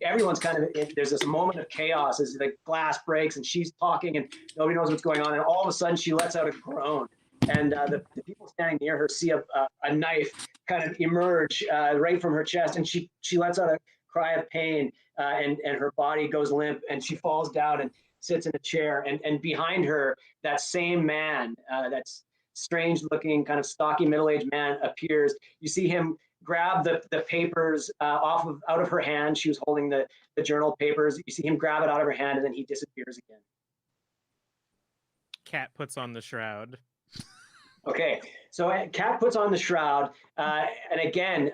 everyone's kind of, there's this moment of chaos as the glass breaks, and she's talking, and nobody knows what's going on. And all of a sudden, she lets out a groan. And the people standing near her see a knife kind of emerge right from her chest, and she lets out a cry of pain, and her body goes limp, and she falls down and sits in a chair. And behind her, that same man, that's strange-looking, kind of stocky, middle-aged man appears. You see him grab the papers out of her hand. She was holding the journal papers. You see him grab it out of her hand, and then he disappears again. Cat puts on the shroud. Okay, so Cat puts on the shroud, and again,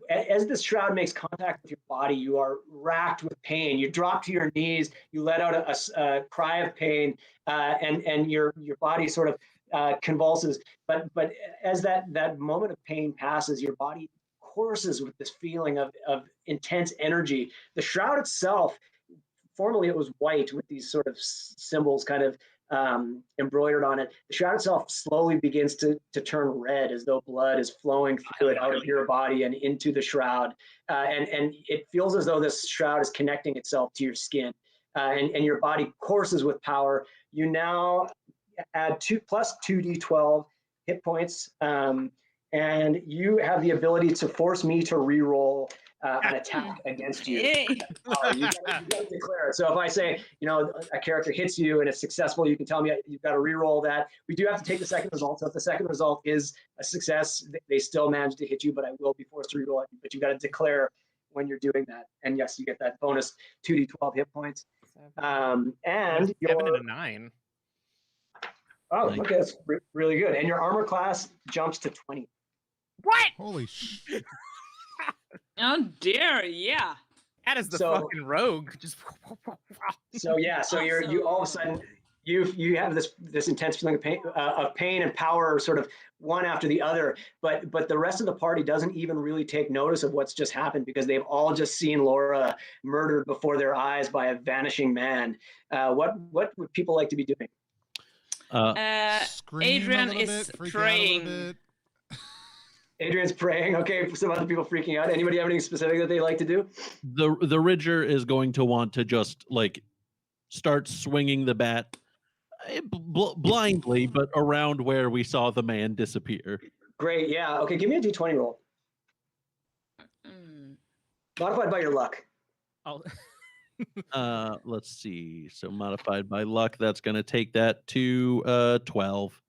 as this shroud makes contact with your body, you are racked with pain. You drop to your knees, you let out a cry of pain, and your body sort of convulses. But as that moment of pain passes, your body courses with this feeling of intense energy. The shroud itself, formerly it was white with these sort of symbols kind of embroidered on it. The shroud itself slowly begins to turn red, as though blood is flowing through it out of your body and into the shroud. And it feels as though this shroud is connecting itself to your skin, and your body courses with power. You now add 2 plus 2d12 hit points, and you have the ability to force me to re-roll an attack against you. You gotta declare it. So if I say, a character hits you and it's successful, you can tell me you've got to re-roll that. We do have to take the second result. So if the second result is a success, they still manage to hit you, but I will be forced to re-roll it. But you got to declare when you're doing that. And yes, you get that bonus 2d12 hit points. And 7 and a 9. Oh, okay, that's really good. And your armor class jumps to 20. What? Holy shit. Oh dear, yeah. That is the fucking rogue. Just so you all of a sudden you have this intense feeling of pain and power, sort of one after the other. But the rest of the party doesn't even really take notice of what's just happened, because they've all just seen Laura murdered before their eyes by a vanishing man. What would people like to be doing? Adrian is praying. Adrian's praying. Okay, some other people freaking out. Anybody have anything specific that they like to do? The Ridger is going to want to just start swinging the bat blindly, but around where we saw the man disappear. Great. Yeah. Okay. Give me a d20 roll. Modified by your luck. Let's see. So modified by luck, that's going to take that to 12.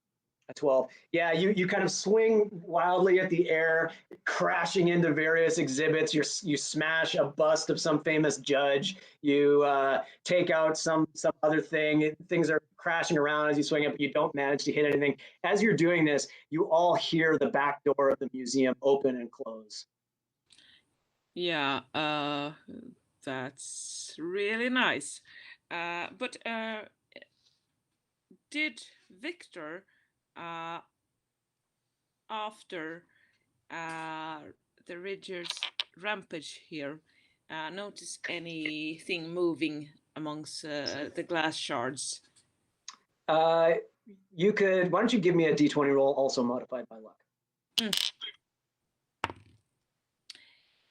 12. Yeah, you kind of swing wildly at the air, crashing into various exhibits. You smash a bust of some famous judge. You take out some other thing. Things are crashing around as you swing up, but you don't manage to hit anything. As you're doing this, you all hear the back door of the museum open and close. Yeah, that's really nice. But did Victor, after the Ridger's rampage here, notice anything moving amongst the glass shards? You could. Why don't you give me a d20 roll, also modified by luck?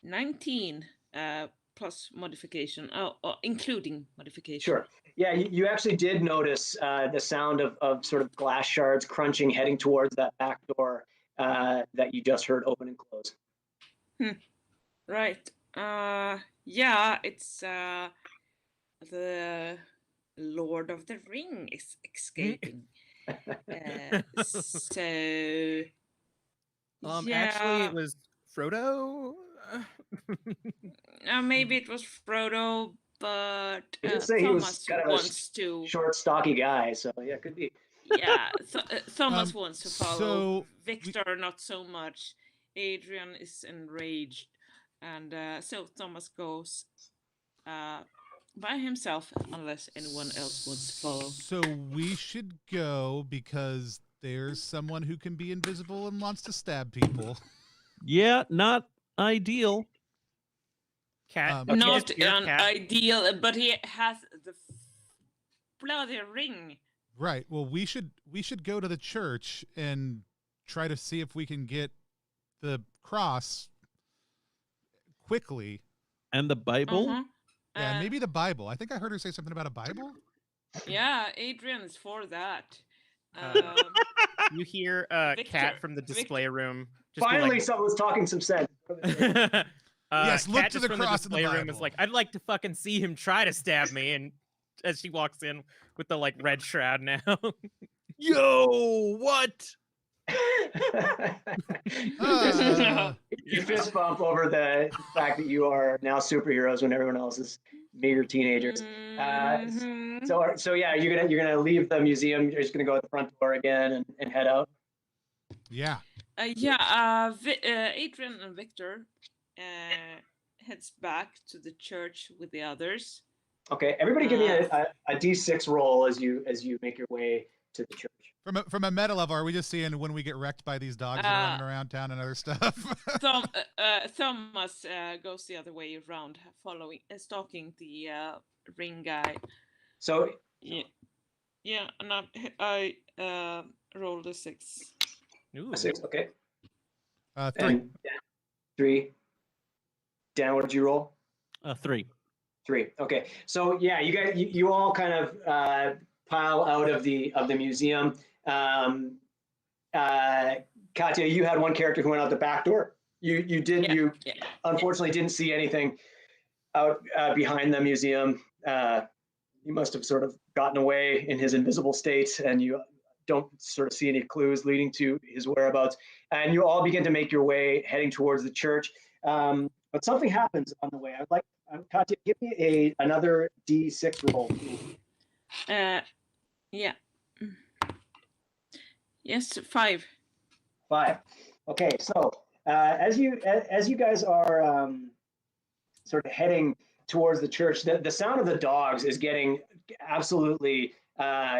19 plus modification, including modification. Sure. Yeah, you actually did notice the sound of sort of glass shards crunching, heading towards that back door that you just heard open and close. Right. Yeah, it's the Lord of the Ring is escaping. So actually it was Frodo. Maybe it was Frodo, but Thomas wants to. Short, stocky guy, so yeah, it could be. Yeah, Thomas wants to follow. So Victor, not so much. Adrian is enraged, and so Thomas goes by himself, unless anyone else wants to follow. So we should go because there's someone who can be invisible and wants to stab people. Yeah, not ideal. Cat. Not ideal, but he has the bloody ring. Right. Well, we should go to the church and try to see if we can get the cross quickly. And the Bible? Yeah, maybe the Bible. I think I heard her say something about a Bible. Yeah, Adrian is for that. You hear Cat from the display room. Finally, someone's talking some sense. Yes, look Kat to just the from cross in the display room Bible. is like, I'd like to fucking see him try to stab me, and as she walks in with the like red shroud now. Yo, what? You fist bump over the fact that you are now superheroes when everyone else is meager teenagers. So yeah, you're gonna leave the museum. You're just gonna go at the front door again and head out. Yeah. Adrian and Victor heads back to the church with the others. Okay, everybody, give me a D6 roll as you make your way to the church. From a meta level, are we just seeing when we get wrecked by these dogs that are running around town and other stuff? Thomas goes the other way around, stalking the ring guy. So yeah, and I rolled a 6. Ooh. A 6, okay. 3. And 3. Dan, what did you roll? 3. 3. Okay. So yeah, you guys, you all kind of pile out of the museum. Katya, you had one character who went out the back door. You unfortunately didn't see anything out behind the museum. You must have sort of gotten away in his invisible state, and you don't sort of see any clues leading to his whereabouts. And you all begin to make your way heading towards the church. But something happens on the way. I'd like Katya, give me another D6 roll. Yeah. Yes, 5. 5. Okay, so as you guys are sort of heading towards the church, the sound of the dogs is getting absolutely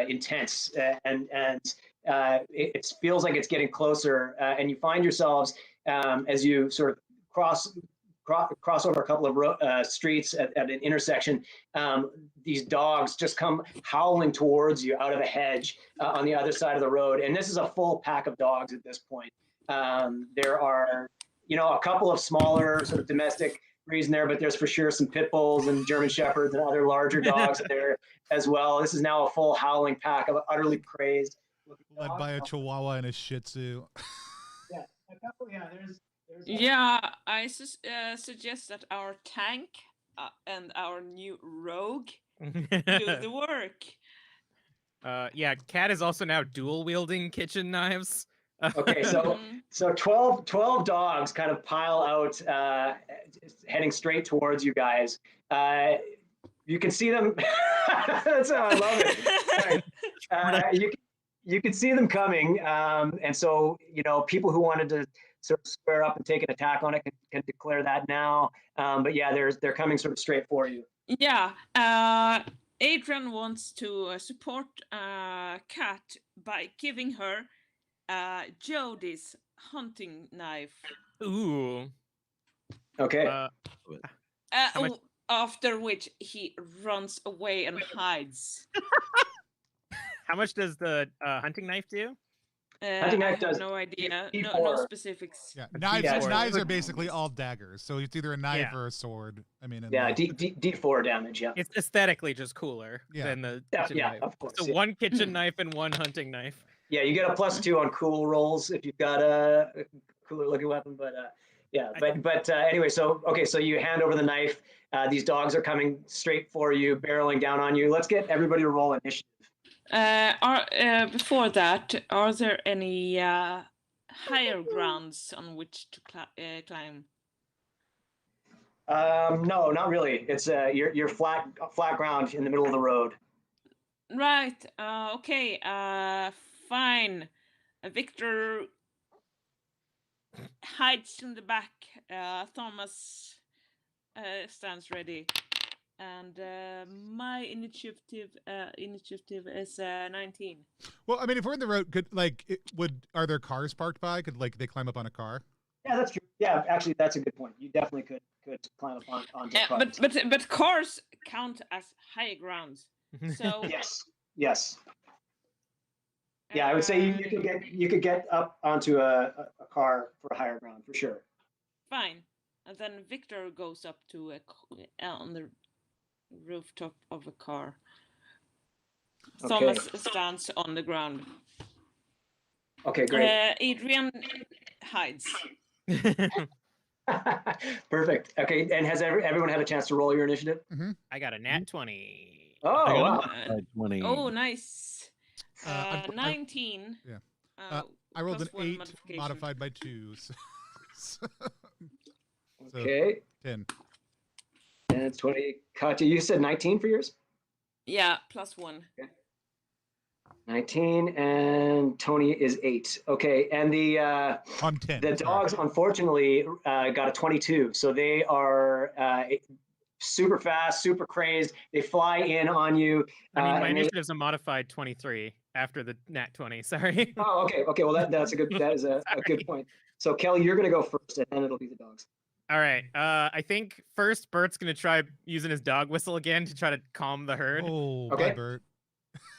intense, and it feels like it's getting closer, and you find yourselves as you sort of cross over a couple of streets at an intersection. These dogs just come howling towards you out of a hedge on the other side of the road. And this is a full pack of dogs at this point. There are, a couple of smaller sort of domestic breeds in there, but there's for sure some pit bulls and German shepherds and other larger dogs there as well. This is now a full howling pack of utterly crazed led dogs. by a Chihuahua and a Shih Tzu. Yeah, a couple. Yeah, there's I suggest that our tank and our new rogue do the work. Yeah, Kat is also now dual wielding kitchen knives. Okay, so 12 dogs kind of pile out, heading straight towards you guys. You can see them. That's how I love it. Right. You can see them coming, and so people who wanted to sort of square up and take an attack on it can declare that now. But yeah, they're coming sort of straight for you. Yeah, Adrian wants to support Kat by giving her Jody's hunting knife. Ooh. Okay. After which he runs away and hides. How much does the hunting knife do? Hunting knife does no idea. D4. No specifics. Yeah, knives are basically all daggers, so it's either a knife or a sword. I mean, D4 damage. Yeah, it's aesthetically just cooler than the kitchen knife. Of course. So one kitchen knife and one hunting knife. Yeah, you get a +2 on cool rolls if you've got a cooler looking weapon. But anyway, so you hand over the knife. These dogs are coming straight for you, barreling down on you. Let's get everybody to roll initiative. Before that, are there any higher grounds on which to climb? No, not really. It's you're flat ground in the middle of the road. Right. Okay. Fine. Victor hides in the back. Thomas stands ready. And my initiative is 19. Well, I mean, if we're in the road, are there cars parked by? Could they climb up on a car? Yeah, that's true. Yeah, actually, that's a good point. You definitely could climb up on cars. But cars count as high grounds. So yes. Yeah, I would say you could get up onto a car for a higher ground for sure. Fine, and then Victor goes up to on the rooftop of a car. Okay. Thomas stands on the ground. Okay, great. Adrian hides. Perfect. Okay, and has everyone had a chance to roll your initiative? I got a nat 20. Oh, I got wow. a 20. Oh, nice. I- 19. Yeah. I rolled an plus 1 8 modification. modified by 2. So Okay. 10. And it's 20. Katya, you said 19 for yours? Yeah, plus 1. 19, and Tony is 8. Okay, and I'm 10. the sorry. dogs unfortunately got a 22, so they are super fast, super crazed. They fly in on you. I mean, my and initiative's a modified 23 after the nat 20. Sorry. Oh, okay. Well, that is a good point. So Kelly, you're going to go first, and then it'll be the dogs. All right. I think first Bert's gonna try using his dog whistle again to try to calm the herd. Oh, Okay. bye, Bert.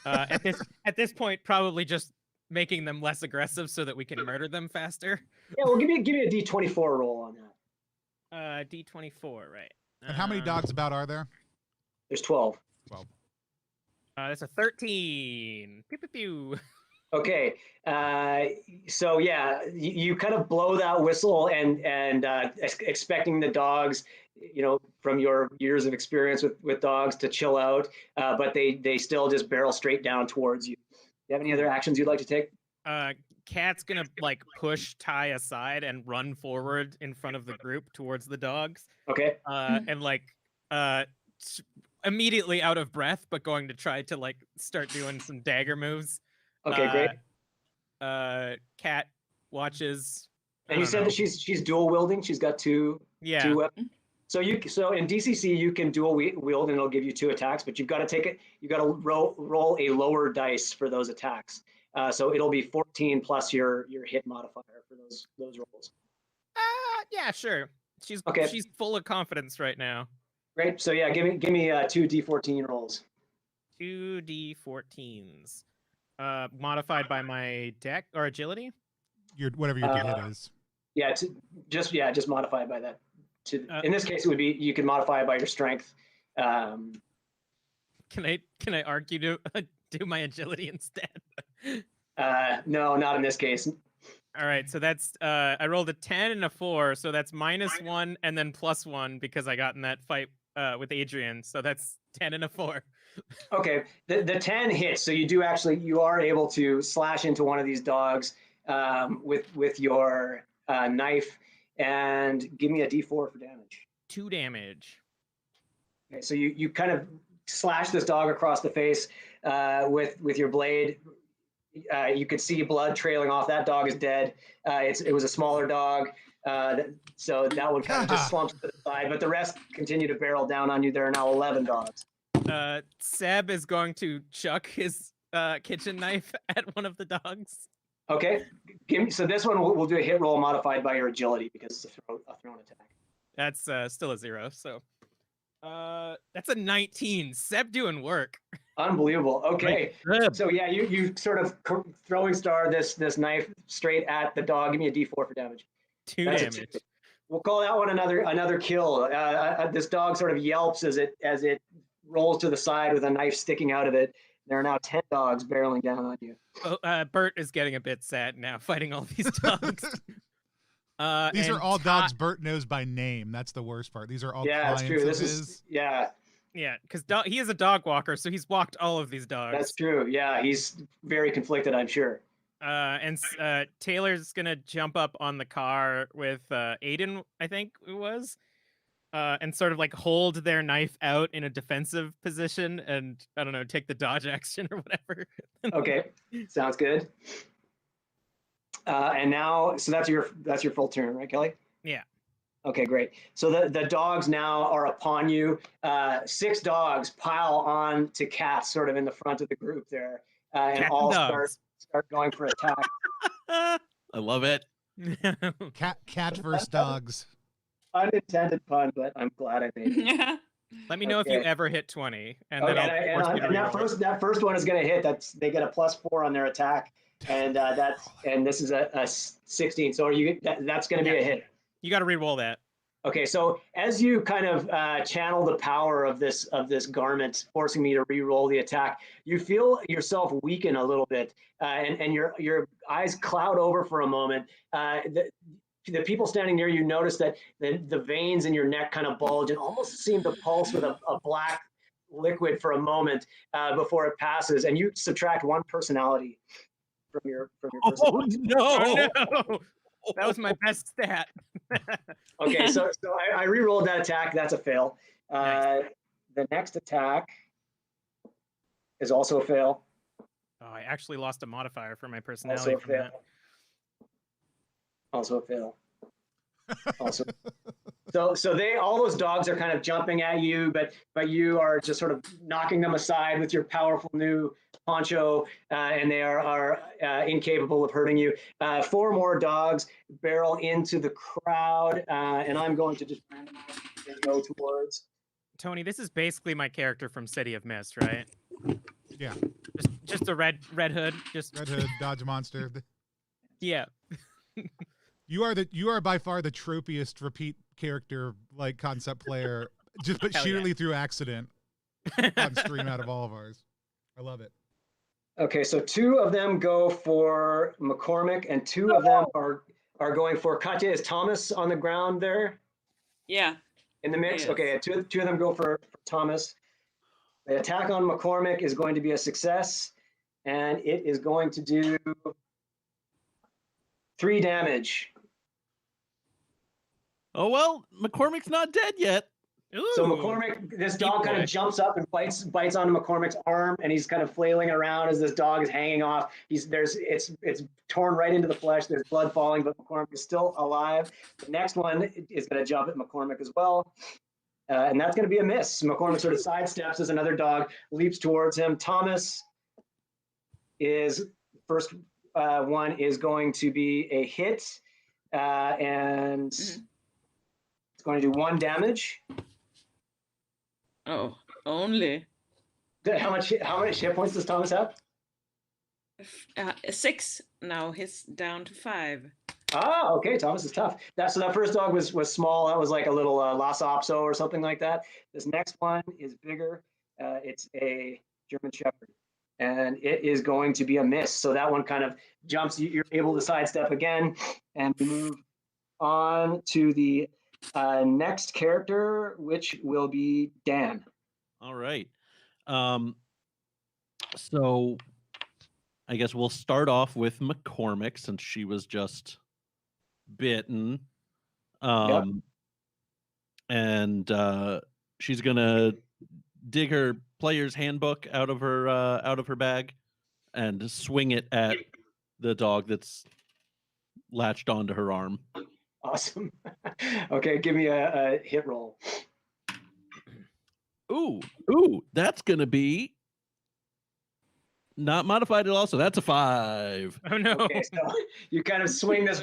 At this point, probably just making them less aggressive so that we can murder them faster. Yeah, well, give me a D24 roll on that. D24, right? And how many dogs about are there? There's 12. 12. That's a 13. Pew pew pew. Okay, so yeah, you kind of blow that whistle and expecting the dogs, from your years of experience with dogs to chill out, but they still just barrel straight down towards you. Do you have any other actions you'd like to take? Cat's gonna push Ty aside and run forward in front of the group towards the dogs. Okay. And immediately out of breath, but going to try to start doing some dagger moves. Okay, great. Cat watches. And you said that she's dual wielding. She's got two weapons. So in DCC you can dual wield and it'll give you 2 attacks, but you've got to roll a lower dice for those attacks. So it'll be 14 plus your hit modifier for those rolls. Yeah, sure. She's full of confidence right now. Great. So yeah, give me 2 D14 rolls. 2 D14s. Modified by my deck or agility? Whatever your hit is. Yeah, just modify it by that. In this case, it would be you can modify it by your strength. Can I argue to do my agility instead? No, not in this case. All right, so that's I rolled a 10 and a 4, so that's -1 and then +1 because I got in that fight with Adrian. So that's 10 and a 4. Okay, the 10 hits, so you are able to slash into one of these dogs with your knife, and give me a D4 for damage. 2 damage. Okay, so you kind of slash this dog across the face with your blade. You could see blood trailing off. That dog is dead. It was a smaller dog, so that one kind of just slumps to the side, but the rest continue to barrel down on you. There are now 11 dogs. Seb is going to chuck his kitchen knife at one of the dogs. Okay, so this one we'll do a hit roll modified by your agility because it's a thrown attack. That's still a 0, so that's a 19. Seb doing work. Unbelievable. Okay, Right. so yeah, you sort of throwing star this knife straight at the dog. Give me a D4 for damage. 2 That's damage. We'll call that one another kill. This dog sort of yelps as it rolls to the side with a knife sticking out of it. There are now 10 dogs barreling down on you. Oh, Bert is getting a bit sad now, fighting all these dogs. These are all dogs Bert knows by name. That's the worst part. These are all clients that's true. This of is his. Yeah, because he is a dog walker, so he's walked all of these dogs. That's true. Yeah, he's very conflicted, I'm sure. And Taylor's gonna jump up on the car with Aiden, I think it was, and sort of hold their knife out in a defensive position, and I don't know, take the dodge action or whatever. Okay, sounds good. And now, so that's your full turn, right, Kelly? Yeah. Okay, great. So the dogs now are upon you. 6 dogs pile on to Cat, sort of in the front of the group there, and all start going for attack. I love it. Cat versus dogs. Unintended pun, but I'm glad I made it. Let me know if you ever hit 20, and then that first one is going to hit. They get a +4 on their attack, and this is a 16. So that's going to be a hit. You got to re-roll that. Okay, so as you kind of channel the power of this garment, forcing me to re-roll the attack, you feel yourself weaken a little bit, and your eyes cloud over for a moment. the people standing near you notice that the veins in your neck kind of bulge and almost seem to pulse with a black liquid for a moment before it passes, and you subtract 1 personality from your personality. No! Oh, no! That was my best stat. Okay, so I re-rolled that attack. That's a fail. Nice. The next attack is also a fail. Oh, I actually lost a modifier for my Also personality a from fail. that. Also a fail. Also. So all those dogs are kind of jumping at you, but you are just sort of knocking them aside with your powerful new poncho, and they are incapable of hurting you. 4 more dogs barrel into the crowd, and I'm going to just go towards. Tony, this is basically my character from City of Mist, right? Yeah. Just a red hood. Just Red Hood, dodge monster. yeah. You are by far the tropiest repeat character like concept player, but Hell sheerly through accident on stream out of all of ours. I love it. Okay, so 2 of them go for McCormick, and 2 of them are going for Katya. Is Thomas on the ground there? Yeah. In the mix? Yes. Okay, two of them go for Thomas. The attack on McCormick is going to be a success, and it is going to do 3 damage. Oh, well, McCormick's not dead yet. Ooh. So McCormick, this dog kind of jumps up and bites onto McCormick's arm, and he's kind of flailing around as this dog is hanging off. It's torn right into the flesh. There's blood falling, but McCormick is still alive. The next one is going to jump at McCormick as well, and that's going to be a miss. McCormick sort of sidesteps as another dog leaps towards him. Thomas is first one is going to be a hit, and it's going to do 1 damage. Oh, only. How much hit points does Thomas have? 6 now. He's down to 5. Ah, okay. Thomas is tough. So that first dog was small. That was like a little Lhasa Apso or something like that. This next one is bigger. It's a German Shepherd, and it is going to be a miss. So that one kind of jumps. You're able to sidestep again, and move on to the next character, which will be Dan. All right. So I guess we'll start off with McCormick since she was just bitten. Yep. And she's gonna dig her player's handbook out of her bag and swing it at the dog that's latched onto her arm. Awesome. Okay, give me a hit roll. Ooh, that's gonna be not modified at all. So that's a 5. Oh no! Okay, so you kind of swing this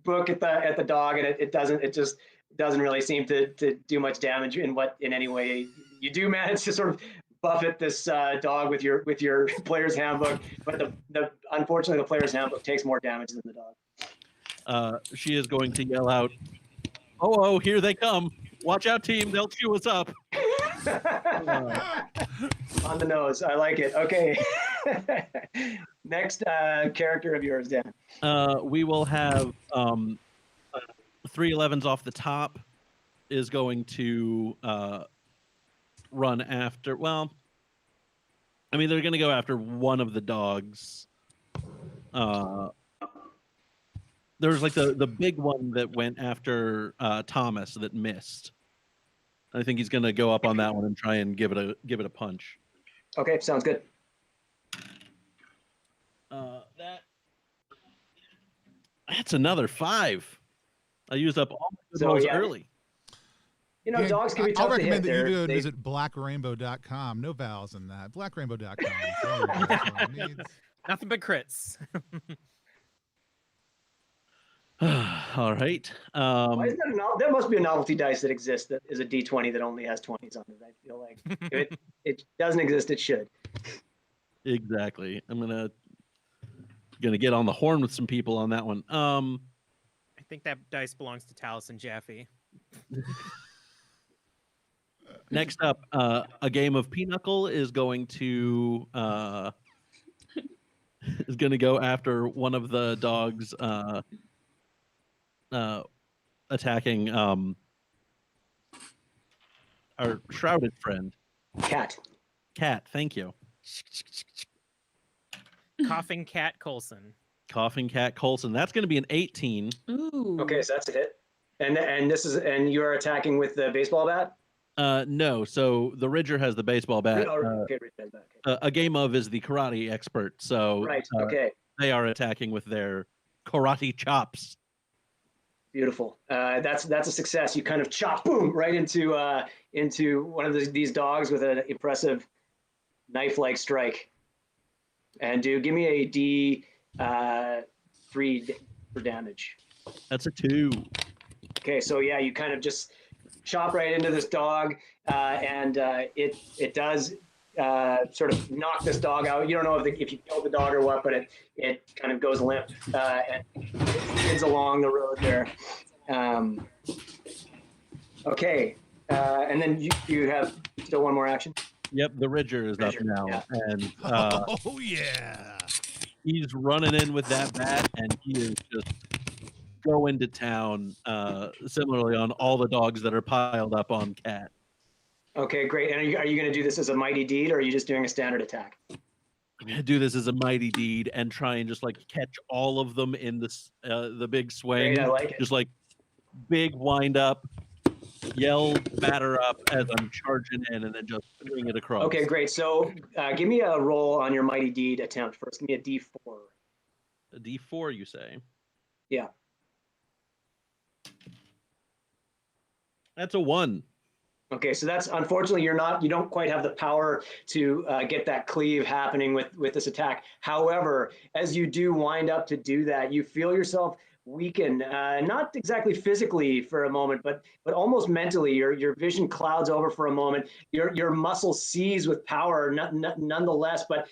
book at the dog, and it just doesn't really seem to do much damage in any way. You do manage to sort of buffet this dog with your player's handbook, but unfortunately the player's handbook takes more damage than the dog. She is going to yell out, "Oh, here they come. Watch out, team. They'll chew us up." On the nose. I like it. Okay. Next character of yours, Dan. We will have 3 11s off the top is going to run after. Well, I mean, they're going to go after one of the dogs. There's like the big one that went after Thomas that missed. I think he's going to go up on that one and try and give it a punch. Okay, sounds good. That's another 5. I used up all my rolls early. You know, dogs can be tough I'll recommend to hit. that you go and visit blackrainbow.com. No vowels in that. Blackrainbow.com. Nothing but crits. All right. Why is that there must be a novelty dice that exists that is a D20 that only has 20s on it. I feel like if it doesn't exist, it should. Exactly. I'm gonna get on the horn with some people on that one. I think that dice belongs to Taliesin Jaffe. Next up, a game of Pinochle is going to go after one of the dogs attacking our shrouded friend. Cat. Cat, thank you. Coughing Cat Coulson. Coughing Cat Coulson. That's going to be an 18. Ooh. Okay, so that's a hit. And you are attacking with the baseball bat? No, so the Ridger has the baseball bat. Okay, okay. A game of is the karate expert, so right. Okay. They are attacking with their karate chops. Beautiful. That's a success. You kind of chop, boom, right into one of these dogs with an impressive knife-like strike. And give me a D3 for damage. That's a 2. Okay, so yeah, you kind of just chop right into this dog, and it does sort of knock this dog out. You don't know if you killed the dog or what, but it kind of goes limp and skids along the road there. Okay, and then you have still one more action. Yep, the Ridger is up now, yeah. And oh yeah, he's running in with that bat, and he is just going to town. Similarly, on all the dogs that are piled up on Cat. Okay, great. And are you going to do this as a mighty deed, or are you just doing a standard attack? I'm going to do this as a mighty deed and try and just like catch all of them in the big swing. Great, I like it. Just like big wind up, yell batter up as I'm charging in, and then just swing it across. Okay, great. So give me a roll on your mighty deed attempt first. Give me a D4. A D4, you say? Yeah. That's a 1. Okay, so that's unfortunately you don't quite have the power to get that cleave happening with this attack. However, as you do wind up to do that, you feel yourself weaken, not exactly physically for a moment, but almost mentally. Your vision clouds over for a moment. Your muscles seize with power, nonetheless. But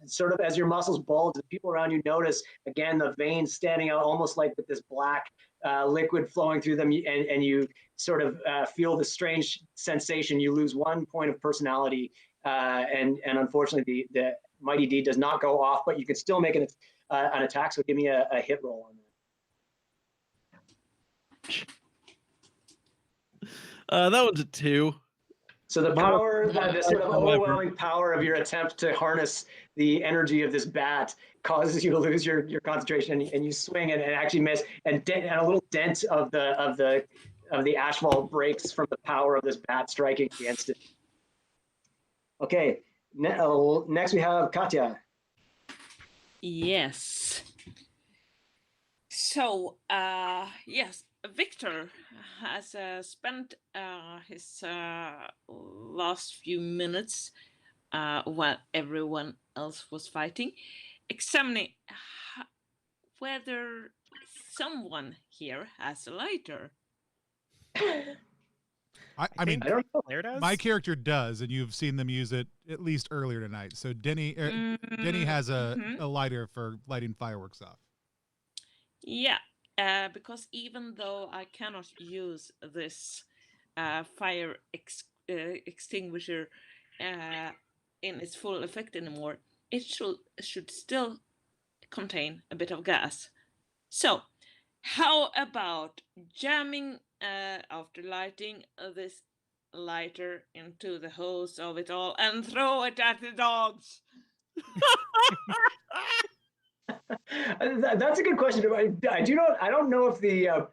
sort of as your muscles bulge, the people around you notice again the veins standing out, almost like with this black liquid flowing through them, and you sort of feel the strange sensation. You lose 1 point of personality, and unfortunately the mighty deed does not go off, but you can still make an attack. So give me a hit roll on that. That one's a 2. So the power, the sort of overwhelming power of your attempt to harness the energy of this bat causes you to lose your concentration, and you swing and actually miss, and a little dent of the asphalt breaks from the power of this bat striking against it. Okay, next we have Katya. Yes. So, yes, Victor has spent his last few minutes while everyone else was fighting, examining whether someone here has a lighter. I mean, I don't know. Claire does? My character does, and you've seen them use it at least earlier tonight. So Denny has a lighter for lighting fireworks off. Yeah, because even though I cannot use this fire extinguisher in its full effect anymore, it should still contain a bit of gas. So, how about jamming after lighting this lighter into the hose of it all and throw it at the dogs? That's a good question. I don't know if the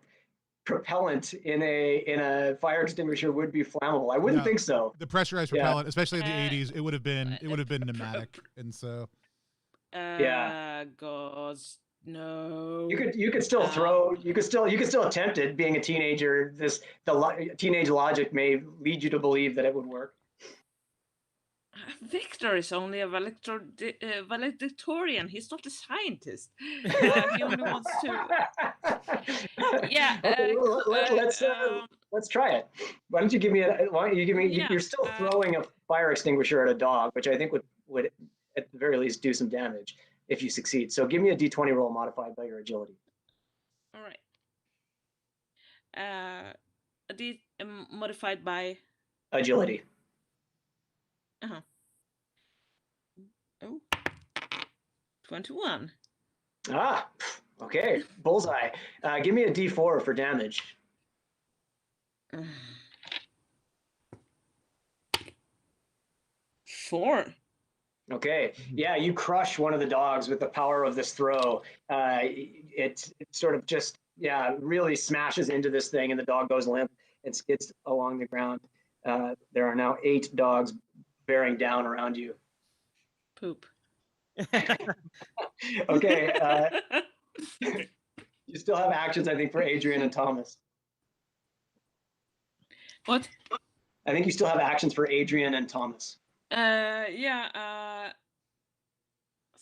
propellant in a fire extinguisher would be flammable. I wouldn't think so. The pressurized propellant, especially in the 80s, it would have been pneumatic, and so Gods, no. You could still throw. You could still attempt it. Being a teenager, teenage logic may lead you to believe that it would work. Victor is only a valedictorian. He's not a scientist. He only wants to. Yeah. Let's try it. Why don't you give me Yeah, you're still throwing a fire extinguisher at a dog, which I think would at the very least do some damage if you succeed. So give me a D20 roll modified by your agility. All right. Modified by agility. Oh, 21. All Okay, bullseye. Give me a D4 for damage. 4. Okay, yeah, you crush one of the dogs with the power of this throw. It sort of just, really smashes into this thing, and the dog goes limp and skids along the ground. There are now 8 dogs bearing down around you. Poop. Okay, you still have actions, I think, for Adrian and Thomas. What? I think you still have actions for Adrian and Thomas.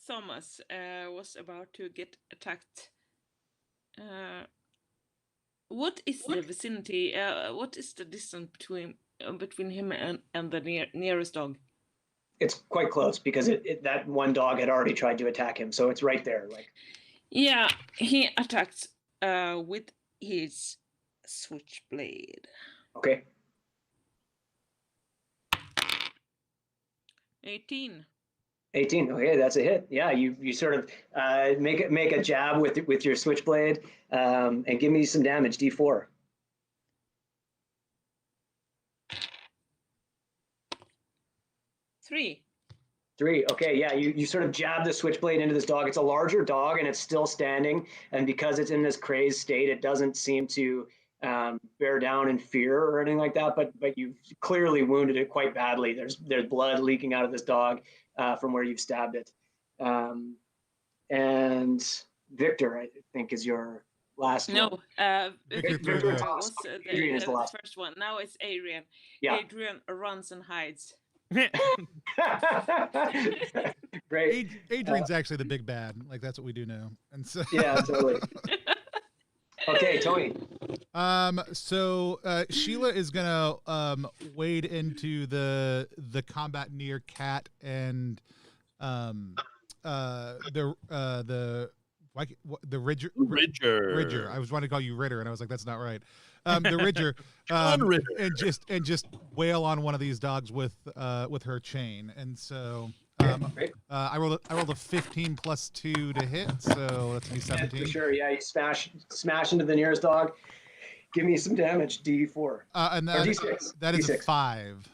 Thomas was about to get attacked. What is the vicinity? What is the distance between him and the nearest dog? It's quite close because that one dog had already tried to attack him, so it's right there. Yeah, he attacked with his switchblade. Okay. 18. 18. Okay, that's a hit. Yeah, you sort of make a jab with your switchblade, and give me some damage. D4. 3. 3. Okay, yeah, you sort of jab the switchblade into this dog. It's a larger dog and it's still standing, and because it's in this crazed state, it doesn't seem to bear down in fear or anything like that. But you've clearly wounded it quite badly. There's blood leaking out of this dog from where you've stabbed it. And Victor, I think, is your last one. No, Victor was Adrian is the last first one. Now it's Adrian. Yeah. Adrian runs and hides. Great. Adrian's actually the big bad. Like, that's what we do now. And so Yeah, totally. Okay, Tony. So Sheila is gonna wade into the combat near Cat and the Ridger. I was wanting to call you Ritter, and I was like, that's not right. The Ridger, and just wail on one of these dogs with her chain, and so I rolled a 15 plus 2 to hit, so that's me 17. For sure, yeah, you smash into the nearest dog. Give me some damage, D4. And that is a 5.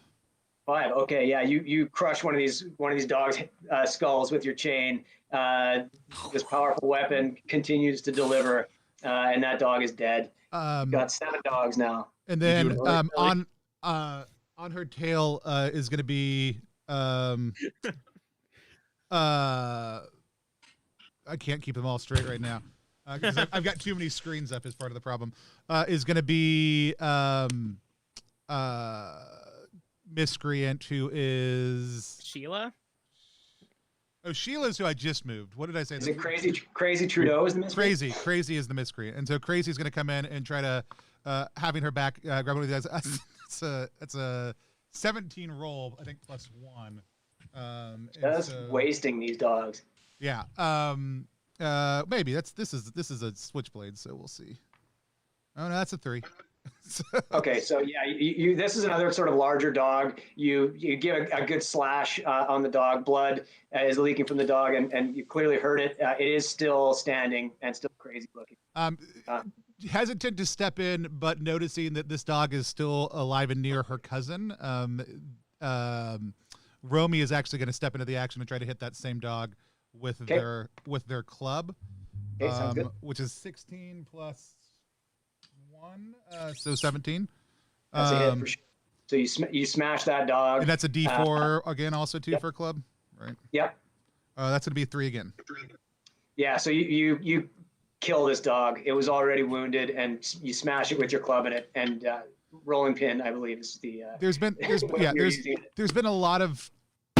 5. Okay, yeah, you crush one of these dogs' skulls with your chain. This powerful weapon continues to deliver, and that dog is dead. Got 7 dogs now. And then on her tail is going to be I can't keep them all straight right now because I've got too many screens up as part of the problem. Is going to be Miscreant, who is Sheila. Oh, Sheila's who I just moved. What did I say? Is it Crazy Trudeau is the miscreant? Crazy is the miscreant, and so Crazy is going to come in and try to having her back grab one of these guys. It's a 17 roll, I think, plus 1. That's wasting these dogs. Yeah. Maybe this is a switchblade, so we'll see. Oh no, that's a 3. Okay, so yeah, you this is another sort of larger dog. You give a good slash on the dog. Blood is leaking from the dog, and you clearly hurt it. It is still standing and still crazy looking. Hesitant to step in, but noticing that this dog is still alive and near her cousin. Romy is actually going to step into the action and try to hit that same dog with their club, which is 16 plus 1, so 17. That's a hit for sure. So you smash that dog, and that's a D4 again, also too, for club, right? Yep. That's going to be 3 again. Yeah. So you kill this dog. It was already wounded, and you smash it with your club in it. And rolling pin, I believe, is the. There's been a lot of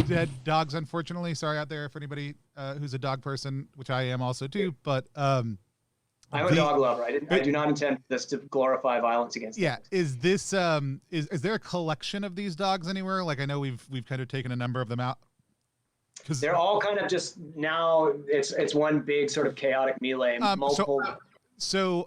dead dogs, unfortunately. Sorry out there for anybody who's a dog person, which I am also too. But I'm a dog lover. I do not intend this to glorify violence against dogs. Is this is there a collection of these dogs anywhere? Like, I know we've kind of taken a number of them out. Because they're all kind of just now. It's one big sort of chaotic melee. Multiple. So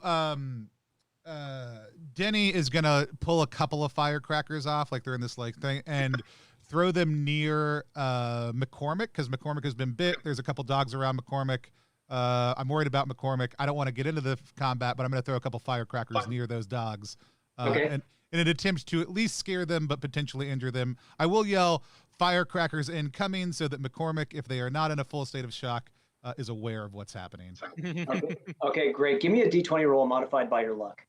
Denny is gonna pull a couple of firecrackers off, like they're in this like thing, and throw them near McCormick, because McCormick has been bit. There's a couple dogs around McCormick. I'm worried about McCormick. I don't want to get into the combat, but I'm going to throw a couple firecrackers near those dogs. Okay. And in an attempt to at least scare them, but potentially injure them, I will yell firecrackers incoming so that McCormick, if they are not in a full state of shock, is aware of what's happening. Okay, great. Give me a D20 roll modified by your luck.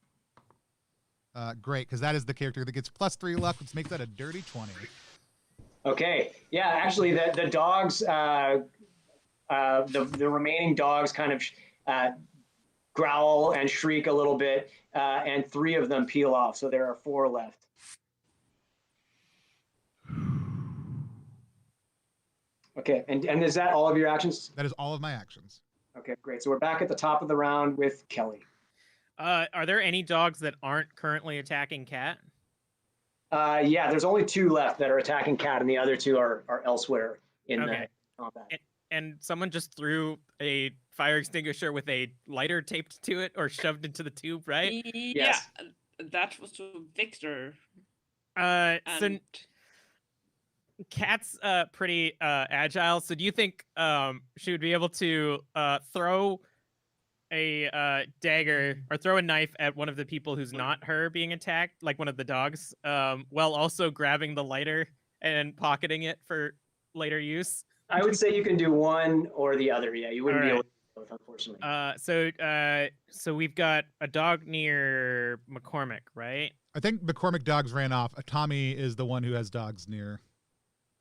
Great, because that is the character that gets +3 luck, which makes that a dirty 20. Okay. Yeah, actually, the dogs, the remaining dogs kind of growl and shriek a little bit, and 3 of them peel off. So there are 4 left. Okay, and is that all of your actions? That is all of my actions. Okay, great. So we're back at the top of the round with Kelly. Are there any dogs that aren't currently attacking Cat? Yeah, there's only 2 left that are attacking Cat, and the other 2 are elsewhere in the combat. And someone just threw a fire extinguisher with a lighter taped to it or shoved into the tube, right? Yeah, that was to Victor. So Cat's pretty agile. So do you think she would be able to throw a dagger or throw a knife at one of the people who's not her being attacked, like one of the dogs, while also grabbing the lighter and pocketing it for later use? I would say you can do one or the other. Yeah, you wouldn't be able to do both, unfortunately. So we've got a dog near McCormick, right? I think McCormick dogs ran off. Tommy is the one who has dogs near.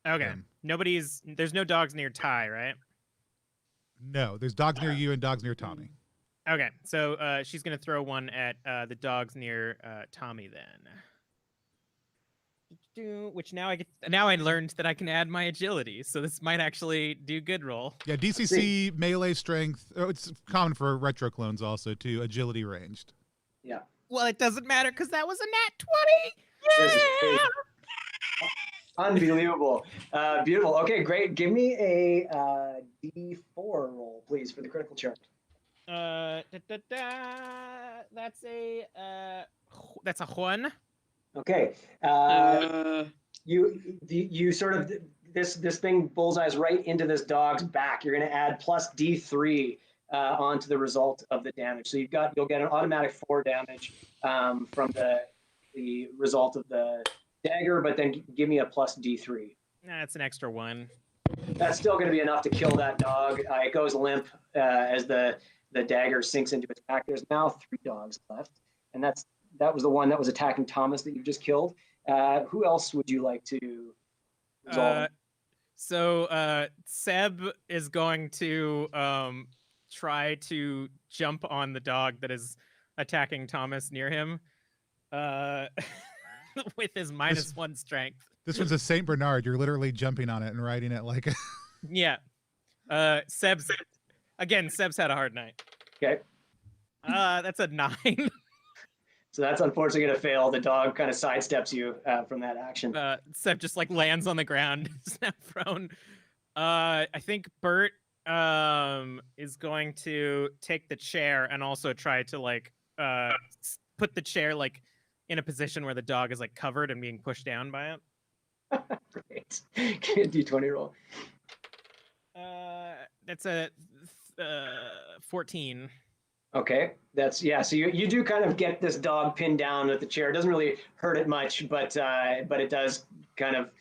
Okay. him. There's no dogs near Ty, right? No, there's dogs near you and dogs near Tommy. Okay, so she's gonna throw one at the dogs near Tommy then. Which now I learned that I can add my agility, so this might actually do good roll. Yeah, DCC melee strength. Oh, it's common for retro clones also too. Agility ranged. Yeah. Well, it doesn't matter because that was a nat 20. Yeah. Unbelievable. Beautiful. Okay, great. Give me a D4 roll, please, for the critical check. That's a 1. Okay. You sort of this thing bullseyes right into this dog's back. You're going to add plus D3 onto the result of the damage. So you'll get an automatic 4 damage from the result of the dagger, but then give me a plus D3. That's an extra 1. That's still going to be enough to kill that dog. It goes limp as the dagger sinks into its back. There's now 3 dogs left, and that was the one that was attacking Thomas that you just killed. Who else would you like to resolve? So Seb is going to try to jump on the dog that is attacking Thomas near him with his -1 strength. This one's a Saint Bernard. You're literally jumping on it and riding it like a... Yeah. Seb's had a hard night. Okay. That's a 9. So that's unfortunately going to fail. The dog kind of sidesteps you from that action. Seb just like lands on the ground, snap prone. I think Bert is going to take the chair and also try to like put the chair like in a position where the dog is like covered and being pushed down by it. Great. Give me a D20 roll. That's a 14. Okay, so you do kind of get this dog pinned down with the chair. It doesn't really hurt it much, but it does kind of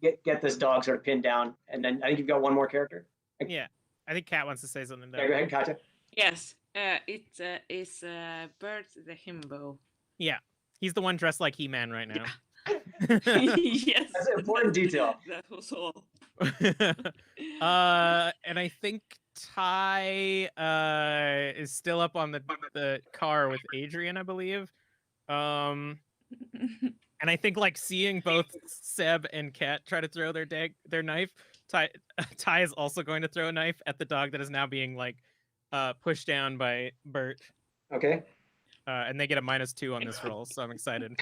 get this dog sort of pinned down. And then I think you've got one more character. Yeah, I think Kat wants to say something. Yeah, go ahead, Katya. Yes, it's Bert the himbo. Yeah, he's the one dressed like He-Man right now. Yes, that's an important detail. That was all. And I think Ty is still up on the car with Adrian, I believe. And I think like seeing both Seb and Kat try to throw their knife, Ty is also going to throw a knife at the dog that is now being like pushed down by Bert. Okay. And they get a -2 on this roll, so I'm excited.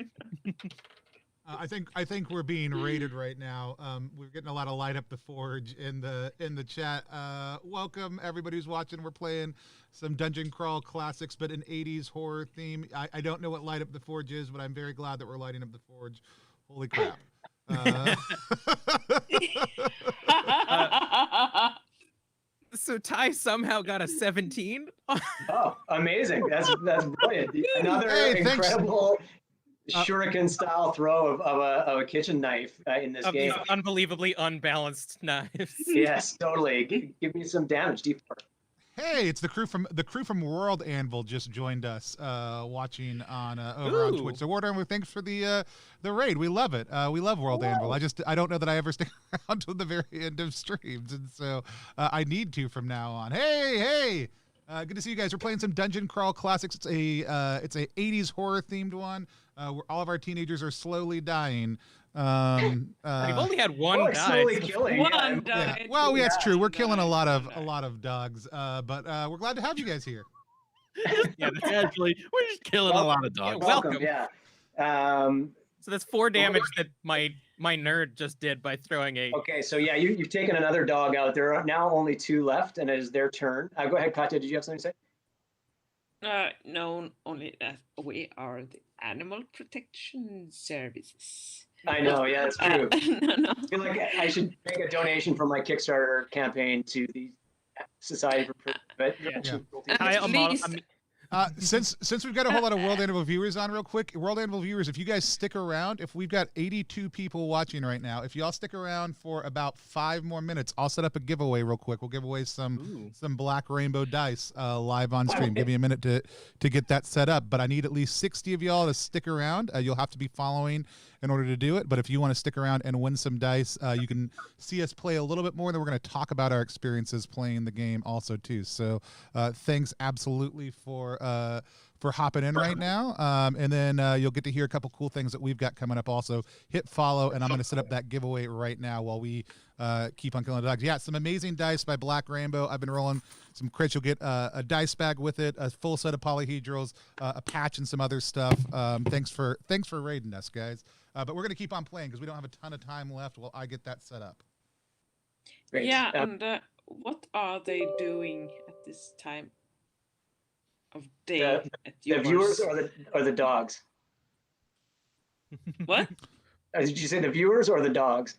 I think we're being rated right now. We're getting a lot of light up the forge in the chat. Welcome everybody who's watching. We're playing some dungeon crawl classics, but an 80s horror theme. I don't know what light up the forge is, but I'm very glad that we're lighting up the forge. Holy crap! So Ty somehow got a 17. Oh, amazing! That's brilliant. Another incredible shuriken-style throw of a kitchen knife in this game. These unbelievably unbalanced knives. Yes, totally. Give me some damage, D4. Hey, it's the crew from World Anvil just joined us, watching on over on Twitch. So World Anvil, thanks for the raid. We love it. We love World Anvil. I don't know that I ever stick around to the very end of streams, and so I need to from now on. Hey, good to see you guys. We're playing some Dungeon Crawl Classics. It's a 80s horror themed one. Where all of our teenagers are slowly dying. We've only had one die. Slowly killing. One died. Yeah. Well, yeah, it's true. We're killing a lot of dogs, but we're glad to have you guys here. Yeah, actually, we're just killing a lot of dogs. Welcome. Yeah. So that's 4 damage that my nerd just did by throwing a. Okay, so yeah, you've taken another dog out. There are now only 2 left, and it is their turn. Go ahead, Katya. Did you have something to say? No, only that we are the Animal Protection Services. I know, yeah, that's true. No. I feel like I should make a donation from my Kickstarter campaign to the Society for Prevention of Cruelty. Since we've got a whole lot of World Anvil viewers on real quick, World Anvil viewers, if you guys stick around, if we've got 82 people watching right now, if y'all stick around for about 5 more minutes, I'll set up a giveaway real quick. We'll give away some black rainbow dice live on stream. Give me a minute to get that set up, but I need at least 60 of y'all to stick around. You'll have to be following in order to do it, but if you want to stick around and win some dice, you can see us play a little bit more, then we're going to talk about our experiences playing the game also too. So thanks absolutely for hopping in right now, and then you'll get to hear a couple cool things that we've got coming up also. Hit follow, and I'm going to set up that giveaway right now while we keep on killing the dogs. Yeah, some amazing dice by Black Rainbow. I've been rolling some crits. You'll get a dice bag with it, a full set of polyhedrals, a patch, and some other stuff. Thanks for raiding us, guys. But we're going to keep on playing because we don't have a ton of time left while I get that set up. Great. Yeah, and what are they doing at this time of day? The viewers or the dogs? What? Did you say the viewers or the dogs?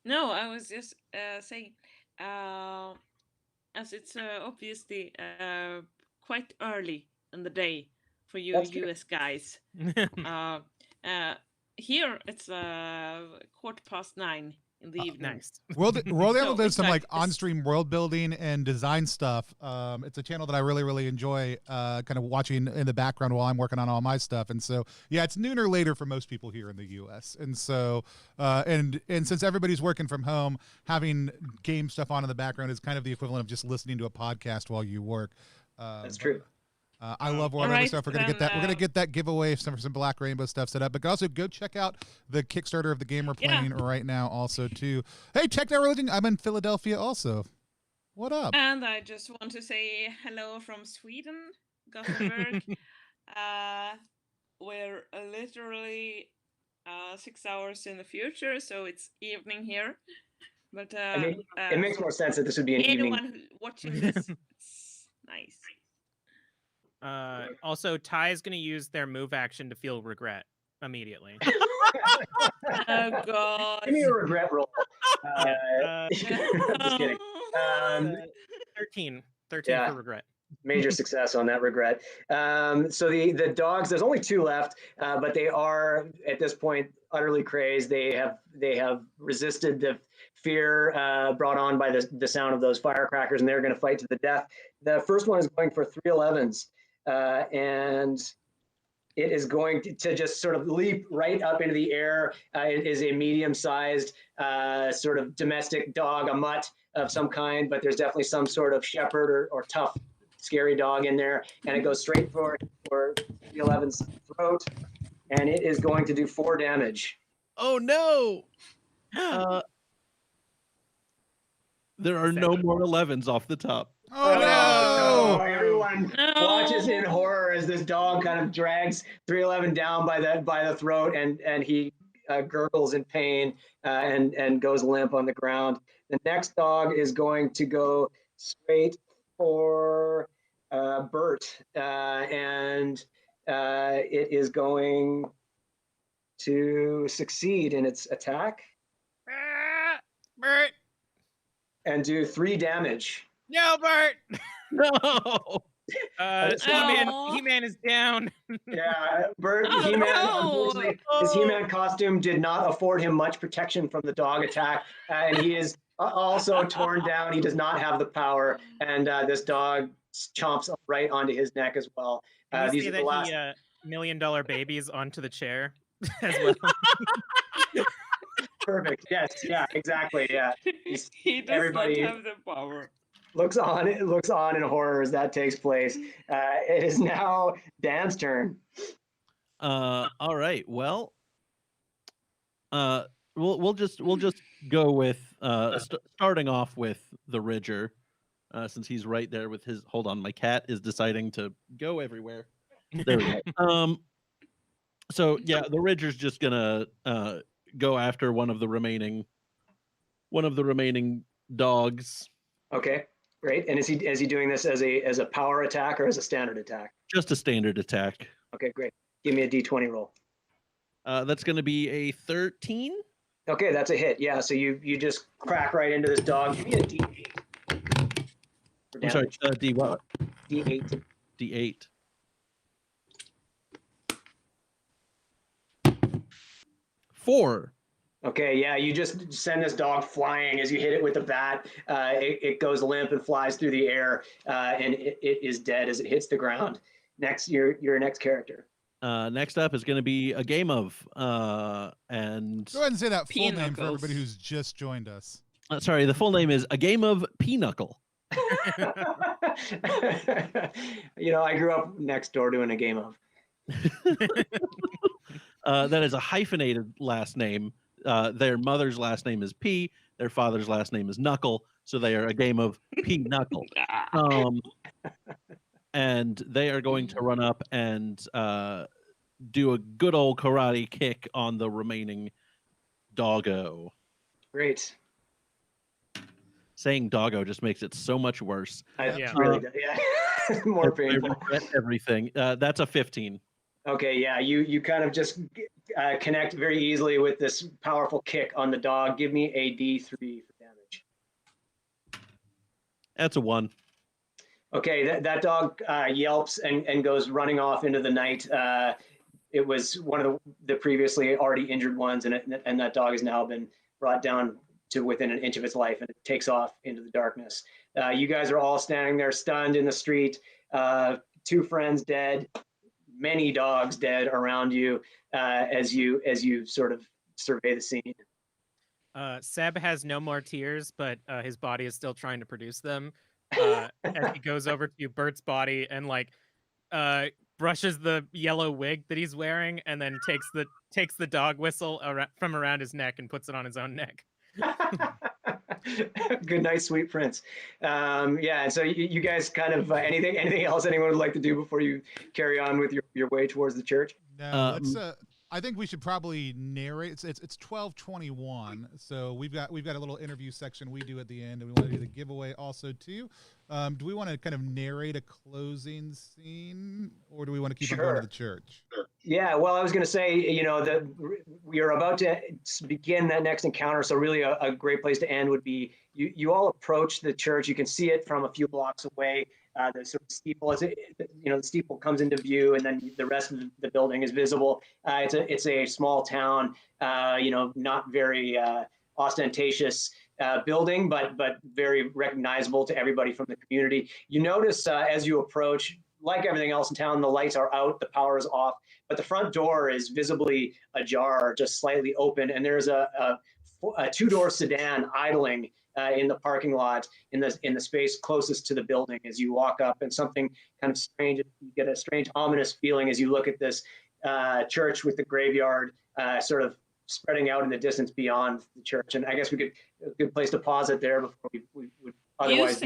No, I was just saying, as it's obviously quite early in the day for you US guys. Here it's 9:15 in the evening. Nice. World Anvil does some like on-stream world building and design stuff. It's a channel that I really enjoy kind of watching in the background while I'm working on all my stuff. And so, yeah, it's noon or later for most people here in the U.S. And so, and since everybody's working from home, having game stuff on in the background is kind of the equivalent of just listening to a podcast while you work. That's true. I love World Anvil stuff. We're gonna get that. We're gonna get that giveaway for some Black Rainbow stuff set up. But also go check out the Kickstarter of the game we're playing right now. Also, too. Hey, check out Religion. I'm in Philadelphia. Also, what up? And I just want to say hello from Sweden, Gothenburg. We're literally 6 hours in the future, so it's evening here. But it makes more sense that this would be an evening. Anyone who's watching this, it's nice. Also, Ty is going to use their move action to feel regret immediately. Oh God! Give me a regret roll. Just kidding. 13 for regret. Major success on that regret. So the dogs, there's only 2 left, but they are at this point utterly crazed. They have resisted the fear brought on by the sound of those firecrackers, and they're going to fight to the death. The first one is going for 3 11s. And it is going to just sort of leap right up into the air. It is a medium-sized sort of domestic dog, a mutt of some kind, but there's definitely some sort of shepherd or tough, scary dog in there. And it goes straight for 11's throat, and it is going to do 4 damage. Oh no! There are no more 11s off the top. Oh no! Everyone watches in horror as this dog kind of drags 311 down by the throat, and he gurgles in pain and goes limp on the ground. The next dog is going to go straight for Bert, and it is going to succeed in its attack Bert! and do 3 damage. No, Bert. No. He-Man is down. Yeah, Bert, Oh, He-Man, no. unfortunately, his He-Man costume did not afford him much protection from the dog attack, and he is also torn down. He does not have the power, and this dog chomps right onto his neck as well. Can you These say are the that last. he $1 million babies onto the chair as well? Perfect. Yes. Yeah. Exactly. Yeah. He does Everybody not have the power. looks on in horror as that takes place. It is now Dan's turn. All right. Well, we'll just go with starting off with the Ridger, since he's right there with his. Hold on, my cat is deciding to go everywhere. There we go. So yeah, the Ridger's just gonna go after one of the remaining dogs. Okay. Great. And is he doing this as a power attack or as a standard attack? Just a standard attack. Okay. Great. Give me a D20 roll. That's going to be a 13. Okay, that's a hit. Yeah, so you just crack right into this dog. Give me a D8. For I'm sorry, damage. D what? D8. D8. 4. Okay, yeah, you just send this dog flying as you hit it with the bat. It goes limp and flies through the air, and it is dead as it hits the ground. Next, your next character. Next up is going to be a game of and Go ahead and say that full name for Pinnacles. everybody who's just joined us. sorry, the full name is A Game of Pinochle. I grew up next door doing a game of. That is a hyphenated last name. Their mother's last name is P. Their father's last name is Knuckle. So they are a game of P-Knuckle. And they are going to run up and do a good old karate kick on the remaining doggo. Great. Saying doggo just makes it so much worse. Yeah. Really, yeah. More painful. I regret everything. That's a 15. Okay, yeah, you kind of just connect very easily with this powerful kick on the dog. Give me a D3 for damage. That's a 1. Okay, that dog yelps and goes running off into the night. It was one of the previously already injured ones, and that dog has now been brought down to within an inch of its life, and it takes off into the darkness. You guys are all standing there stunned in the street. 2 friends dead, many dogs dead around you as you sort of survey the scene. Seb has no more tears, but his body is still trying to produce them. As he goes over to Bert's body and brushes the yellow wig that he's wearing, and then takes the dog whistle from around his neck and puts it on his own neck. Good night, sweet prince. Yeah, and so you guys kind of anything else anyone would like to do before you carry on with your way towards the church? No, let's. I think we should probably narrate. It's 12:21, so we've got a little interview section we do at the end, and we want to do the giveaway also too. Do we want to kind of narrate a closing scene, or do we want to keep on going to the church? Yeah, well, I was going to say, that we are about to begin that next encounter, so really a great place to end would be you all approach the church. You can see it from a few blocks away. The sort of steeple, the steeple comes into view, and then the rest of the building is visible. It's a small town, not very ostentatious building, but very recognizable to everybody from the community. You notice as you approach, like everything else in town, the lights are out, the power is off, but the front door is visibly ajar, just slightly open, and there's a 2-door sedan idling in the parking lot in the space closest to the building. As you walk up, and something kind of strange, you get a strange ominous feeling as you look at this church with the graveyard sort of spreading out in the distance beyond the church. And I guess a good place to pause it there before we would otherwise.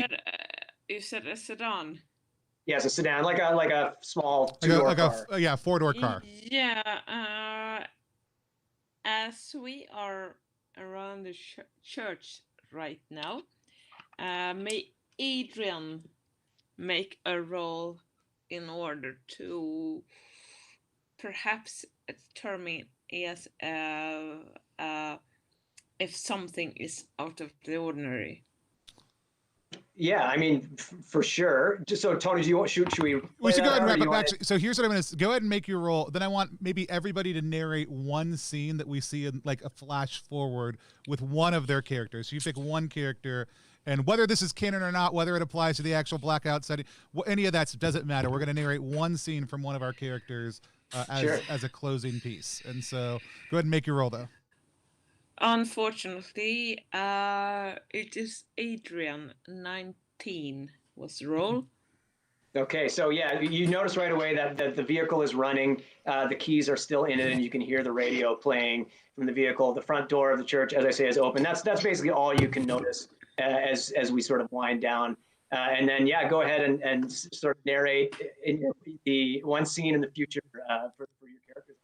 You said a sedan. Yes, a sedan, like a small 2-door car. 4-door car. Yeah. As we are around the church right now, may Adrian make a roll in order to perhaps determine if something is out of the ordinary. Yeah, I mean, for sure. Just so Tony, do you want should we? We should go ahead and wrap up. up. Actually, so here's what I'm going to go ahead and make your roll. Then I want maybe everybody to narrate one scene that we see in like a flash forward with one of their characters. So you pick one character, and whether this is canon or not, whether it applies to the actual Blackout setting, any of that doesn't matter. We're going to narrate one scene from one of our characters as a closing piece. And so go ahead and make your roll, though. Unfortunately, it is Adrian. 19 was the roll. Okay, so yeah, you notice right away that the vehicle is running. The keys are still in it, and you can hear the radio playing from the vehicle. The front door of the church, as I say, is open. That's basically all you can notice as we sort of wind down. And then, yeah, go ahead and sort of narrate the one scene in the future for your characters.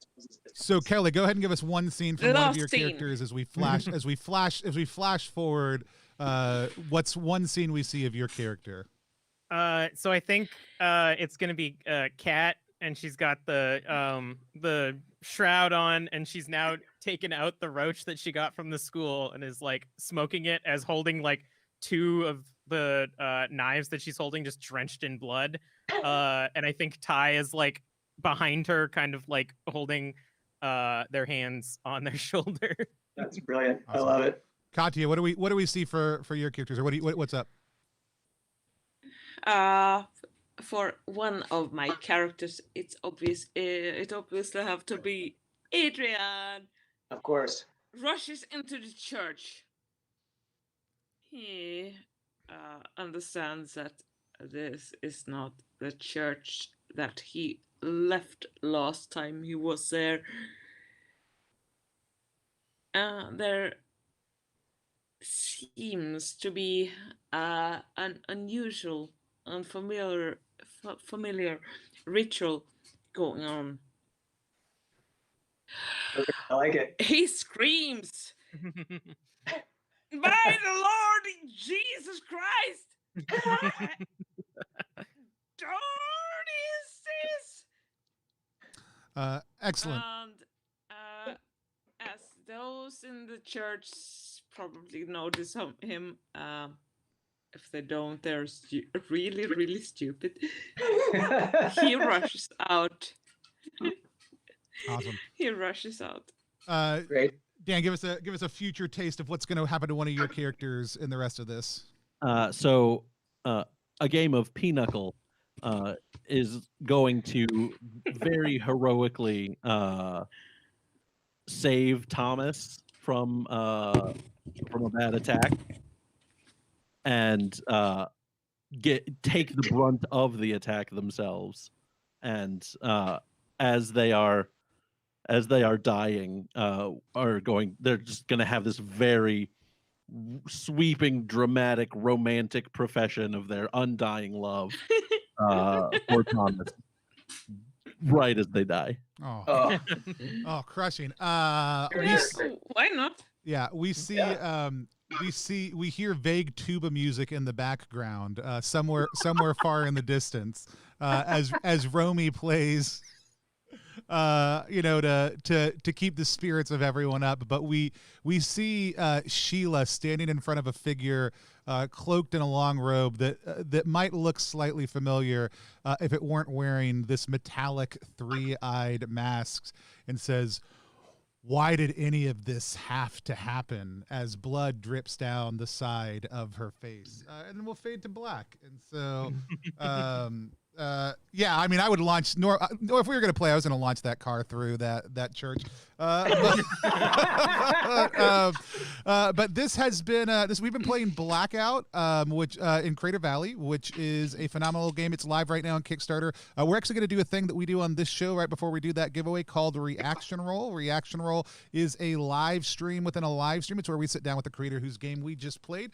So Kelly, go ahead and give us one scene from one of your characters as we flash forward. What's one scene we see of your character? So I think it's gonna be Kat, and she's got the shroud on, and she's now taken out the roach that she got from the school and is like smoking it as holding like two of the knives that she's holding just drenched in blood. And I think Ty is like behind her, kind of like holding their hands on their shoulder. That's brilliant. Awesome. I love it. Katya, what do we see for your characters, or what's up? For one of my characters, it's obvious. It obviously have to be Adrian. Of course. Rushes into the church. He understands that this is not the church that he left last time he was there. There seems to be an unusual, unfamiliar ritual going on. I like it. He screams, "By the Lord Jesus Christ! What is this?" Excellent. And as those in the church probably notice him, if they don't, they're really, really stupid. He rushes out. Awesome. He rushes out. Great. Dan, give us a future taste of what's going to happen to one of your characters in the rest of this. So a game of Pinochle is going to very heroically save Thomas from a bad attack and take the brunt of the attack themselves. And as they are dying, they're just going to have this very sweeping, dramatic, romantic profession of their undying love for Thomas right as they die. Oh, crushing. Why not? Yeah, we hear vague tuba music in the background, somewhere far in the distance, as Romy plays, to keep the spirits of everyone up. But we see Sheila standing in front of a figure cloaked in a long robe that might look slightly familiar if it weren't wearing this metallic three-eyed mask, and says, "Why did any of this have to happen?" as blood drips down the side of her face. And then we'll fade to black. And so, yeah, I mean, I would launch, if we were going to play, I was going to launch that car through that church. But this has been, we've been playing Blackout, which in Crater Valley, which is a phenomenal game. It's live right now on Kickstarter. We're actually going to do a thing that we do on this show right before we do that giveaway called Reaction Roll. Reaction Roll is a live stream within a live stream. It's where we sit down with the creator whose game we just played.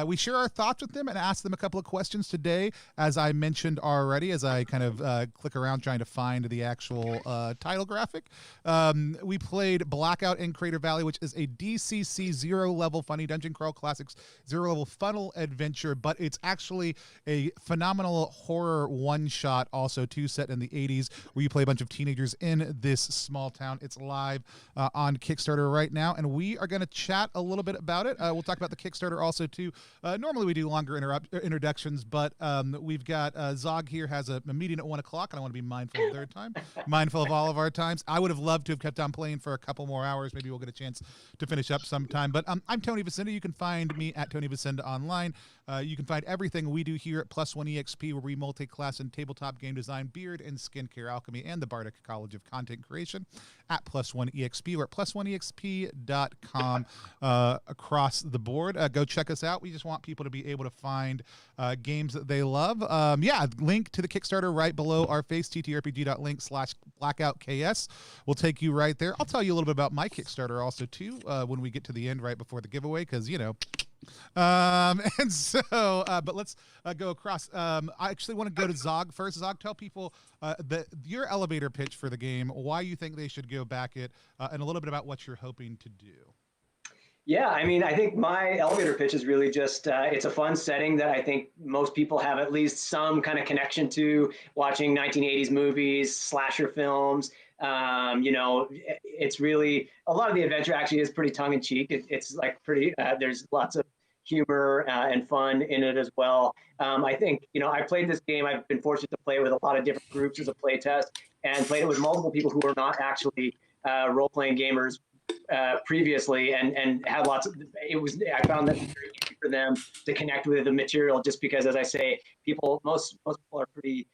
We share our thoughts with them and ask them a couple of questions today, as I mentioned already, as I kind of click around trying to find the actual title graphic. We play played Blackout in Crater Valley, which is a DCC 0-level funny Dungeon Crawl Classics 0-level funnel adventure, but it's actually a phenomenal horror one-shot also too, set in the 80s, where you play a bunch of teenagers in this small town. It's live on Kickstarter right now, and we are going to chat a little bit about it. We'll talk about the Kickstarter also too. Normally we do longer introductions, but we've got Zog here has a meeting at 1 o'clock, and I want to be mindful of their time, mindful of all of our times. I would have loved to have kept on playing for a couple more hours. Maybe we'll get a chance to finish up sometime. But I'm Tony Vicinda. You can find me at Tony Vicinda online. You can find everything we do here at Plus One EXP, where we multi-class and tabletop game design, beard and skincare alchemy, and the Bardic College of Content Creation at Plus One EXP. We're at plus1exp.com across the board. Go check us out. We just want people to be able to find games that they love. Link to the Kickstarter right below our face, ttrpg.link/blackoutks. We'll take you right there. I'll tell you a little bit about my Kickstarter also too when we get to the end right before the giveaway, because but let's go across. I actually want to go to Zog first. Zog, tell people your elevator pitch for the game, why you think they should go back it, and a little bit about what you're hoping to do. Yeah, I mean, I think my elevator pitch is really just, it's a fun setting that I think most people have at least some kind of connection to, watching 1980s movies, slasher films. It's really, a lot of the adventure actually is pretty tongue in cheek. It's like pretty, there's lots of humor and fun in it as well. I think, I played this game. I've been fortunate to play with a lot of different groups as a play test, and played it with multiple people who are not actually role-playing gamers previously, and had lots of, I found that very easy for them to connect with the material, just because, as I say, most people are pretty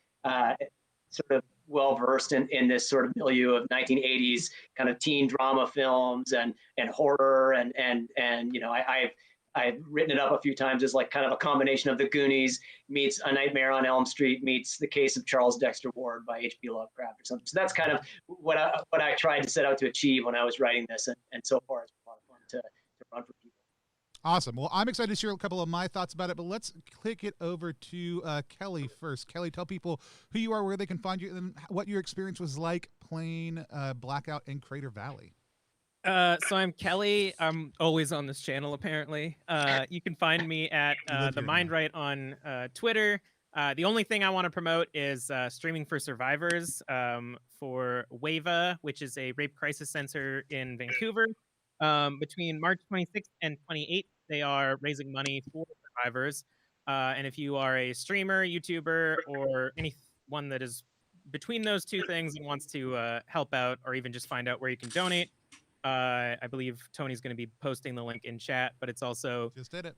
sort of well versed in this sort of milieu of 1980s kind of teen drama films and horror, and I've written it up a few times as like kind of a combination of The Goonies meets A Nightmare on Elm Street meets The Case of Charles Dexter Ward by H.P. Lovecraft or something. So that's kind of what I tried to set out to achieve when I was writing this, and so far it's been a lot of fun to run for people. Awesome. Well, I'm excited to share a couple of my thoughts about it, but let's kick it over to Kelly first. Kelly, tell people who you are, where they can find you, and what your experience was like playing Blackout in Crater Valley. So I'm Kelly. I'm always on this channel, apparently. You can find me at The Mindright on Twitter. The only thing I want to promote is Streaming for Survivors for WAVA, which is a rape crisis center in Vancouver. Between March 26th and 28th, they are raising money for survivors. And if you are a streamer, YouTuber, or anyone that is between those two things and wants to help out, or even just find out where you can donate, I believe Tony's going to be posting the link in chat, but it's also just did it.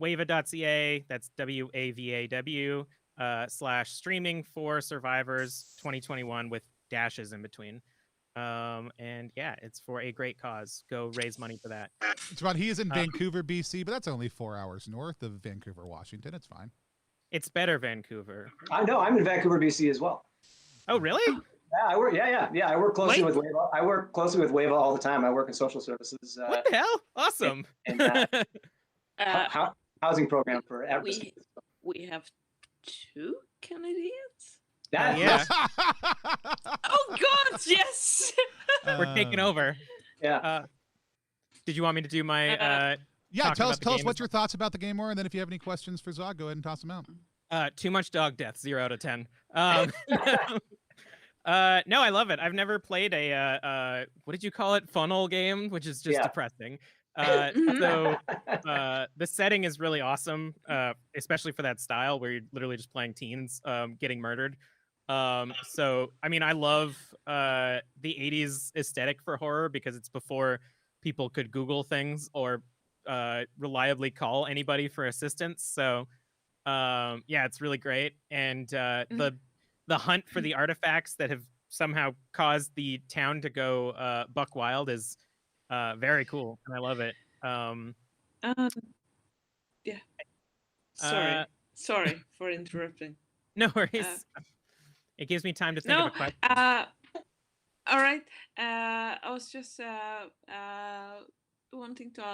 Wava.ca. That's WAVAW /streaming for survivors 2021 with dashes in between. And yeah, it's for a great cause. Go raise money for that. It's about, he is in Vancouver, BC, but that's only 4 hours north of Vancouver, Washington. It's fine. It's better Vancouver. I know. I'm in Vancouver, BC as well. Oh, really? Yeah, I work. Yeah. I work closely with WAVA. I work closely with WAVA all the time. I work in social services. What the hell? Awesome. Housing program for at-risk. We have 2 candidates. Yeah. Oh God, yes. We're taking over. Yeah. Did you want me to do my? Yeah. Tell us what your thoughts about the game are, and then if you have any questions for Zog, go ahead and toss them out. Too much dog death. 0 out of 10. No, I love it. I've never played a what did you call it? Funnel game, which is just depressing. So the setting is really awesome, especially for that style where you're literally just playing teens getting murdered. So I mean, I love the 80s aesthetic for horror because it's before people could Google things or reliably call anybody for assistance. So yeah, it's really great. And the hunt for the artifacts that have somehow caused the town to go buck wild is very cool, and I love it. Yeah. Sorry for interrupting. No worries. It gives me time to think of a question. All right. I was just wanting to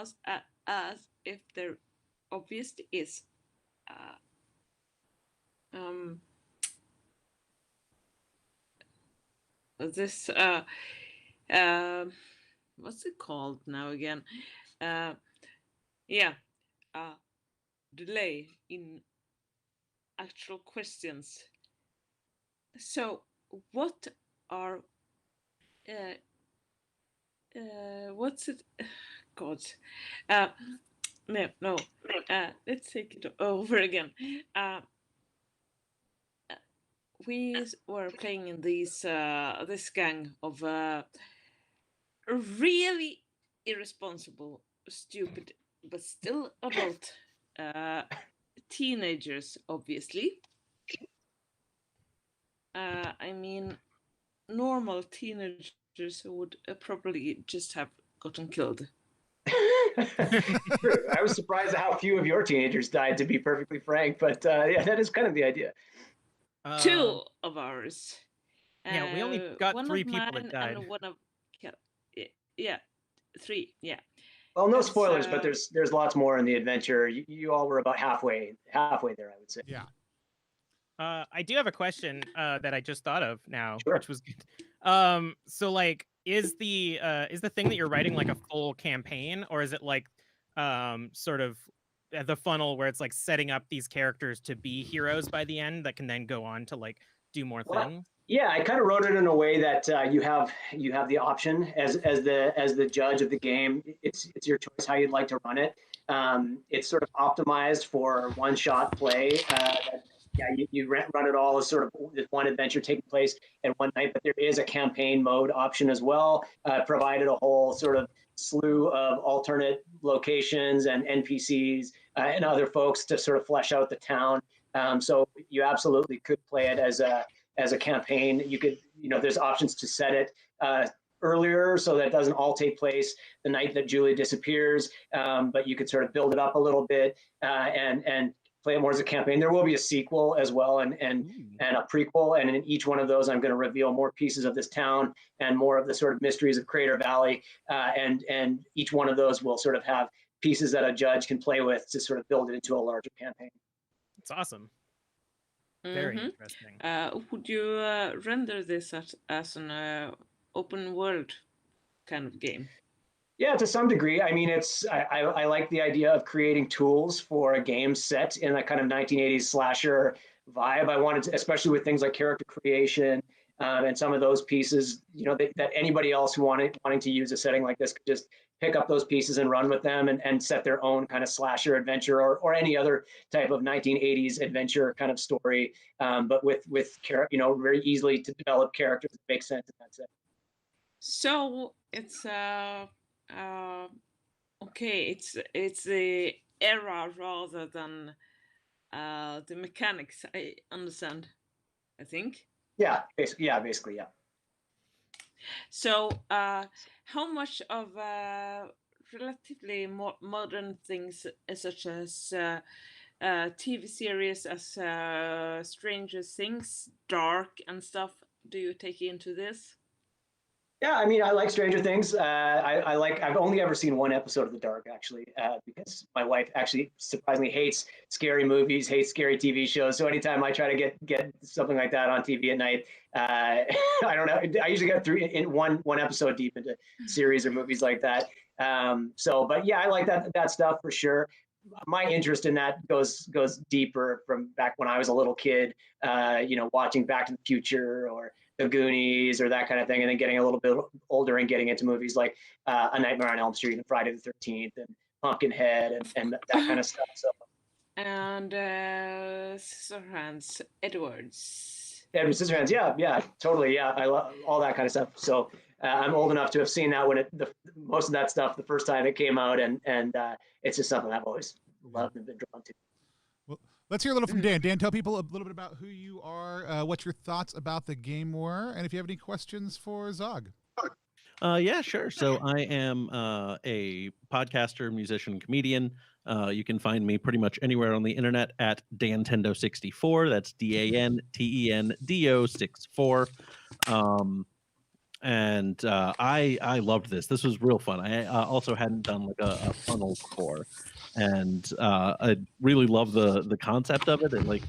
ask if there obviously is this what's it called now again? Yeah, delay in actual questions. So, what are what's it? God, no. Let's take it over again. We were playing in this gang of really irresponsible, stupid, but still adult teenagers, obviously. I mean, normal teenagers would probably just have gotten killed. True. I was surprised at how few of your teenagers died, to be perfectly frank. But yeah, that is kind of the idea. Two of ours. Yeah, we only got one 3 of people mine that died. and one of yeah, 3. Yeah. Well, no spoilers, but there's lots more in the adventure. You all were about halfway there, I would say. Yeah. I do have a question that I just thought of now, Sure. which was good. So like, is the thing that you're writing like a full campaign, or is it like sort of the funnel where it's like setting up these characters to be heroes by the end that can then go on to like do more things? Yeah, I kind of wrote it in a way that you have the option as the judge of the game. It's your choice how you'd like to run it. It's sort of optimized for one-shot play. You run it all as sort of this one adventure taking place at one night, but there is a campaign mode option as well, provided a whole sort of slew of alternate locations and NPCs and other folks to sort of flesh out the town. So you absolutely could play it as a campaign. You could, there's options to set it earlier so that it doesn't all take place the night that Julie disappears, but you could sort of build it up a little bit and play it more as a campaign. There will be a sequel as well and a prequel, and in each one of those, I'm going to reveal more pieces of this town and more of the sort of mysteries of Crater Valley, and each one of those will sort of have pieces that a judge can play with to sort of build it into a larger campaign. It's awesome. Very interesting. Would you render this as an open world kind of game? Yeah, to some degree. I mean, I like the idea of creating tools for a game set in that kind of 1980s slasher vibe. I wanted to, especially with things like character creation and some of those pieces, that anybody else wanting to use a setting like this could just pick up those pieces and run with them and set their own kind of slasher adventure or any other type of 1980s adventure kind of story, but with very easily to develop characters that make sense in that set. So it's okay. It's the era rather than the mechanics. I understand. I think. Yeah, basically. So, how much of relatively modern things, such as TV series as Stranger Things, Dark, and stuff, do you take into this? Yeah, I mean, I like Stranger Things. I've only ever seen one episode of The Dark, actually, because my wife actually surprisingly hates scary movies, hates scary TV shows. So anytime I try to get something like that on TV at night, I don't know. I usually get through in one episode deep into series or movies like that. But yeah, I like that stuff for sure. My interest in that goes deeper from back when I was a little kid, watching Back to the Future or The Goonies or that kind of thing, and then getting a little bit older and getting into movies like A Nightmare on Elm Street and Friday the 13th and Pumpkinhead and that kind of stuff. So. And Scissorhands, Edward Scissorhands, yeah, totally, yeah. I love all that kind of stuff. So I'm old enough to have seen that when most of that stuff the first time it came out, and it's just something I've always loved and been drawn to. Well, let's hear a little from Dan. Dan, tell people a little bit about who you are, what your thoughts about the game were, and if you have any questions for Zog. Yeah, sure. So I am a podcaster, musician, comedian. You can find me pretty much anywhere on the internet at Dantendo64. That's DANTENDO64. I loved this. This was real fun. I also hadn't done like a funnel before, and I really love the concept of it. It like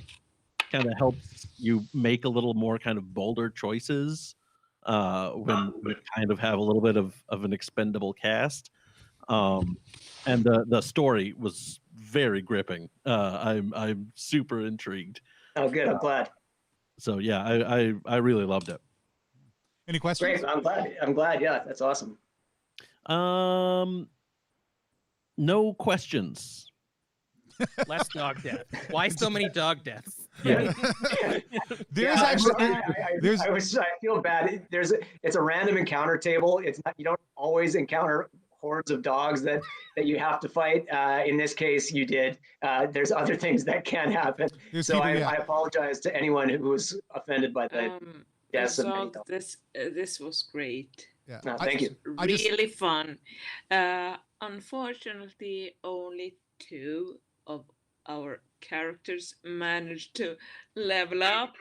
kind of helps you make a little more kind of bolder choices when we kind of have a little bit of an expendable cast. And the story was very gripping. I'm super intrigued. Oh, good. I'm glad. So yeah, I really loved it. Any questions? Great. I'm glad. Yeah, that's awesome. No questions. Less dog death. Why so many dog deaths? Yeah. There's actually I feel bad. It's a random encounter table. It's not, you don't always encounter hordes of dogs that you have to fight. In this case, you did. There's other things that can happen. I apologize to anyone who was offended by the deaths of many dogs. This was great. Yeah. No, thank you. Really fun. Unfortunately, only 2 of our characters managed to level up.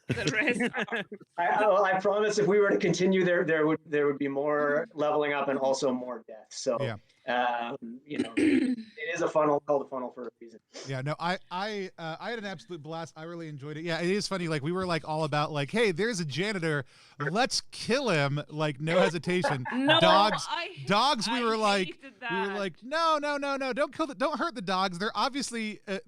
The rest I promise if we were to continue, there would be more leveling up and also more death. So yeah. It is a funnel, called a funnel for a reason. Yeah, no, I had an absolute blast. I really enjoyed it. Yeah, it is funny. Like we were like all about like, hey, there's a janitor, let's kill him. Like no hesitation. No, dogs. We were like, no, don't kill don't hurt the dogs. They're obviously a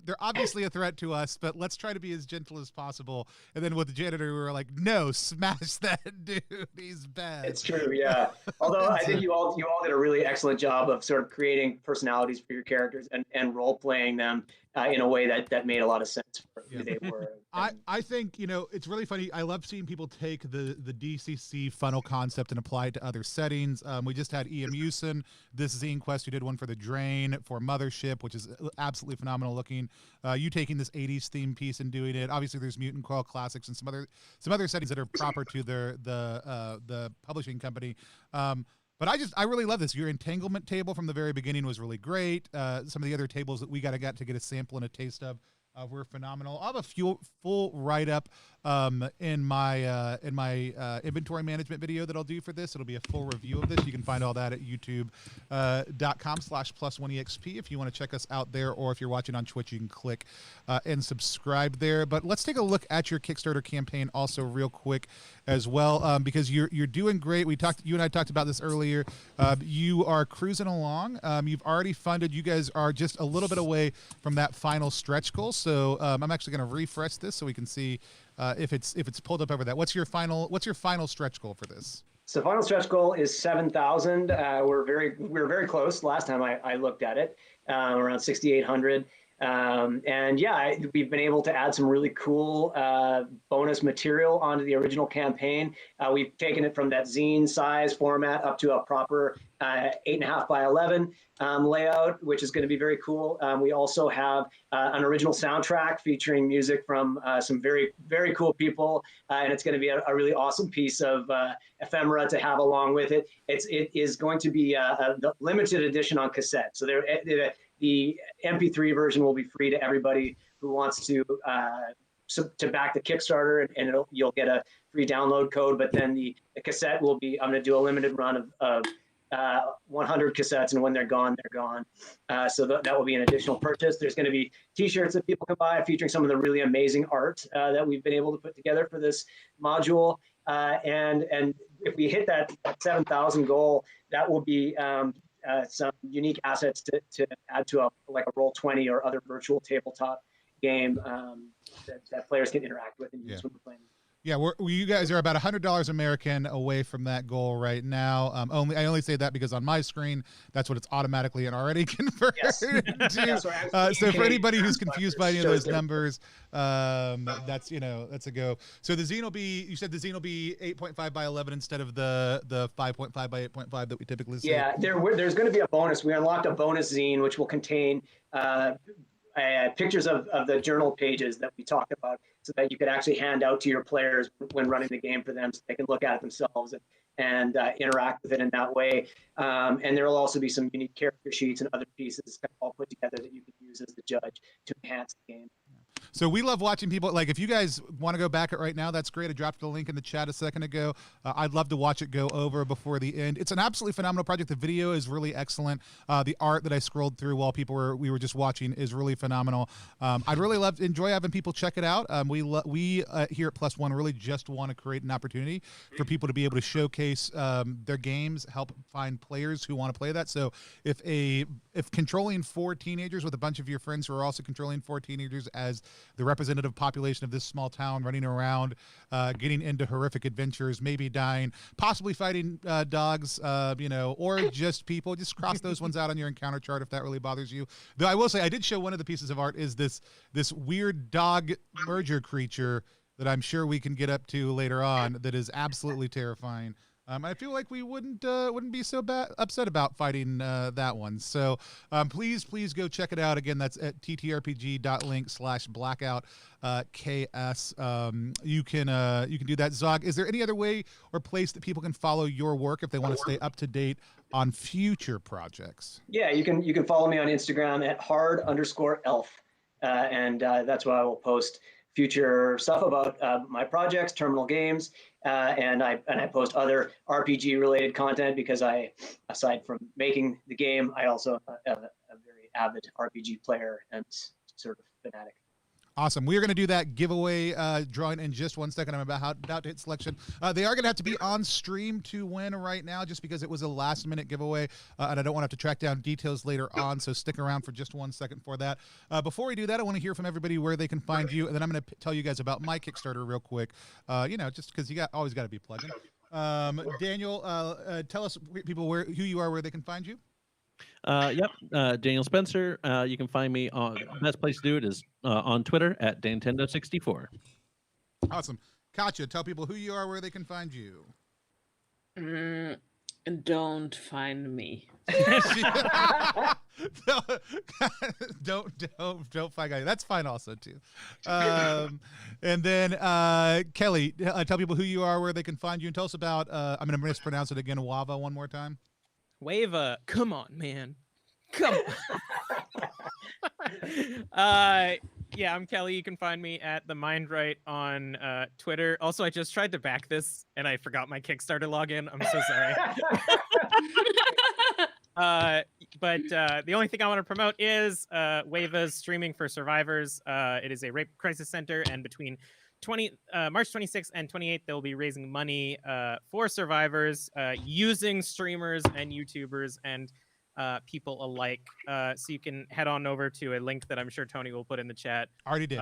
threat to us, but let's try to be as gentle as possible. And then with the janitor, we were like, no, smash that dude. He's bad. It's true, yeah. Although I think you all did a really excellent job of sort of creating personalities for your characters and role playing them in a way that made a lot of sense for who they were. I think it's really funny. I love seeing people take the DCC funnel concept and apply it to other settings. We just had E.M. Usen, this Zine Quest, who did one for the Drain, for Mothership, which is absolutely phenomenal looking. You taking this 80s theme piece and doing it. Obviously, there's Mutant Coil Classics and some other settings that are proper to the publishing company. But I really love this. Your entanglement table from the very beginning was really great. Some of the other tables that we got to get a sample and a taste of were phenomenal. I'll have a full write-up in my inventory management video that I'll do for this. It'll be a full review of this. You can find all that at youtube.com/plus1exp if you want to check us out there, or if you're watching on Twitch, you can click and subscribe there. But let's take a look at your Kickstarter campaign also real quick as well, because you're doing great. You and I talked about this earlier. You are cruising along. You've already funded. You guys are just a little bit away from that final stretch goal. So I'm actually going to refresh this so we can see if it's pulled up over that. What's your final stretch goal for this? So final stretch goal is 7,000. We're very close. Last time I looked at it, around 6,800. And yeah, we've been able to add some really cool bonus material onto the original campaign. We've taken it from that zine size format up to a proper 8.5 by 11 layout, which is going to be very cool. We also have an original soundtrack featuring music from some very, very cool people, and it's going to be a really awesome piece of ephemera to have along with it. It is going to be the limited edition on cassette. So the MP3 version will be free to everybody who wants to back the Kickstarter, and you'll get a free download code. But then the cassette will be, I'm going to do a limited run of 100 cassettes, and when they're gone, they're gone. So that will be an additional purchase. There's going to be T-shirts that people can buy featuring some of the really amazing art that we've been able to put together for this module. And if we hit that 7,000 goal, that will be some unique assets to add to a Roll20 or other virtual tabletop game that players can interact with and use when we're playing. Yeah, you guys are about $100 American away from that goal right now. I only say that because on my screen, that's what it's automatically and already converted to. So for anybody who's confused by any of those numbers, that's a go. So the zine will be, you said the zine will be 8.5 by 11 instead of the 5.5 by 8.5 that we typically see. Yeah, there's going to be a bonus. We unlocked a bonus zine which will contain pictures of the journal pages that we talked about, so that you could actually hand out to your players when running the game for them, so they can look at it themselves and interact with it in that way. And there will also be some unique character sheets and other pieces all put together that you can use as the judge to enhance the game. So we love watching people. Like, if you guys want to go back it right now, that's great. I dropped the link in the chat a second ago. I'd love to watch it go over before the end. It's an absolutely phenomenal project. The video is really excellent. The art that I scrolled through while we were just watching is really phenomenal. I'd really enjoy having people check it out. We here at Plus One really just want to create an opportunity for people to be able to showcase their games, help find players who want to play that. So if controlling 4 teenagers with a bunch of your friends who are also controlling 4 teenagers as the representative population of this small town, running around, getting into horrific adventures, maybe dying, possibly fighting dogs, or just people, just cross those ones out on your encounter chart if that really bothers you. Though I will say, I did show one of the pieces of art is this weird dog merger creature that I'm sure we can get up to later on that is absolutely terrifying. I feel like we wouldn't be so upset about fighting that one. So please go check it out. Again, that's at ttrpg.link/blackout KS. You can do that. Zog, is there any other way or place that people can follow your work if they want to stay up to date on future projects? Yeah, you can follow me on Instagram at hard_elf, and that's where I will post future stuff about my projects, terminal games, and I post other RPG related content because aside from making the game, I also am a very avid RPG player and sort of fanatic. Awesome. We are going to do that giveaway drawing in just 1 second. I'm about to hit selection. They are going to have to be on stream to win right now just because it was a last-minute giveaway, and I don't want to have to track down details later on, so stick around for just 1 second for that. Before we do that, I want to hear from everybody where they can find you, and then I'm going to tell you guys about my Kickstarter real quick, just because you always got to be plugging. Daniel, tell us, people, who you are, where they can find you. Daniel Spencer. You can find me on best place to do it is on Twitter at Nintendo64. Awesome. Katya, tell people who you are, where they can find you. Don't find me. don't find guy. That's fine also too. And then Kelly, tell people who you are, where they can find you, and tell us about I'm going to mispronounce it again, Wava, one more time. Wava, come on, man. Come on. Yeah, I'm Kelly. You can find me at the Mindright on Twitter. Also, I just tried to back this and I forgot my Kickstarter login. I'm so sorry. But the only thing I want to promote is Wava's Streaming for Survivors. It is a rape crisis center, and between March 26th and 28th, they'll be raising money for survivors using streamers and YouTubers and people alike. So you can head on over to a link that I'm sure Tony will put in the chat. Already did.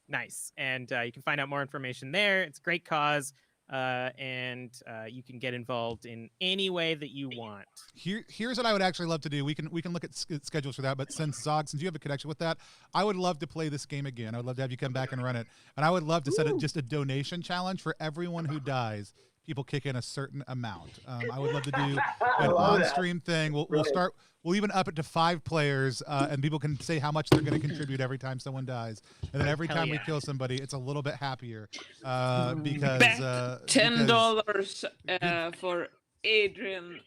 Nice. And you can find out more information there. It's a great cause. And you can get involved in any way that you want. Here's what I would actually love to do. We can look at schedules for that, but since you have a connection with that, I would love to play this game again. I would love to have you come back and run it, and I would love to set just a donation challenge for everyone who dies. People kick in a certain amount. I would love to do an on-stream thing. We'll even up it to 5 players, and people can say how much they're going to contribute every time someone dies. And then every time we kill somebody, it's a little bit happier because $10 for Adrian.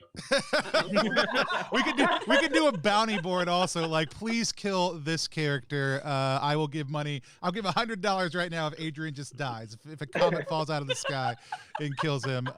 we could do a bounty board also, like, please kill this character. I will give money. I'll give $100 right now if Adrian just dies. If a comet falls out of the sky and kills him,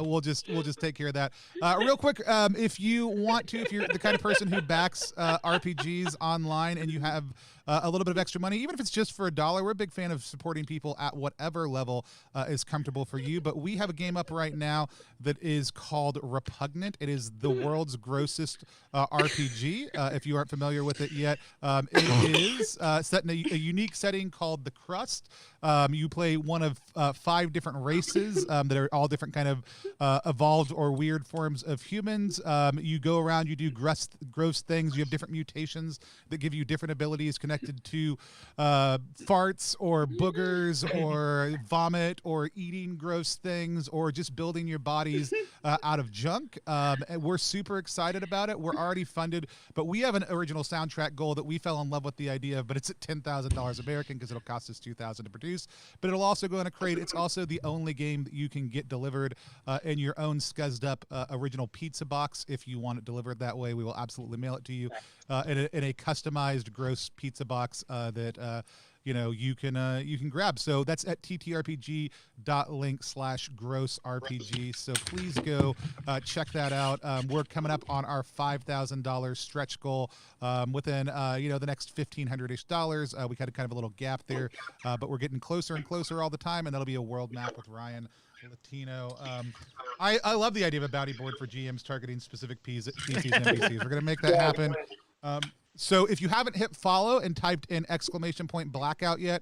we'll just take care of that. Real quick, if you want to, if you're the kind of person who backs RPGs online and you have a little bit of extra money, even if it's just for $1, we're a big fan of supporting people at whatever level is comfortable for you. But we have a game up right now that is called Repugnant. It is the world's grossest RPG. If you aren't familiar with it yet, it is set in a unique setting called The Crust. You play one of 5 different races that are all different kind of evolved or weird forms of humans. You go around, you do gross things. You have different mutations that give you different abilities connected to farts or boogers or vomit or eating gross things or just building your bodies out of junk. And we're super excited about it. We're already funded, but we have an original soundtrack goal that we fell in love with the idea of, but it's at $10,000 American because it'll cost us $2,000 to produce. produce, but it'll also go in a crate. It's also the only game that you can get delivered in your own scuzzed up original pizza box. If you want it delivered that way, we will absolutely mail it to you in a customized gross pizza box that you can grab. So that's at ttrpg.link/grossrpg. So please go check that out. We're coming up on our $5,000 stretch goal within the next $1,500-ish dollars. We had kind of a little gap there, but we're getting closer and closer all the time, and that'll be a world map with Ryan Latino. I love the idea of a bounty board for GMs targeting specific PCs and NPCs. We're gonna make that happen. So if you haven't hit follow and typed in !Blackout yet,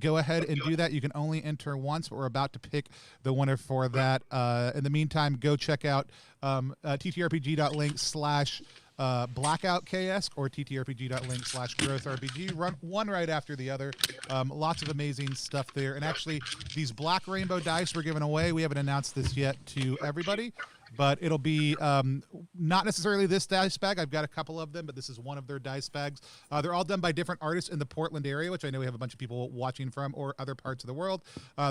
go ahead and do that. You can only enter once, but we're about to pick the winner for that. In the meantime, go check out ttrpg.link/blackoutks or ttrpg.link/growthrpg. Run one right after the other. Lots of amazing stuff there. And actually, these black rainbow dice we're giving away, we haven't announced this yet to everybody, but it'll be not necessarily this dice bag. I've got a couple of them, but this is one of their dice bags. They're all done by different artists in the Portland area, which I know we have a bunch of people watching from, or other parts of the world.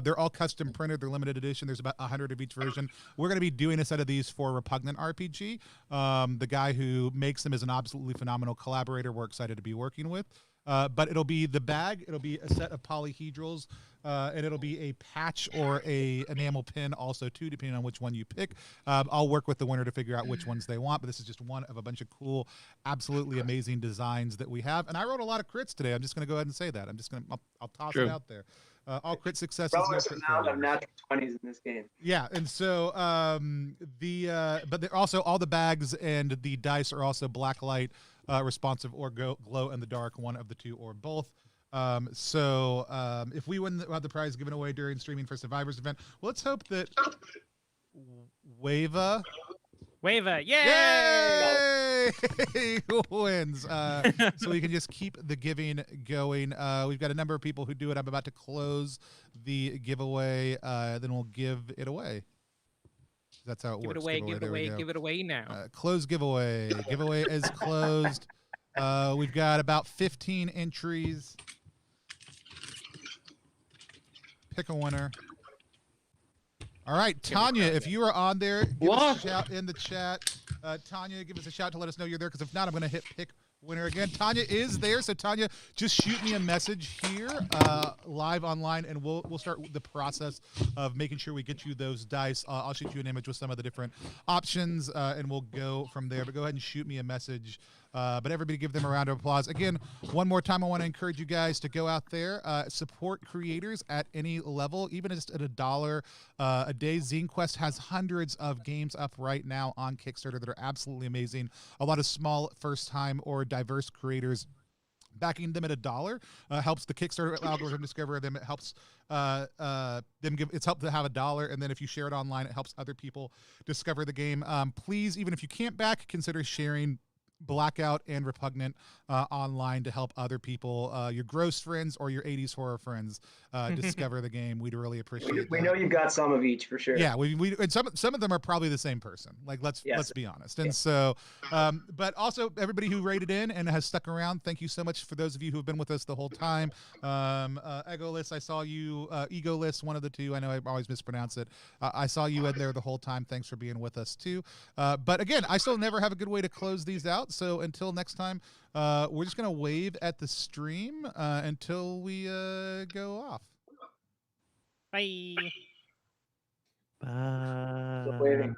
They're all custom printed. They're limited edition. There's about 100 of each version. We're going to be doing a set of these for Repugnant RPG. The guy who makes them is an absolutely phenomenal collaborator we're excited to be working with. But it'll be the bag, it'll be a set of polyhedrals, and it'll be a patch or a enamel pin also too, depending on which one you pick. I'll work with the winner to figure out which ones they want, but this is just one of a bunch of cool, absolutely amazing designs that we have. And I wrote a lot of crits today. I'm just going to go ahead and say that. I'll toss it out there. All crit successes. Relative amount of natural 20s in this game. Yeah, and so but they're also all the bags and the dice are also blacklight responsive or glow in the dark, one of the two or both. If we win the prize given away during streaming for Survivor's event, well, let's hope that Wava, yay! wins. So we can just keep the giving going. We've got a number of people who do it. I'm about to close the giveaway. Then we'll give it away. That's how it works. Give it away now. Close giveaway. Giveaway is closed. We've got about 15 entries. Pick a winner. All right, Tanya, if you are on there, give us a shout in the chat. Tanya, give us a shout to let us know you're there, because if not, I'm going to hit pick winner again. Tanya is there, so Tanya, just shoot me a message here live online, and we'll start the process of making sure we get you those dice. I'll shoot you an image with some of the different options, and we'll go from there. But go ahead and shoot me a message. But everybody give them a round of applause. Again, one more time, I want to encourage you guys to go out there, support creators at any level, even just at $1 a day. Zine Quest has hundreds of games up right now on Kickstarter that are absolutely amazing. A lot of small, first-time, or diverse creators. Backing them at $1 helps the Kickstarter algorithm discover them. It helps it's helped to have $1, and then if you share it online, it helps other people discover the game. Please, even if you can't back, consider sharing Blackout and Repugnant online to help other people, your gross friends or your 80s horror friends, discover the game. We'd really appreciate it. We know you've got some of each for sure. Yeah, and some of them are probably the same person. Like let's be honest. And so, but also everybody who rated in and has stuck around, thank you so much for those of you who have been with us the whole time. Egoless, I saw you. Egoless, one of the two. I know I always mispronounce it. I saw you in there the whole time. Thanks for being with us too. But again, I still never have a good way to close these out. So until next time, we're just going to wave at the stream until we go off. Bye. Bye. Waving.